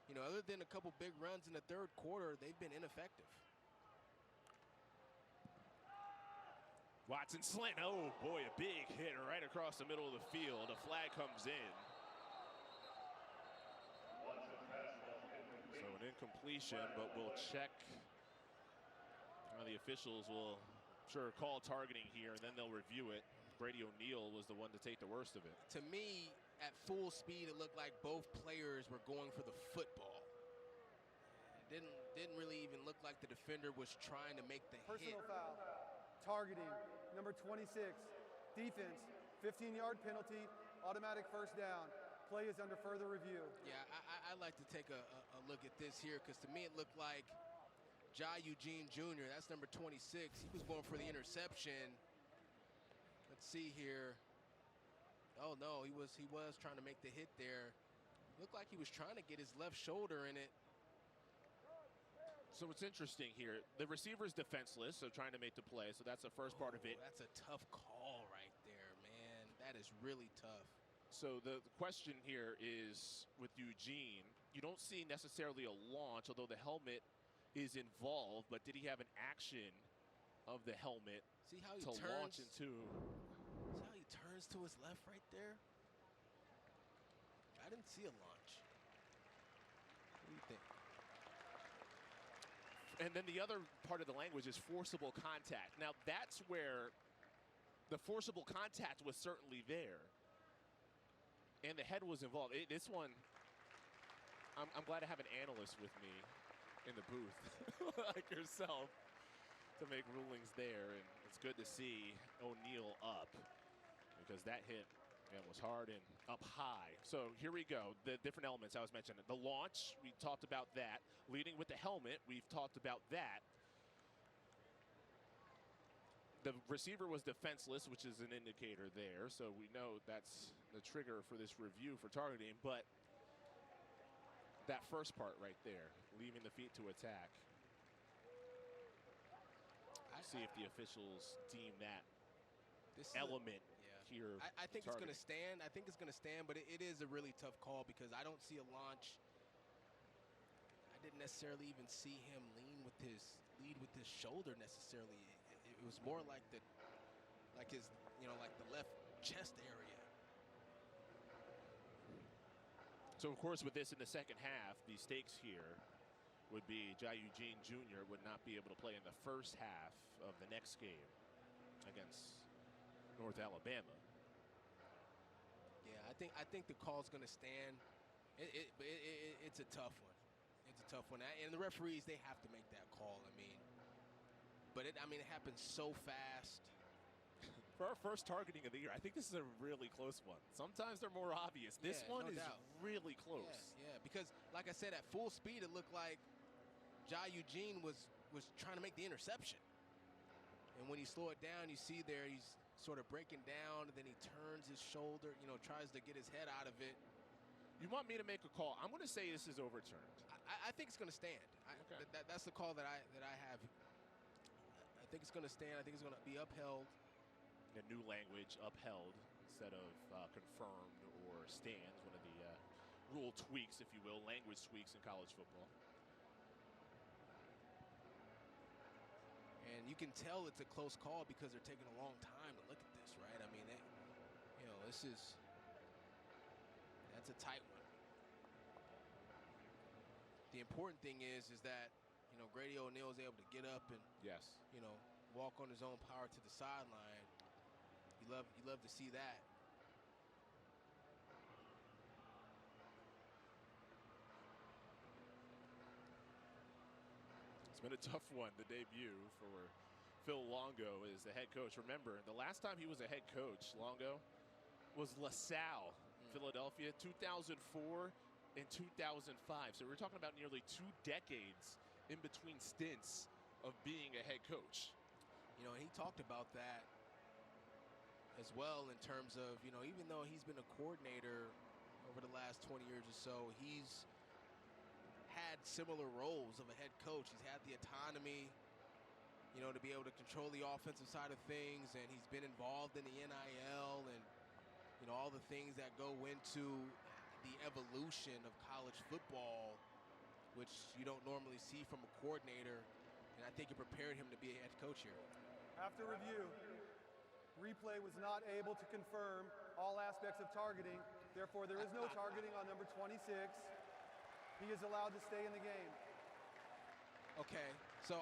you know, other than a couple big runs in the third quarter, they've been ineffective. Watson slant. Oh, boy, a big hit right across the middle of the field. A flag comes in. So an incompletion, but we'll check. The officials will sure call targeting here, and then they'll review it. Brady O'Neal was the one to take the worst of it. To me, at full speed, it looked like both players were going for the football. It didn't really even look like the defender was trying to make the Personal hit. foul. Targeting. Number 26. Defense. 15-yard penalty. Automatic first down. Play is under further review. Yeah, I like to take a look at this here because to me it looked like Jai Eugene Jr., that's number 26. He was going for the interception. Let's see here. Oh no, he was trying to make the hit there. Looked like he was trying to get his left shoulder in it. So it's interesting here. The receiver's defenseless, so trying to make the play. So that's the first part of it. That's a tough call right there, man. That is really tough. So the question here is with Eugene, you don't see necessarily a launch, although the helmet is involved, but did he have an action of the helmet See how he to turns, launch into? See how he turns to his left right there? I didn't see a launch. What do you think? And then the other part of the language is forcible contact. Now that's where the forcible contact was certainly there. And the head was involved. This one, I'm glad to have an analyst with me in the booth, like yourself, to make rulings there. And it's good to see O'Neal up because that hit was hard and up high. So here we go. The different elements I was mentioning. The launch, we talked about that. Leading with the helmet, we've talked about that. The receiver was defenseless, which is an indicator there, so we know that's the trigger for this review for targeting, but that first part right there, leaving the feet to attack. See if the officials deem that element here. I think it's going to stand. I think it's going to stand, but it is a really tough call because I don't see a launch. I didn't necessarily even see him lead with his shoulder necessarily. It was more like the left chest area. So of course, with this in the second half, the stakes here would be Jai Eugene Jr. would not be able to play in the first half of the next game against North Alabama. Yeah, I think the call's going to stand. It's a tough one. It's a tough one, and the referees, they have to make that call. But it happens so fast. For our first targeting of the year, I think this is a really close one. Sometimes they're more obvious. This one is really close. Yeah, because like I said, at full speed, it looked like Jai Eugene was trying to make the interception. And when you slow it down, you see there he's sort of breaking down, and then he turns his shoulder, tries to get his head out of it. You want me to make a call? I'm going to say this is overturned. I think it's going to stand. Okay. That's the call that I have. I think it's going to stand. I think it's going to be upheld. The new language, upheld, instead of confirmed or stands. One of the rule tweaks, if you will, language tweaks in college football. And you can tell it's a close call because they're taking a long time to look at this, right? That's a tight one. The important thing is that, Grady O'Neal is able to get up and, walk on his own power to the sideline. You love to see that. It's been a tough one, the debut for Phil Longo as the head coach. Remember, the last time he was a head coach, Longo, was LaSalle, Philadelphia, 2004 and 2005. So we're talking about nearly 2 decades in between stints of being a head coach. And he talked about that as well in terms of, even though he's been a coordinator over the last 20 years or so, he's had similar roles of a head coach. He's had the autonomy, to be able to control the offensive side of things, and he's been involved in the NIL and, all the things that go into the evolution of college football, which you don't normally see from a coordinator, and I think it prepared him to be a head coach here. After review, replay was not able to confirm all aspects of targeting. Therefore, there is no targeting on number 26. He is allowed to stay in the game. Okay, so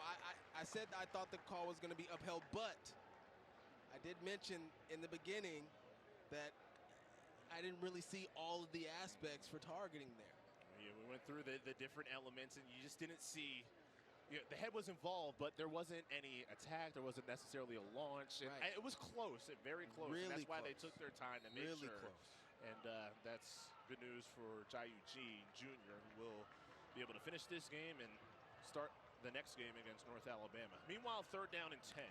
I said I thought the call was going to be upheld, but I did mention in the beginning that I didn't really see all of the aspects for targeting there. Yeah, we went through the different elements, and you just didn't see. The head was involved, but there wasn't any attack. There wasn't necessarily a launch. And Right. It was close, very close. Really and that's why they close. took their time to make Really sure. close. And that's good news for Jai Eugene Jr., who will be able to finish this game and start the next game against North Alabama. Meanwhile, 3rd down and 10.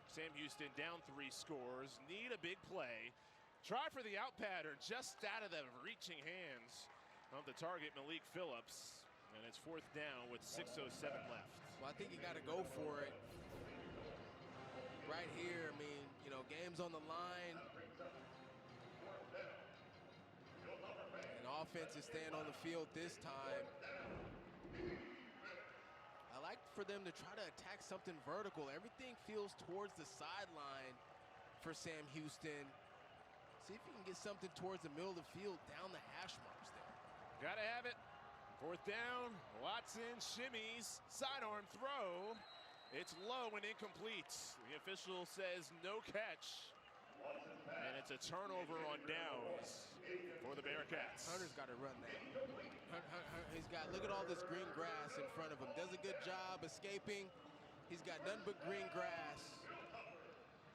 Sam Houston down 3 scores. Need a big play. Try for the out pattern, just out of the reaching hands of the target, Malik Phillips. And it's 4th down with 6:07 left. Well, I think you got to go for it right here. I mean, game's on the line. And offense is staying on the field this time. I like for them to try to attack something vertical. Everything feels towards the sideline for Sam Houston. See if you can get something towards the middle of the field, down the hash marks there. Gotta have it. 4th down. Watson shimmies. Sidearm throw. It's low and incomplete. The official says no catch. And it's a turnover on downs for the Bearcats. Hunter's got to run that. He's got, look at all this green grass in front of him. Does a good job escaping. He's got nothing but green grass.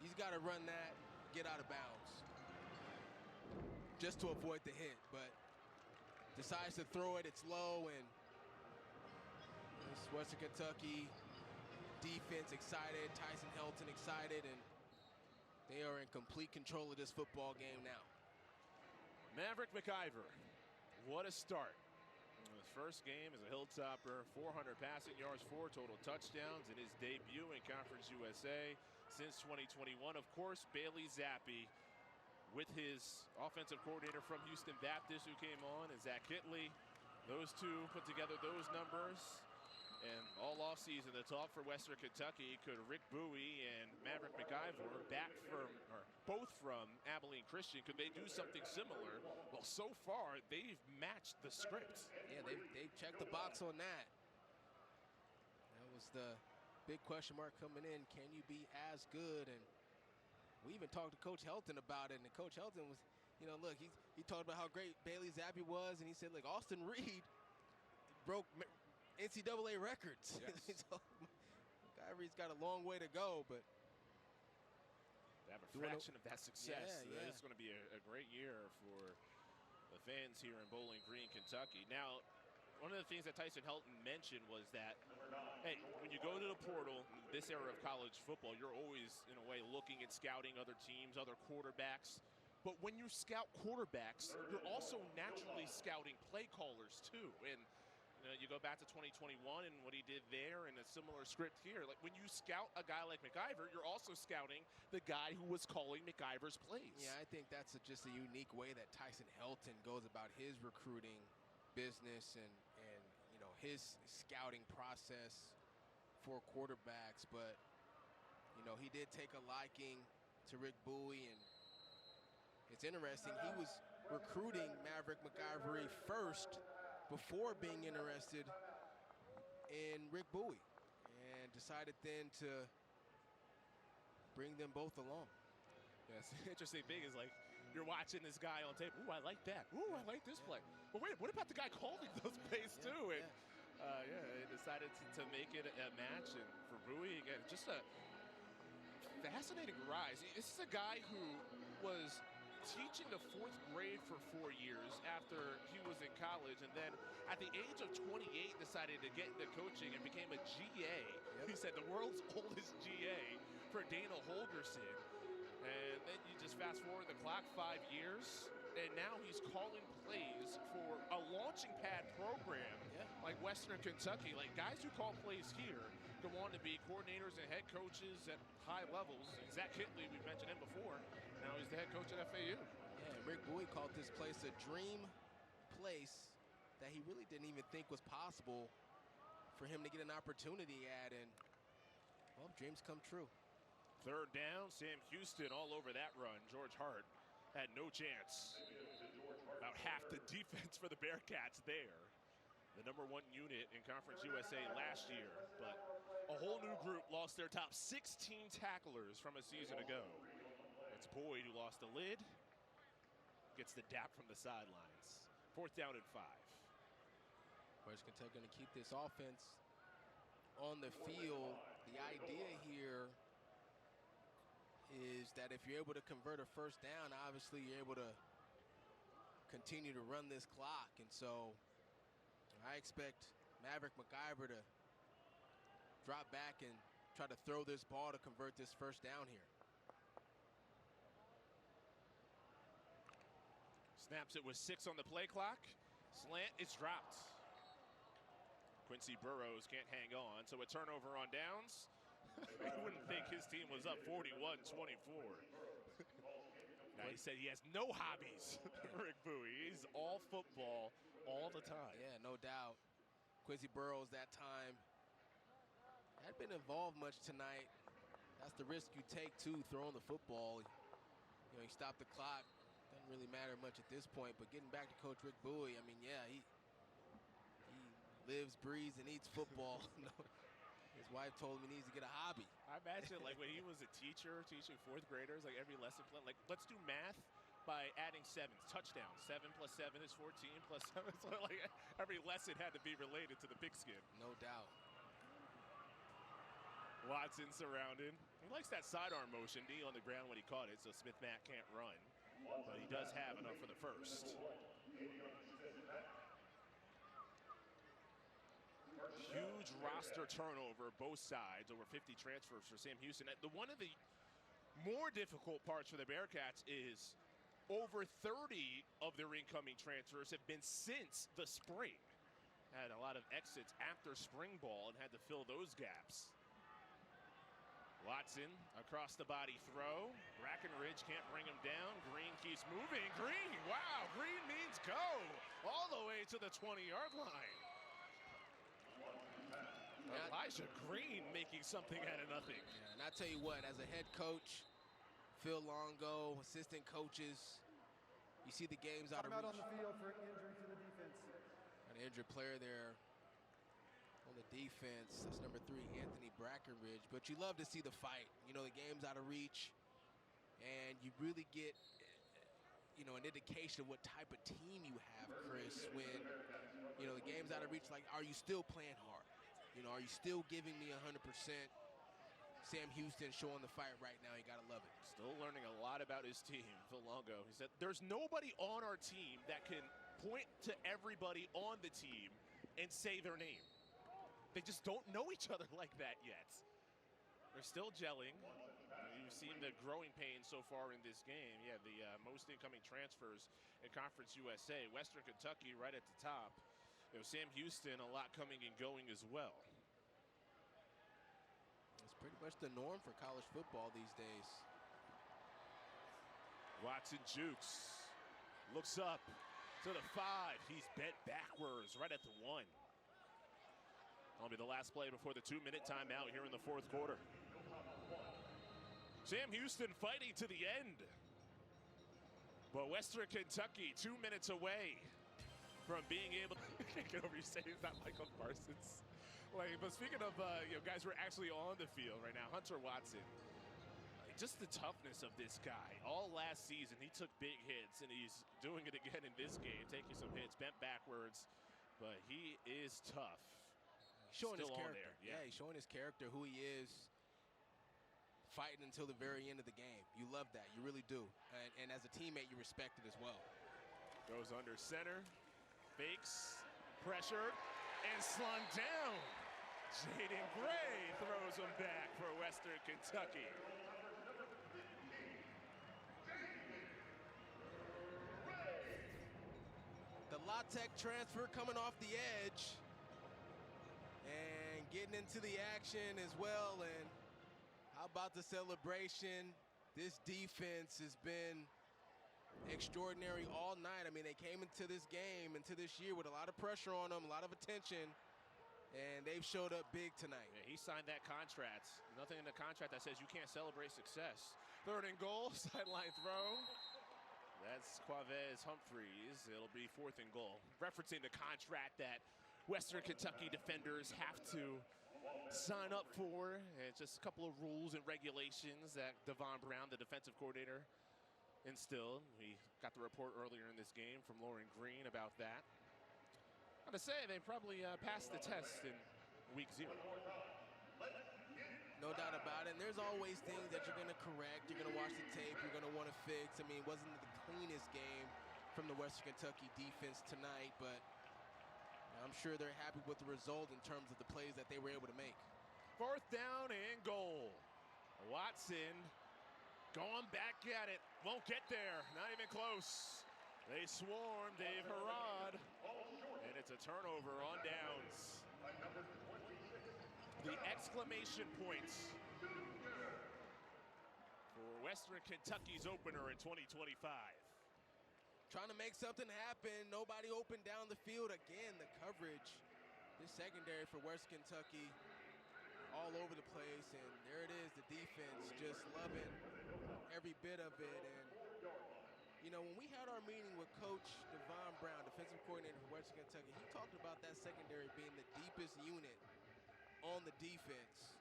He's got to run that, get out of bounds, just to avoid the hit, but decides to throw it. It's low, and this Western Kentucky defense excited, Tyson Helton excited, and they are in complete control of this football game now. Maverick McIver, what a start. His first game as a Hilltopper, 400 passing yards, 4 total touchdowns in his debut in Conference USA since 2021. Of course, Bailey Zappi with his offensive coordinator from Houston Baptist who came on, and Zach Kitley. Those two put together those numbers. And all offseason, the talk for Western Kentucky, could Rick Bowie and Maverick McIver, both from Abilene Christian, could they do something similar? Well, so far, they've matched the script. Yeah, they've checked the box on that. That was the big question mark coming in. Can you be as good? And we even talked to Coach Helton about it, and Coach Helton was, look, he talked about how great Bailey Zappi was, and he said, look, Austin Reed broke NCAA records. Yes. So, McIver's got a long way to go, but to have a fraction of that success, Yeah. it's going to be a great year for the fans here in Bowling Green, Kentucky. Now, one of the things that Tyson Helton mentioned was that, hey, when you go to the portal, this era of college football, you're always, in a way, looking at scouting other teams, other quarterbacks. But when you scout quarterbacks, you're also naturally scouting play callers, too. And you go back to 2021 and what he did there, and a similar script here. Like, when you scout a guy like McIver, you're also scouting the guy who was calling McIver's plays. yeah, I think that's just a unique way that Tyson Helton goes about his recruiting business and his scouting process for quarterbacks. But he did take a liking to Rick Bowie, and it's interesting. He was recruiting Maverick McIver first before being interested in Rick Bowie, and decided then to bring them both along. Yes, the interesting thing is, like, you're watching this guy on tape. Ooh, I like that. Ooh, I like this play. But wait, what about the guy calling those plays too? And they decided to make it a match. And for Bowie, again, just a fascinating rise. This is a guy who was teaching the 4th grade for 4 years after he was in college, and then at the age of 28 decided to get into coaching and became a GA. He said the world's oldest GA for Dana Holgerson. And then you just fast forward the clock 5 years, and now he's calling plays for a launching pad program like Western Kentucky. Like, guys who call plays here go on to be coordinators and head coaches at high levels. Zach Kitley, we've mentioned him before. Now he's the head coach at FAU. Yeah, Rick Bowie called this place a dream place that he really didn't even think was possible for him to get an opportunity at, and, well, dreams come true. Third down, Sam Houston all over that run. George Hart had no chance. About half the defense for the Bearcats there. The #1 unit in Conference USA last year, but a whole new group lost their top 16 tacklers from a season ago. It's Boyd who lost the lid, gets the dap from the sidelines. 4th down and 5. Where's Kentucky going to keep this offense on the field? The idea here is that if you're able to convert a first down, obviously you're able to continue to run this clock. And so I expect Maverick McIver to drop back and try to throw this ball to convert this first down here. Snaps it with 6 on the play clock. Slant is dropped. Quincy Burrows can't hang on, so a turnover on downs. You wouldn't think his team was up 41-24. Now he said he has no hobbies, Rick Bowie. He's all football all the time. Yeah, no doubt. Quincy Burrows that time hadn't been involved much tonight. That's the risk you take, too, throwing the football. You know, he stopped the clock. Doesn't really matter much at this point, but getting back to Coach Rick Bowie, I mean, yeah, he lives, breathes, and eats football. His wife told him he needs to get a hobby. I imagine, like, when he was a teacher teaching 4th graders, like, every lesson plan, like, let's do math by adding 7s, touchdowns. 7 plus 7 is 14 plus 7. So, like, every lesson had to be related to the pigskin. No doubt. Watson surrounded. He likes that sidearm motion, knee on the ground when he caught it, so Smith-Matt can't run. But he does have enough for the first. Huge roster turnover, both sides, over 50 transfers for Sam Houston. One of the more difficult parts for the Bearcats is over 30 of their incoming transfers have been since the spring. Had a lot of exits after spring ball and had to fill those gaps. Watson across the body throw. Brackenridge can't bring him down. Green keeps moving. Green, wow, Green means go all the way to the 20-yard line. Elijah Green making something out of nothing. Yeah, and I tell you what, as a head coach, Phil Longo, assistant coaches, you see the games out of reach. Out on the field for injury to the defense. An injured player there on the defense. That's number 3, Anthony Brackenridge. But you love to see the fight. You know, the game's out of reach, and you really get, you know, an indication of what type of team you have, Chris, when, you know, the game's out of reach. Like, are you still playing hard? You know, are you still giving me 100%? Sam Houston showing the fight right now. You got to love it. Still learning a lot about his team, Phil Longo. He said, there's nobody on our team that can point to everybody on the team and say their name. They just don't know each other like that yet. They're still gelling. You've seen the growing pains so far in this game. Yeah, the most incoming transfers in Conference USA. Western Kentucky right at the top. You know, Sam Houston, a lot coming and going as well. It's pretty much the norm for college football these days. Watson jukes. Looks up to the 5. He's bent backwards right at the 1. That'll be the last play before the 2-minute timeout here in the 4th quarter. Sam Houston fighting to the end. But Western Kentucky 2 minutes away from being able to get over. You say he's not Michael Parsons. Like, but speaking of you know, guys who are actually on the field right now, Hunter Watson. Just the toughness of this guy. All last season, he took big hits, and he's doing it again in this game, taking some hits, bent backwards. But he is tough. Showing Still his character. on there. Yeah, he's showing his character, who he is, fighting until the very end of the game. You love that. You really do. And as a teammate, you respect it as well. Goes under center, fakes, pressured, and slung down. Jaden Gray throws them back for Western Kentucky. The La Tech transfer coming off the edge and getting into the action as well. And how about the celebration? This defense has been extraordinary all night. I mean, they came into this game, into this year with a lot of pressure on them, a lot of attention, and they've showed up big tonight. Yeah, he signed that contract. Nothing in the contract that says you can't celebrate success. 3rd and goal, sideline throw. That's Quavez Humphreys. It'll be 4th and goal. Referencing the contract that Western Kentucky defenders have to sign up for. And just a couple of rules and regulations that Devon Brown, the defensive coordinator, instilled. We got the report earlier in this game from Lauren Green about that. Got to say, they probably passed the test in week 0. No doubt about it. And there's always things that you're going to correct. You're going to watch the tape. You're going to want to fix. I mean, it wasn't the cleanest game from the Western Kentucky defense tonight, but I'm sure they're happy with the result in terms of the plays that they were able to make. 4th down and goal. Watson going back at it. Won't get there. Not even close. They swarm Dave Harrod. And it's a turnover on downs. The exclamation points for Western Kentucky's opener in 2025. Trying to make something happen. Nobody open down the field. Again, the coverage. This secondary for West Kentucky all over the place. And there it is, the defense just loving every bit of it. And, you know, when we had our meeting with Coach Devon Brown, defensive coordinator for Western Kentucky, he talked about that secondary being the deepest unit on the defense.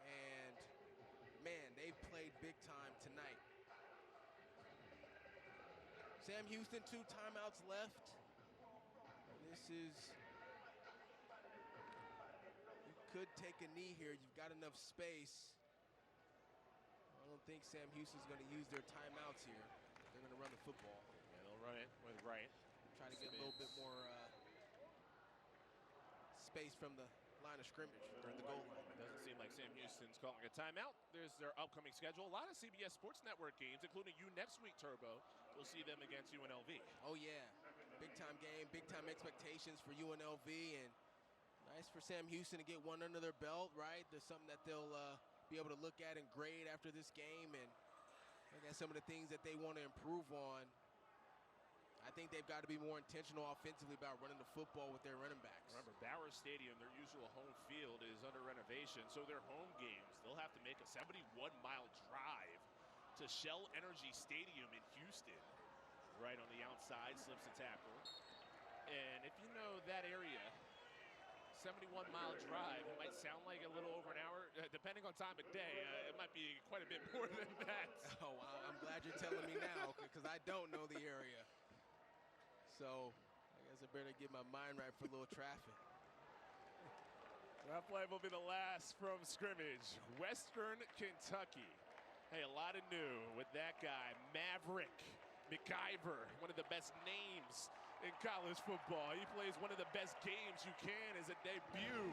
And, man, they've played big time tonight. Sam Houston, 2 timeouts left. This is, you could take a knee here. You've got enough space. I don't think Sam Houston's going to use their timeouts here. They're going to run the football. Yeah, they'll run it with Wright. Try to get a little bit more space from the line of scrimmage or the goal line. It doesn't seem like Sam Houston's calling a timeout. There's their upcoming schedule. A lot of CBS Sports Network games, including you next week, Turbo. We'll see them against UNLV. Oh, yeah. Big-time game, big-time expectations for UNLV. And nice for Sam Houston to get one under their belt, right? There's something that they'll be able to look at and grade after this game. And look at some of the things that they want to improve on. I think they've got to be more intentional offensively about running the football with their running backs. Remember, Bauer Stadium, their usual home field, is under renovation, so their home games, they'll have to make a 71-mile drive to Shell Energy Stadium in Houston. Right on the outside, slips a tackle. And if you know that area, 71-mile drive, it might sound like a little over an hour. Depending on time of day, it might be quite a bit more than that. Oh, I'm glad you're telling me now, because I don't know the area. So I guess I better get my mind right for a little traffic. That play will be the last from scrimmage. Western Kentucky. Hey, a lot of new with that guy, Maverick McIver, one of the best names in college football. He plays one of the best games you can as a debut